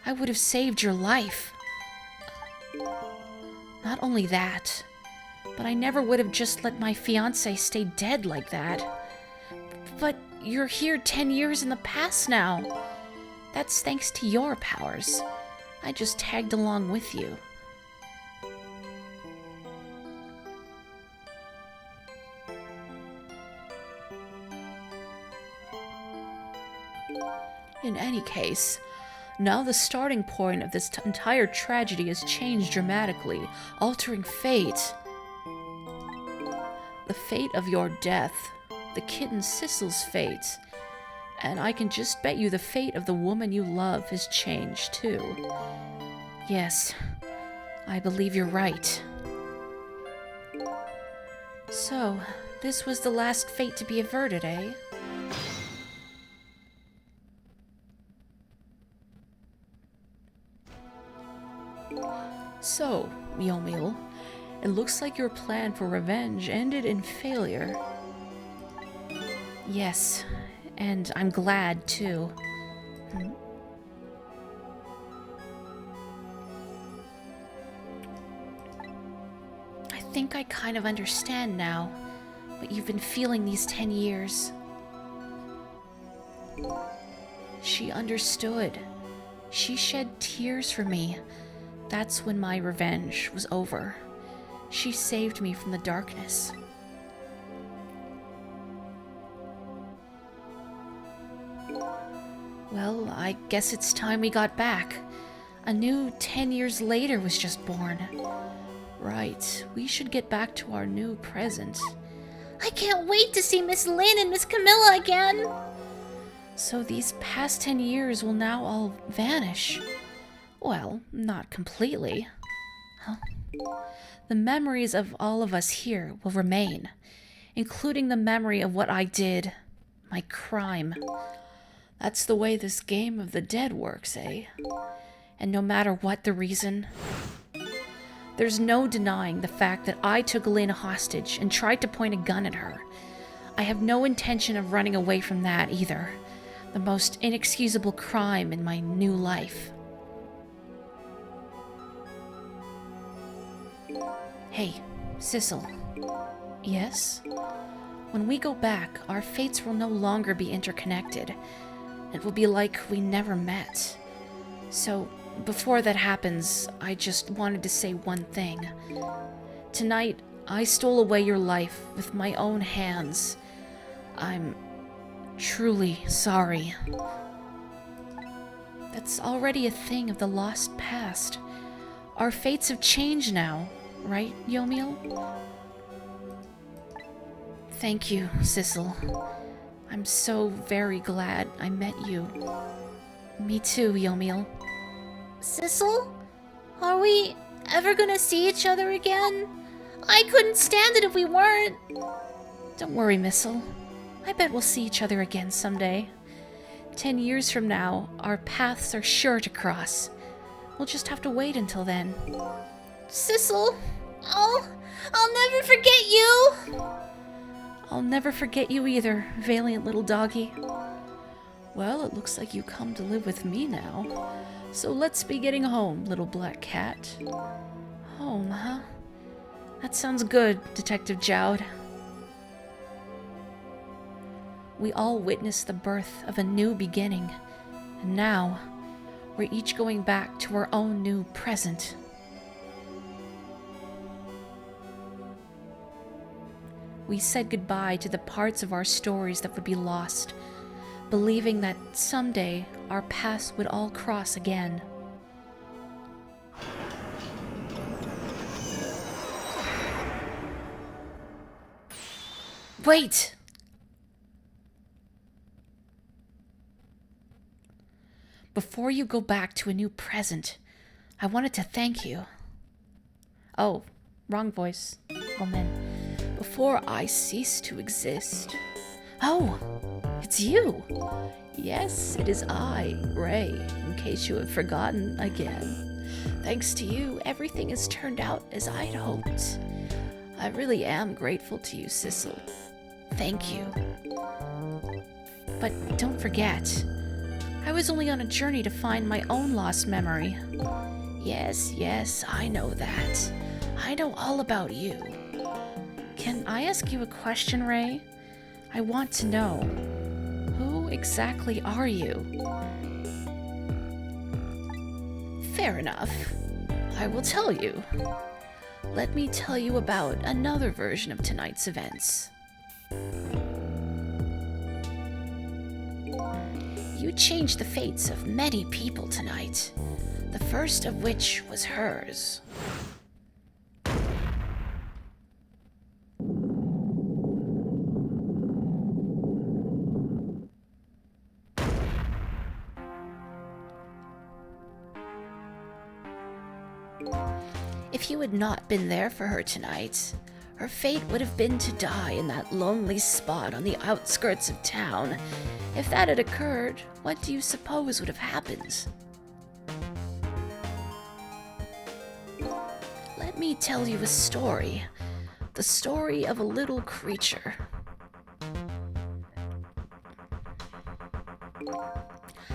I would have saved your life. Not only that, but I never would have just let my fiancé stay dead like that. But you're here 10 years in the past now. That's thanks to your powers. I just tagged along with you. In any case, now the starting point of this entire tragedy has changed dramatically, altering fate. The fate of your death, the kitten Sissel's fate, and I can just bet you the fate of the woman you love has changed too. Yes, I believe you're right. So, this was the last fate to be averted, eh? So, Yomiel, it looks like your plan for revenge ended in failure. Yes, and I'm glad too. I think I kind of understand now what you've been feeling these 10 years. She understood. She shed tears for me. That's when my revenge was over. She saved me from the darkness. Well, I guess it's time we got back. A new 10 years later was just born. Right, we should get back to our new present. I can't wait to see Miss Lynn and Miss Camilla again. So these past 10 years will now all vanish. Well, not completely. Huh? The memories of all of us here will remain, including the memory of what I did, my crime. That's the way this game of the dead works, eh? And no matter what the reason, there's no denying the fact that I took Lynn hostage and tried to point a gun at her. I have no intention of running away from that either. The most inexcusable crime in my new life. Hey, Sissel. Yes? When we go back, our fates will no longer be interconnected. It will be like we never met. So, before that happens, I just wanted to say one thing. Tonight, I stole away your life with my own hands. I'm truly sorry. That's already a thing of the lost past. Our fates have changed now, right, Yomiel? Thank you, Sissel. I'm so very glad I met you. Me too, Yomiel. Sissel? Are we ever gonna see each other again? I couldn't stand it if we weren't. Don't worry, Missile. I bet we'll see each other again someday. 10 years from now, our paths are sure to cross. We'll just have to wait until then. Sissel, I'll never forget you. I'll never forget you either, valiant little doggy. Well, it looks like you come to live with me now. So let's be getting home, little black cat. Home, huh? That sounds good, Detective Jowd. We all witnessed the birth of a new beginning, and now we're each going back to our own new present. We said goodbye to the parts of our stories that would be lost, believing that someday our paths would all cross again. Wait! Before you go back to a new present, I wanted to thank you. Oh, wrong voice. Woman. Before I cease to exist. Oh, it's you. Yes, it is I, Ray, in case you have forgotten again. Thanks to you, everything has turned out as I'd hoped. I really am grateful to you, Sissel. Thank you. But don't forget, I was only on a journey to find my own lost memory. Yes, I know that. I know all about you. Can I ask you a question, Ray? I want to know. Who exactly are you? Fair enough. I will tell you. Let me tell you about another version of tonight's events. You changed the fates of many people tonight, the first of which was hers. If you had not been there for her tonight, her fate would have been to die in that lonely spot on the outskirts of town. If that had occurred, what do you suppose would have happened? Let me tell you a story. The story of a little creature.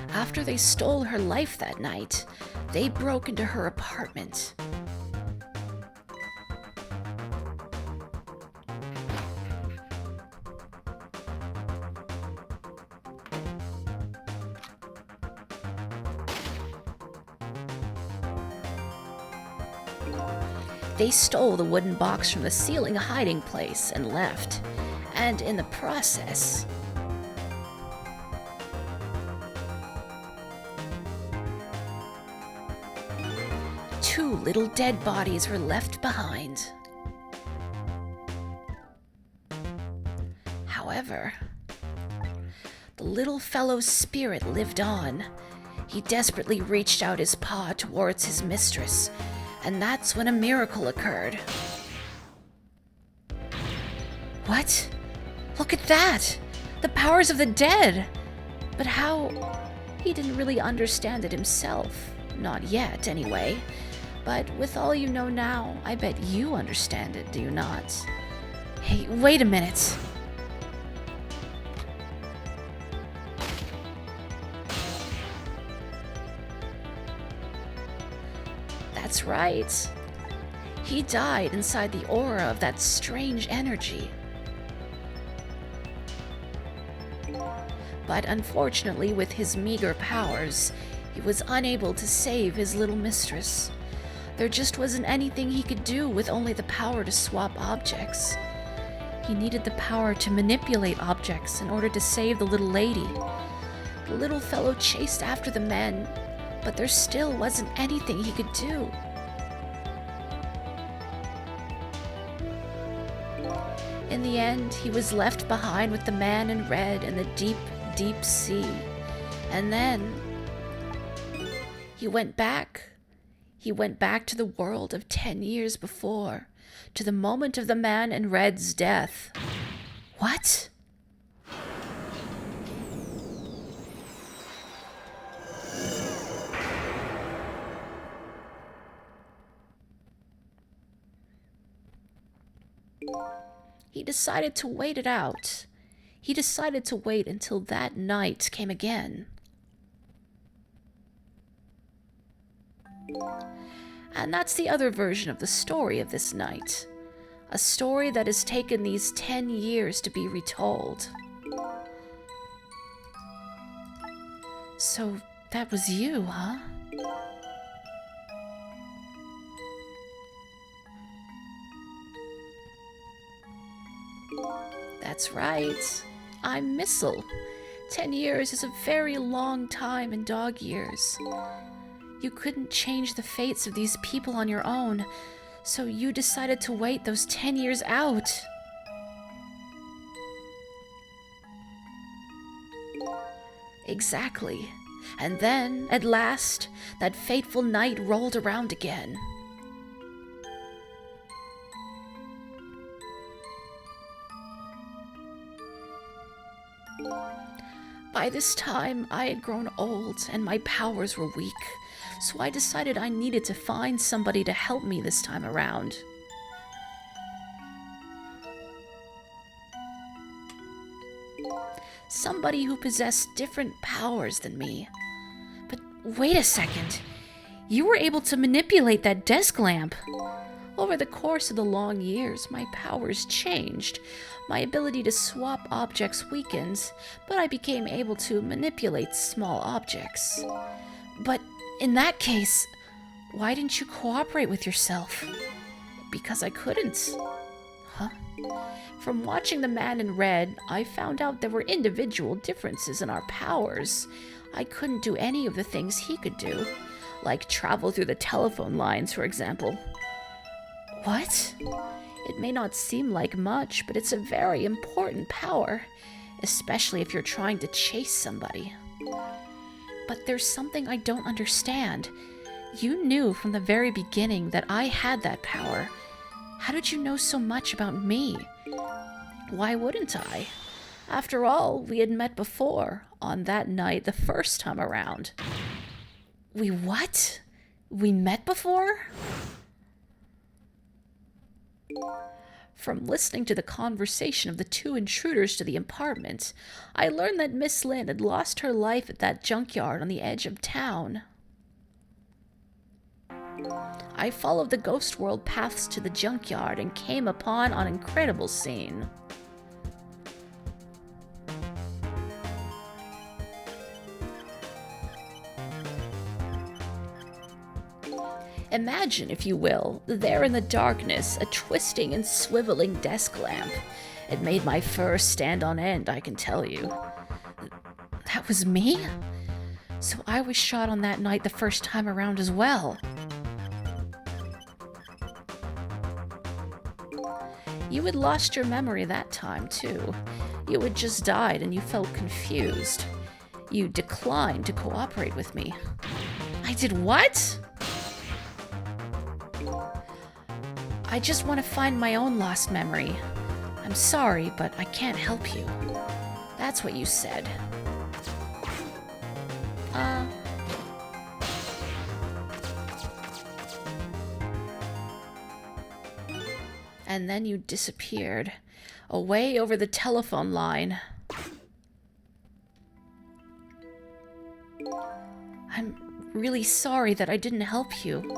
After they stole her life that night, they broke into her apartment. They stole the wooden box from the ceiling hiding place and left. And in the process, two little dead bodies were left behind. However, the little fellow's spirit lived on. He desperately reached out his paw towards his mistress, and that's when a miracle occurred. What? Look at that! The powers of the dead! But how? He didn't really understand it himself. Not yet, anyway. But with all you know now, I bet you understand it, do you not? Hey, wait a minute. That's right. He died inside the aura of that strange energy. But unfortunately, with his meager powers, he was unable to save his little mistress. There just wasn't anything he could do with only the power to swap objects. He needed the power to manipulate objects in order to save the little lady. The little fellow chased after the men, but there still wasn't anything he could do. In the end, he was left behind with the man in red in the deep, deep sea. And then he went back. He went back to the world of 10 years before, to the moment of the man in red's death. What? He decided to wait it out. He decided to wait until that night came again. And that's the other version of the story of this night. A story that has taken these 10 years to be retold. So that was you, huh? That's right. I'm Missile. 10 years is a very long time in dog years. You couldn't change the fates of these people on your own, so you decided to wait those 10 years out. Exactly. And then, at last, that fateful night rolled around again. By this time, I had grown old and my powers were weak, so I decided I needed to find somebody to help me this time around. Somebody who possessed different powers than me. But wait a second. You were able to manipulate that desk lamp. Over the course of the long years, my powers changed. My ability to swap objects weakened, but I became able to manipulate small objects. But in that case, Why didn't you cooperate with yourself? Because I couldn't. Huh? From watching the man in red, I found out there were individual differences in our powers. I couldn't do any of the things he could do, like travel through the telephone lines, for example. What? It may not seem like much, but it's a very important power, especially if you're trying to chase somebody. But there's something I don't understand. You knew from the very beginning that I had that power. How did you know so much about me? Why wouldn't I? After all, we had met before, on that night the first time around. We what? We met before? From listening to the conversation of the two intruders to the apartment, I learned that Miss Lynn had lost her life at that junkyard on the edge of town. I followed the ghost world paths to the junkyard and came upon an incredible scene. Imagine, if you will, there in the darkness, a twisting and swiveling desk lamp. It made my fur stand on end, I can tell you. That was me? So I was shot on that night the first time around as well. You had lost your memory that time, too. You had just died and you felt confused. You declined to cooperate with me. I did what? I just want to find my own lost memory. I'm sorry, but I can't help you. That's what you said. And then you disappeared, away over the telephone line. I'm really sorry that I didn't help you.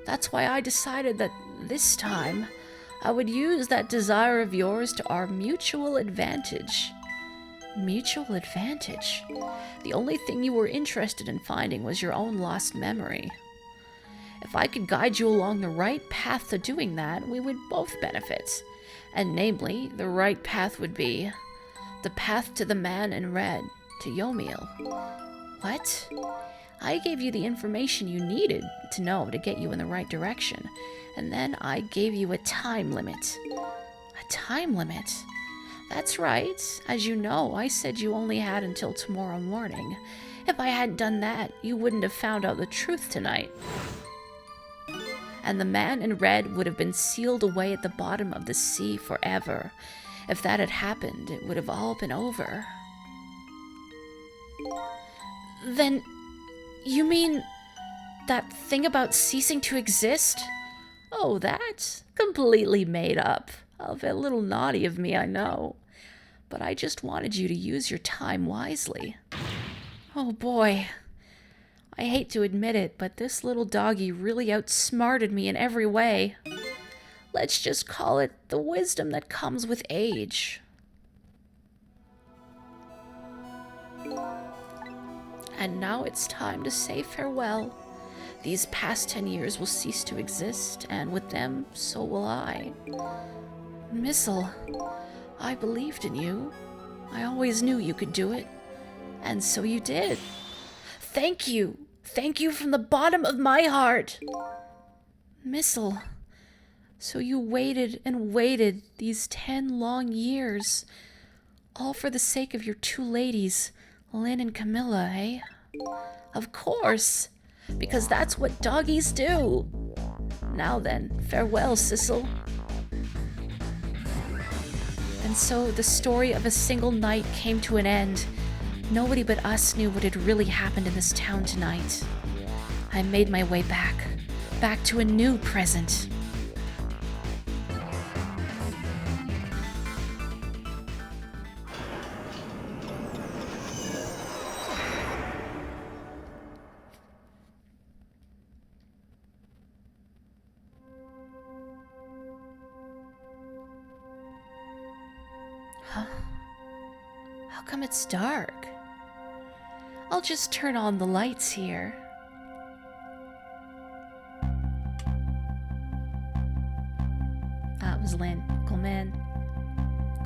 That's why I decided that this time I would use that desire of yours to our mutual advantage. Mutual advantage? The only thing you were interested in finding was your own lost memory. If I could guide you along the right path to doing that, we would both benefit. And namely, the right path would be the path to the man in red, to Yomiel. What? I gave you the information you needed to know to get you in the right direction, and then I gave you a time limit. A time limit? That's right. As you know, I said you only had until tomorrow morning. If I hadn't done that, you wouldn't have found out the truth tonight. And the man in red would have been sealed away at the bottom of the sea forever. If that had happened, it would have all been over. Then, you mean that thing about ceasing to exist? Oh, that's completely made up. A little naughty of me, I know. But I just wanted you to use your time wisely. Oh boy. I hate to admit it, but this little doggy really outsmarted me in every way. Let's just call it the wisdom that comes with age. And now it's time to say farewell. These past 10 years will cease to exist, and with them, so will I. Missile, I believed in you. I always knew you could do it. And so you did. Thank you. Thank you from the bottom of my heart. Missile, So you waited and waited these 10 long years. All for the sake of your two ladies, Lynn and Camilla, eh? Of course, because that's what doggies do. Now then, farewell, Sissel. And so the story of a single night came to an end. Nobody but us knew what had really happened in this town tonight. I made my way back to a new present. How come it's dark? I'll just turn on the lights here.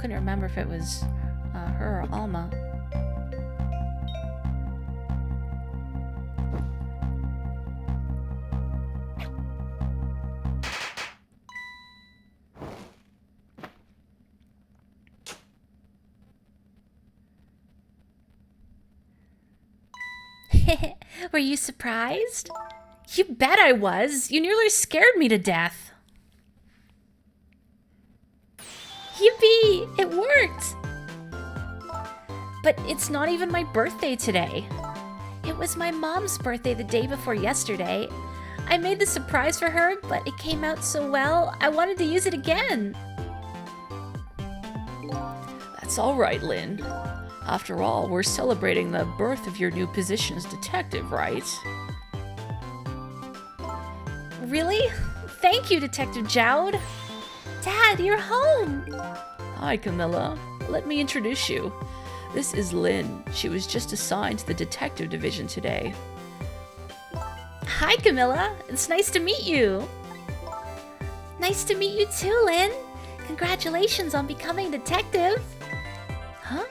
couldn't remember if it was her or Alma. Were you surprised? You bet I was. You nearly scared me to death. Yippee! It worked! But it's not even my birthday today. It was my mom's birthday the day before yesterday. I made the surprise for her, but it came out so well, I wanted to use it again. That's all right, Lynn. After all, we're celebrating the birth of your new position as detective, right? Really? Thank you, Detective Jowd. Dad, you're home. Hi, Camilla. Let me introduce you. This is Lynn. She was just assigned to the detective division today. Hi, Camilla. It's nice to meet you. Nice to meet you too, Lynn. Congratulations on becoming a detective. Huh?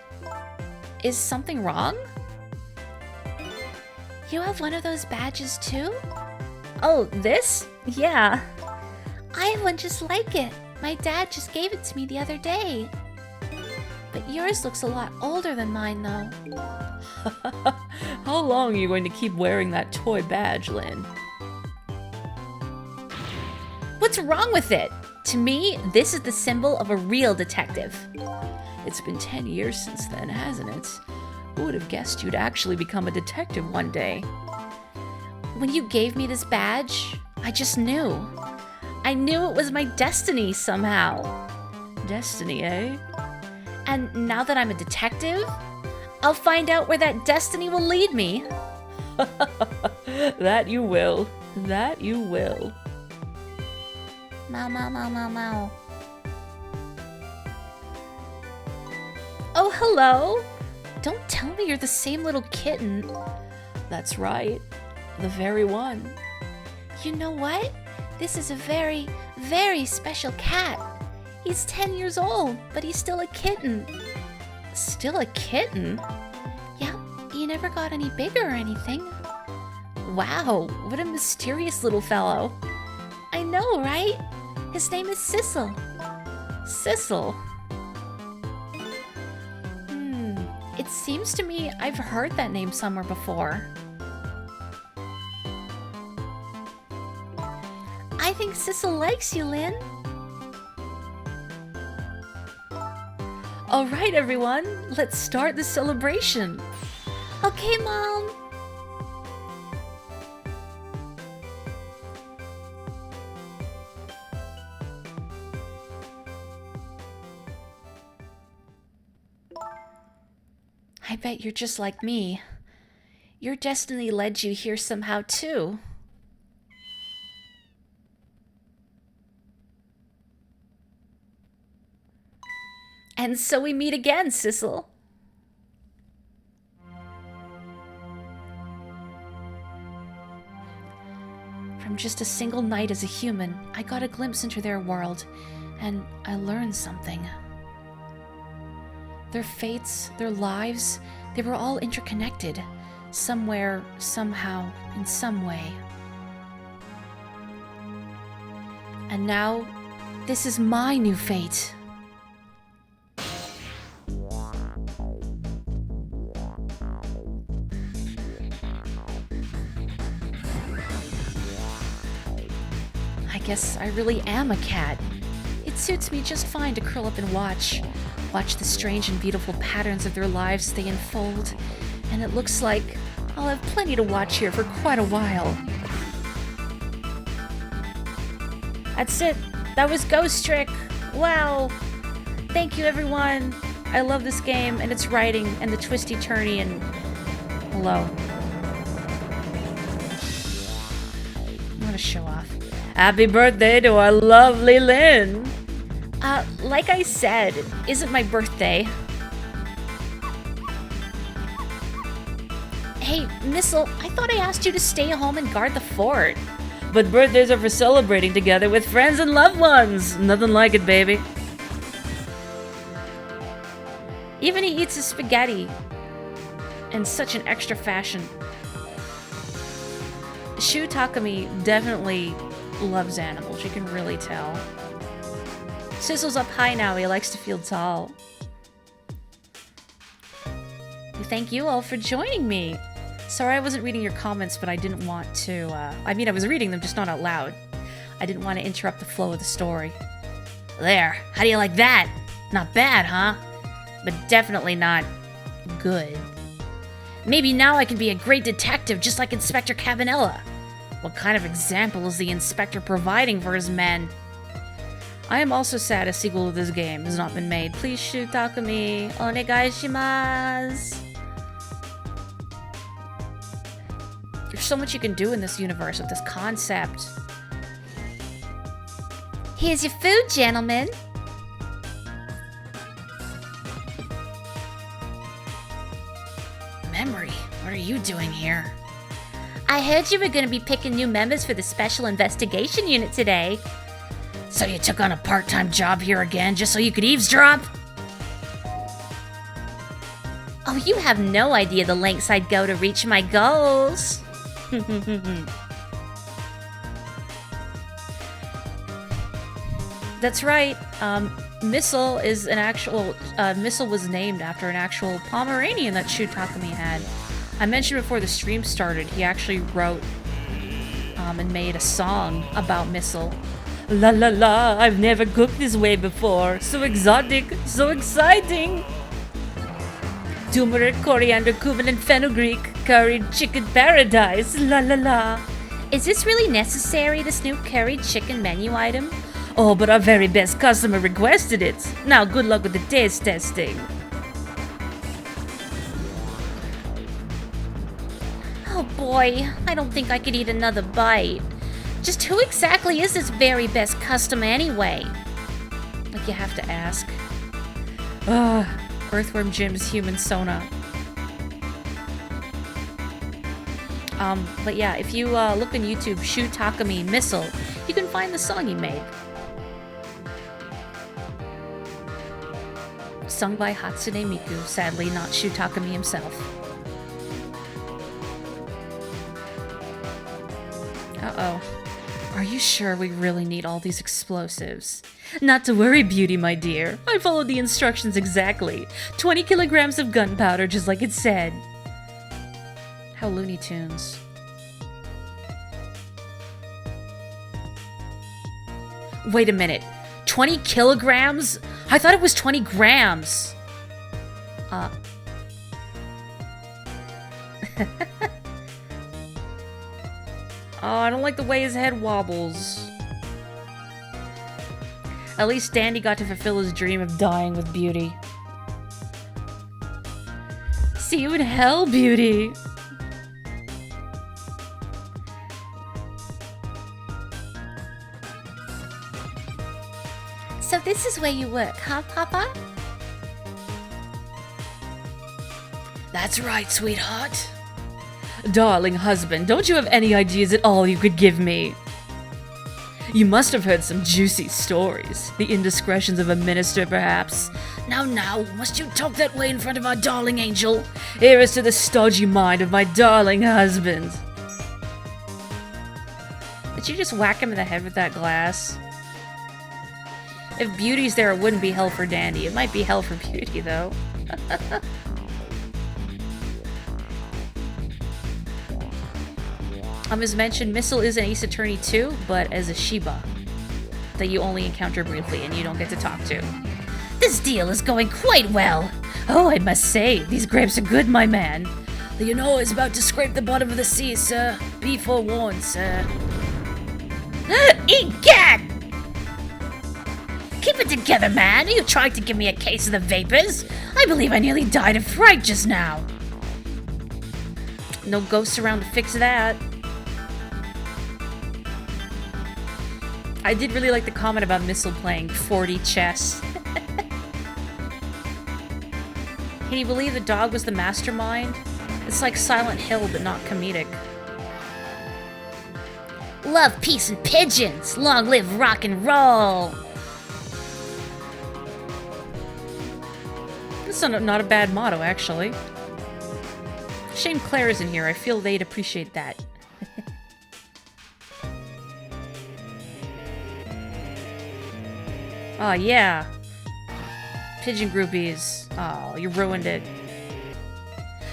Is something wrong? You have one of those badges too? Oh, this? Yeah. I have one just like it. My dad just gave it to me the other day. But yours looks a lot older than mine, though. How long are you going to keep wearing that toy badge, Lynn? What's wrong with it? To me, this is the symbol of a real detective. It's been 10 years since then, hasn't it? Who would have guessed you'd actually become a detective one day? When you gave me this badge, I just knew. I knew it was my destiny somehow. Destiny, eh? And now that I'm a detective, I'll find out where that destiny will lead me. That you will. That you will. Meow, meow, meow, meow, meow. Oh, hello. Don't tell me you're the same little kitten. That's right. The very one. You know what? This is a very, very special cat. He's 10 years old, but he's still a kitten. Still a kitten? Yeah, he never got any bigger or anything. Wow, what a mysterious little fellow. I know, right? His name is Sissel. Sissel? It seems to me I've heard that name somewhere before. I think Sissel likes you, Lynn. All right, everyone, let's start the celebration. Okay, Mom. I bet you're just like me. Your destiny led you here somehow, too. And so we meet again, Sissel. From just a single night as a human, I got a glimpse into their world, and I learned something. Their fates, their lives, they were all interconnected, somewhere, somehow, in some way. And now, this is my new fate. I guess I really am a cat. It suits me just fine to curl up and watch the strange and beautiful patterns of their lives as they unfold, and it looks like I'll have plenty to watch here for quite a while. That's it. That was Ghost Trick. Wow. Thank you, everyone. I love this game and its writing and the twisty-turny and... Hello. I'm gonna show off. Happy birthday to our lovely Lynn! Like I said, it isn't my birthday. Hey, Missile, I thought I asked you to stay home and guard the fort. But birthdays are for celebrating together with friends and loved ones. Nothing like it, baby. Even he eats his spaghetti in such an extra fashion. Shu Takumi definitely loves animals, you can really tell. Sizzle's up high now, he likes to feel tall. Thank you all for joining me. Sorry I wasn't reading your comments, but I didn't want to, I mean I was reading them, just not out loud. I didn't want to interrupt the flow of the story. There, how do you like that? Not bad, huh? But definitely not good. Maybe now I can be a great detective just like Inspector Cabanella. What kind of example is the inspector providing for his men? I am also sad a sequel to this game has not been made. Please shoot Takumi. Onegai shimasu. There's so much you can do in this universe with this concept. Here's your food, gentlemen. Memory, what are you doing here? I heard you were going to be picking new members for the Special Investigation Unit today. So you took on a part-time job here again just so you could eavesdrop? Oh, you have no idea the lengths I'd go to reach my goals. That's right. Missile is an actual. Missile was named after an actual Pomeranian that Shu Takumi had. I mentioned before the stream started, he actually wrote and made a song about Missile. La la la, I've never cooked this way before. So exotic, so exciting. Turmeric, coriander, cumin, and fenugreek. Curried chicken paradise. La la la. Is this really necessary, this new curried chicken menu item? Oh, but our very best customer requested it. Now, good luck with the taste testing. Oh boy, I don't think I could eat another bite. Just who exactly is this very best customer anyway? Like you have to ask. Earthworm Jim's human Sona. But yeah, if you look on YouTube, Shu Takumi Missile, you can find the song he made. Sung by Hatsune Miku, sadly not Shu Takumi himself. Uh-oh. Are you sure we really need all these explosives? Not to worry, Beauty, my dear. I followed the instructions exactly. 20 kilograms of gunpowder, just like it said. How Looney Tunes. Wait a minute. 20 kilograms? I thought it was 20 grams. Oh, I don't like the way his head wobbles. At least Dandy got to fulfill his dream of dying with Beauty. See you in hell, Beauty. So this is where you work, huh, Papa? That's right, sweetheart. Darling husband, don't you have any ideas at all you could give me? You must have heard some juicy stories. The indiscretions of a minister, perhaps. Now, must you talk that way in front of our darling angel? Here is to the stodgy mind of my darling husband. Did you just whack him in the head with that glass? If Beauty's there, it wouldn't be hell for Dandy. It might be hell for Beauty, though. As mentioned, Missile is an Ace Attorney too, but as a Shiba that you only encounter briefly and you don't get to talk to. This deal is going quite well. Oh, I must say, these grapes are good, my man. You know it's about to scrape the bottom of the sea, sir. Be forewarned, sir. Egad! Keep it together, man. Are you trying to give me a case of the vapors? I believe I nearly died of fright just now. No ghosts around to fix that. I did really like the comment about Missile playing 40 chess. Can you believe the dog was the mastermind? It's like Silent Hill, but not comedic. Love, peace, and pigeons. Long live rock and roll. That's not a bad motto, actually. Shame Claire isn't here. I feel they'd appreciate that. Oh, yeah. Pigeon groupies. Oh, you ruined it.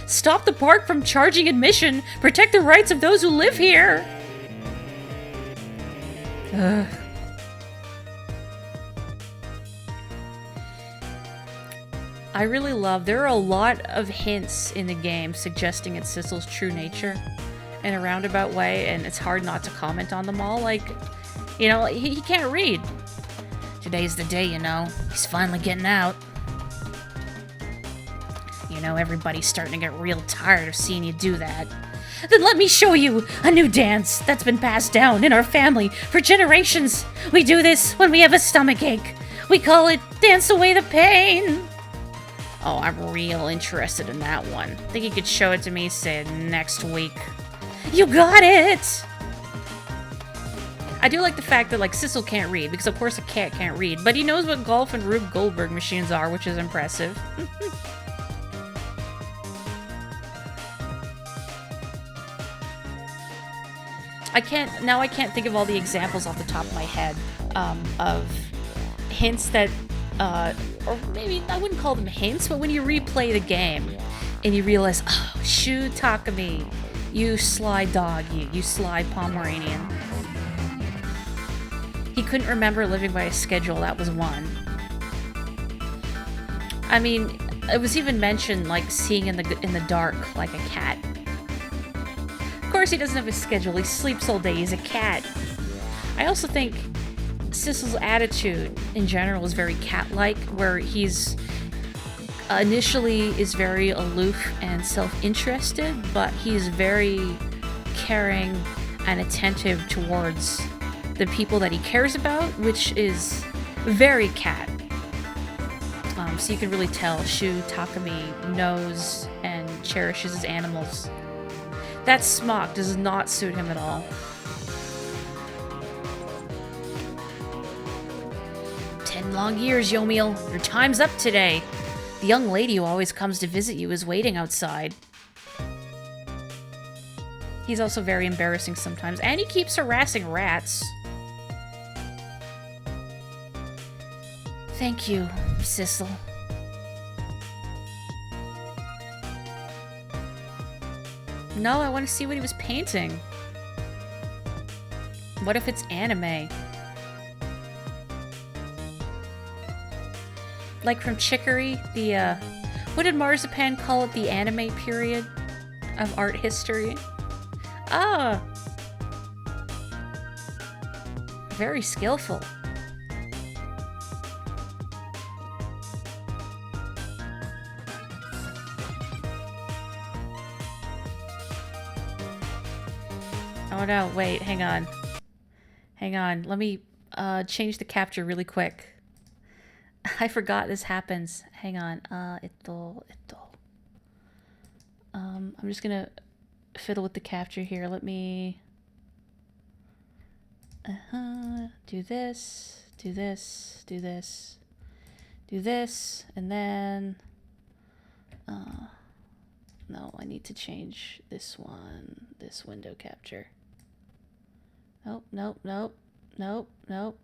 Stop the park from charging admission! Protect the rights of those who live here! Ugh. I really love... There are a lot of hints in the game suggesting it's Sissel's true nature in a roundabout way, and it's hard not to comment on them all. Like, you know, he can't read. Today's the day, you know. He's finally getting out. You know, everybody's starting to get real tired of seeing you do that. Then let me show you a new dance that's been passed down in our family for generations. We do this when we have a stomachache. We call it Dance Away the Pain. Oh, I'm real interested in that one. Think you could show it to me, say, next week. You got it! I do like the fact that, like, Sissel can't read, because of course a cat can't read, but he knows what Golf and Rube Goldberg machines are, which is impressive. I can't think of all the examples off the top of my head of hints that, or maybe I wouldn't call them hints, but when you replay the game and you realize, oh, Shu Takumi, you sly dog, you sly Pomeranian. He couldn't remember living by a schedule, that was one. I mean, it was even mentioned, like, seeing in the dark like a cat. Of course he doesn't have a schedule, he sleeps all day, he's a cat. I also think Sissel's attitude in general is very cat-like, where he's initially is very aloof and self-interested, but he's very caring and attentive towards the people that he cares about, which is very cat. So you can really tell Shu Takumi knows and cherishes his animals. That smock does not suit him at all. 10 long years, Yomiel. Your time's up today. The young lady who always comes to visit you is waiting outside. He's also very embarrassing sometimes, and he keeps harassing rats. Thank you, Sissel. No, I want to see what he was painting. What if it's anime? Like from Chicory, the, what did Marzipan call it? The anime period of art history? Ah! Very skillful. Oh no, wait, hang on. Hang on, let me change the capture really quick. I forgot this happens. Hang on, I'm just gonna fiddle with the capture here. Let me... do this, do this, do this, do this, and then... no, I need to change this one, this window capture. Nope, nope, nope, nope, nope.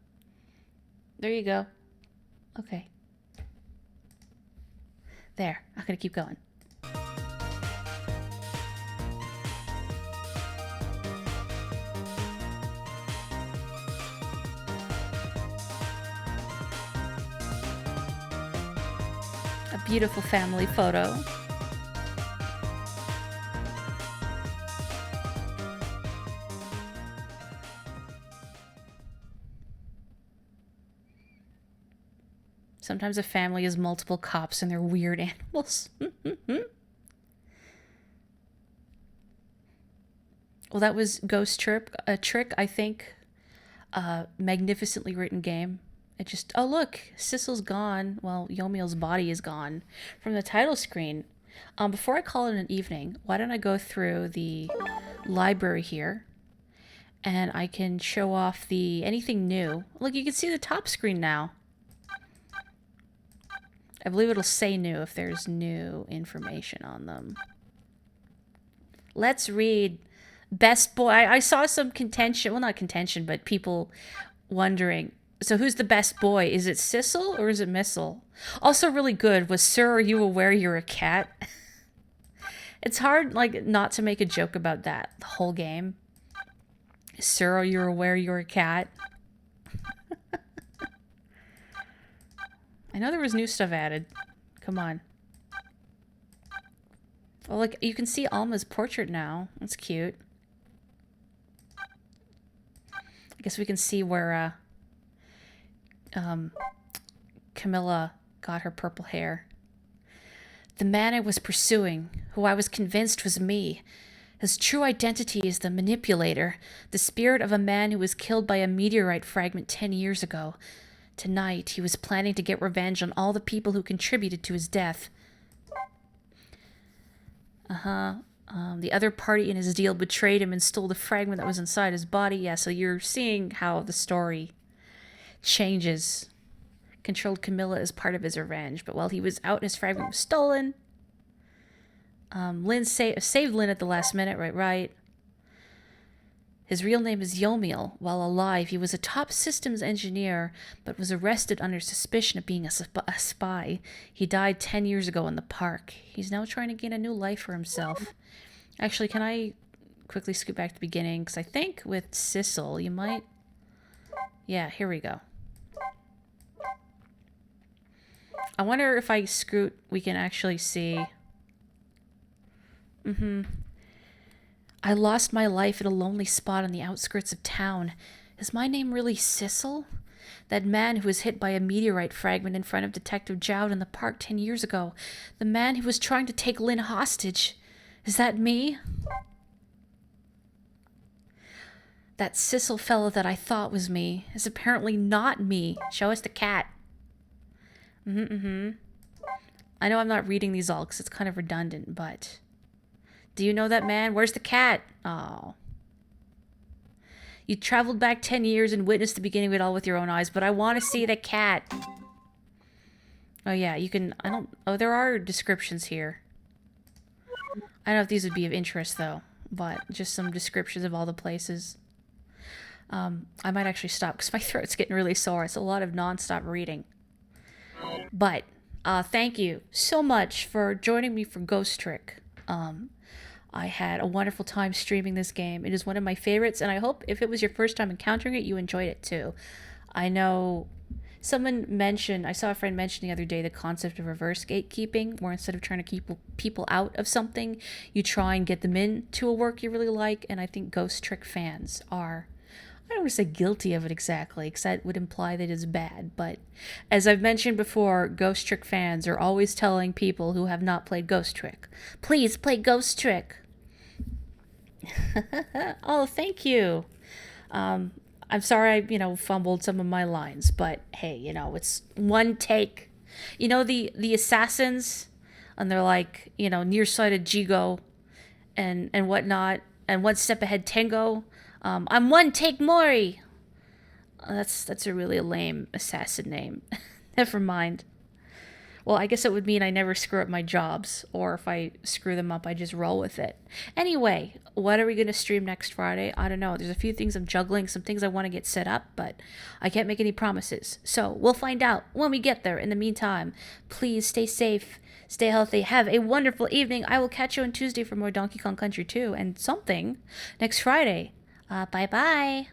There you go. Okay. There, I'm gonna keep going. A beautiful family photo. Sometimes a family is multiple cops and they're weird animals. Well, that was Ghost Trick, I think. Magnificently written game. It just... Oh, look! Sissel's gone. Well, Yomiel's body is gone from the title screen. Before I call it an evening, why don't I go through the library here, and I can show off the anything new. Look, you can see the top screen now. I believe it'll say new if there's new information on them. Let's read best boy. I saw some contention. Well, not contention, but people wondering. So who's the best boy? Is it Sissel or is it Missile? Also really good was Sir, are you aware you're a cat? It's hard, like, not to make a joke about that the whole game. Sir, are you aware you're a cat? I know there was new stuff added. Come on. Oh, like, you can see Alma's portrait now. That's cute. I guess we can see where, Camilla got her purple hair. The man I was pursuing, who I was convinced was me. His true identity is the manipulator, the spirit of a man who was killed by a meteorite fragment 10 years ago. Tonight, he was planning to get revenge on all the people who contributed to his death. The other party in his deal betrayed him and stole the fragment that was inside his body. Yeah, so you're seeing how the story changes. Controlled Camilla as part of his revenge, but while he was out, his fragment was stolen. Lynn saved Lynn at the last minute, right. His real name is Yomiel. While alive, he was a top systems engineer, but was arrested under suspicion of being a spy. He died 10 years ago in the park. He's now trying to gain a new life for himself. Actually, can I quickly scoot back to the beginning? Because I think with Sissel, you might... Yeah, here we go. I wonder if I scoot, we can actually see... I lost my life at a lonely spot on the outskirts of town. Is my name really Sissel? That man who was hit by a meteorite fragment in front of Detective Jowd in the park 10 years ago. The man who was trying to take Lynn hostage. Is that me? That Sissel fellow that I thought was me is apparently not me. Show us the cat. I know I'm not reading these all because it's kind of redundant, but... Do you know that man? Where's the cat? Oh. You traveled back 10 years and witnessed the beginning of it all with your own eyes, but I want to see the cat. Oh, yeah, you can... Oh, there are descriptions here. I don't know if these would be of interest, though, but just some descriptions of all the places. I might actually stop because my throat's getting really sore. It's a lot of non-stop reading. But, thank you so much for joining me for Ghost Trick. I had a wonderful time streaming this game. It is one of my favorites, and I hope if it was your first time encountering it, you enjoyed it too. I know someone mentioned, I saw a friend mention the other day the concept of reverse gatekeeping, where instead of trying to keep people out of something, you try and get them into a work you really like, and I think Ghost Trick fans are... I don't want to say guilty of it exactly, because that would imply that it's bad. But as I've mentioned before, Ghost Trick fans are always telling people who have not played Ghost Trick, please play Ghost Trick. Oh, thank you. I'm sorry I, fumbled some of my lines, but hey, it's one take. The assassins, and they're like, nearsighted Jigo and whatnot, and one step ahead Tengo. I'm one take Morri. That's a really lame assassin name. Never mind. Well, I guess it would mean I never screw up my jobs, or if I screw them up, I just roll with it. Anyway, what are we going to stream next Friday? I don't know. There's a few things I'm juggling, some things I want to get set up, but I can't make any promises. So we'll find out when we get there. In the meantime, please stay safe, stay healthy, have a wonderful evening. I will catch you on Tuesday for more Donkey Kong Country 2 and something next Friday. Bye-bye.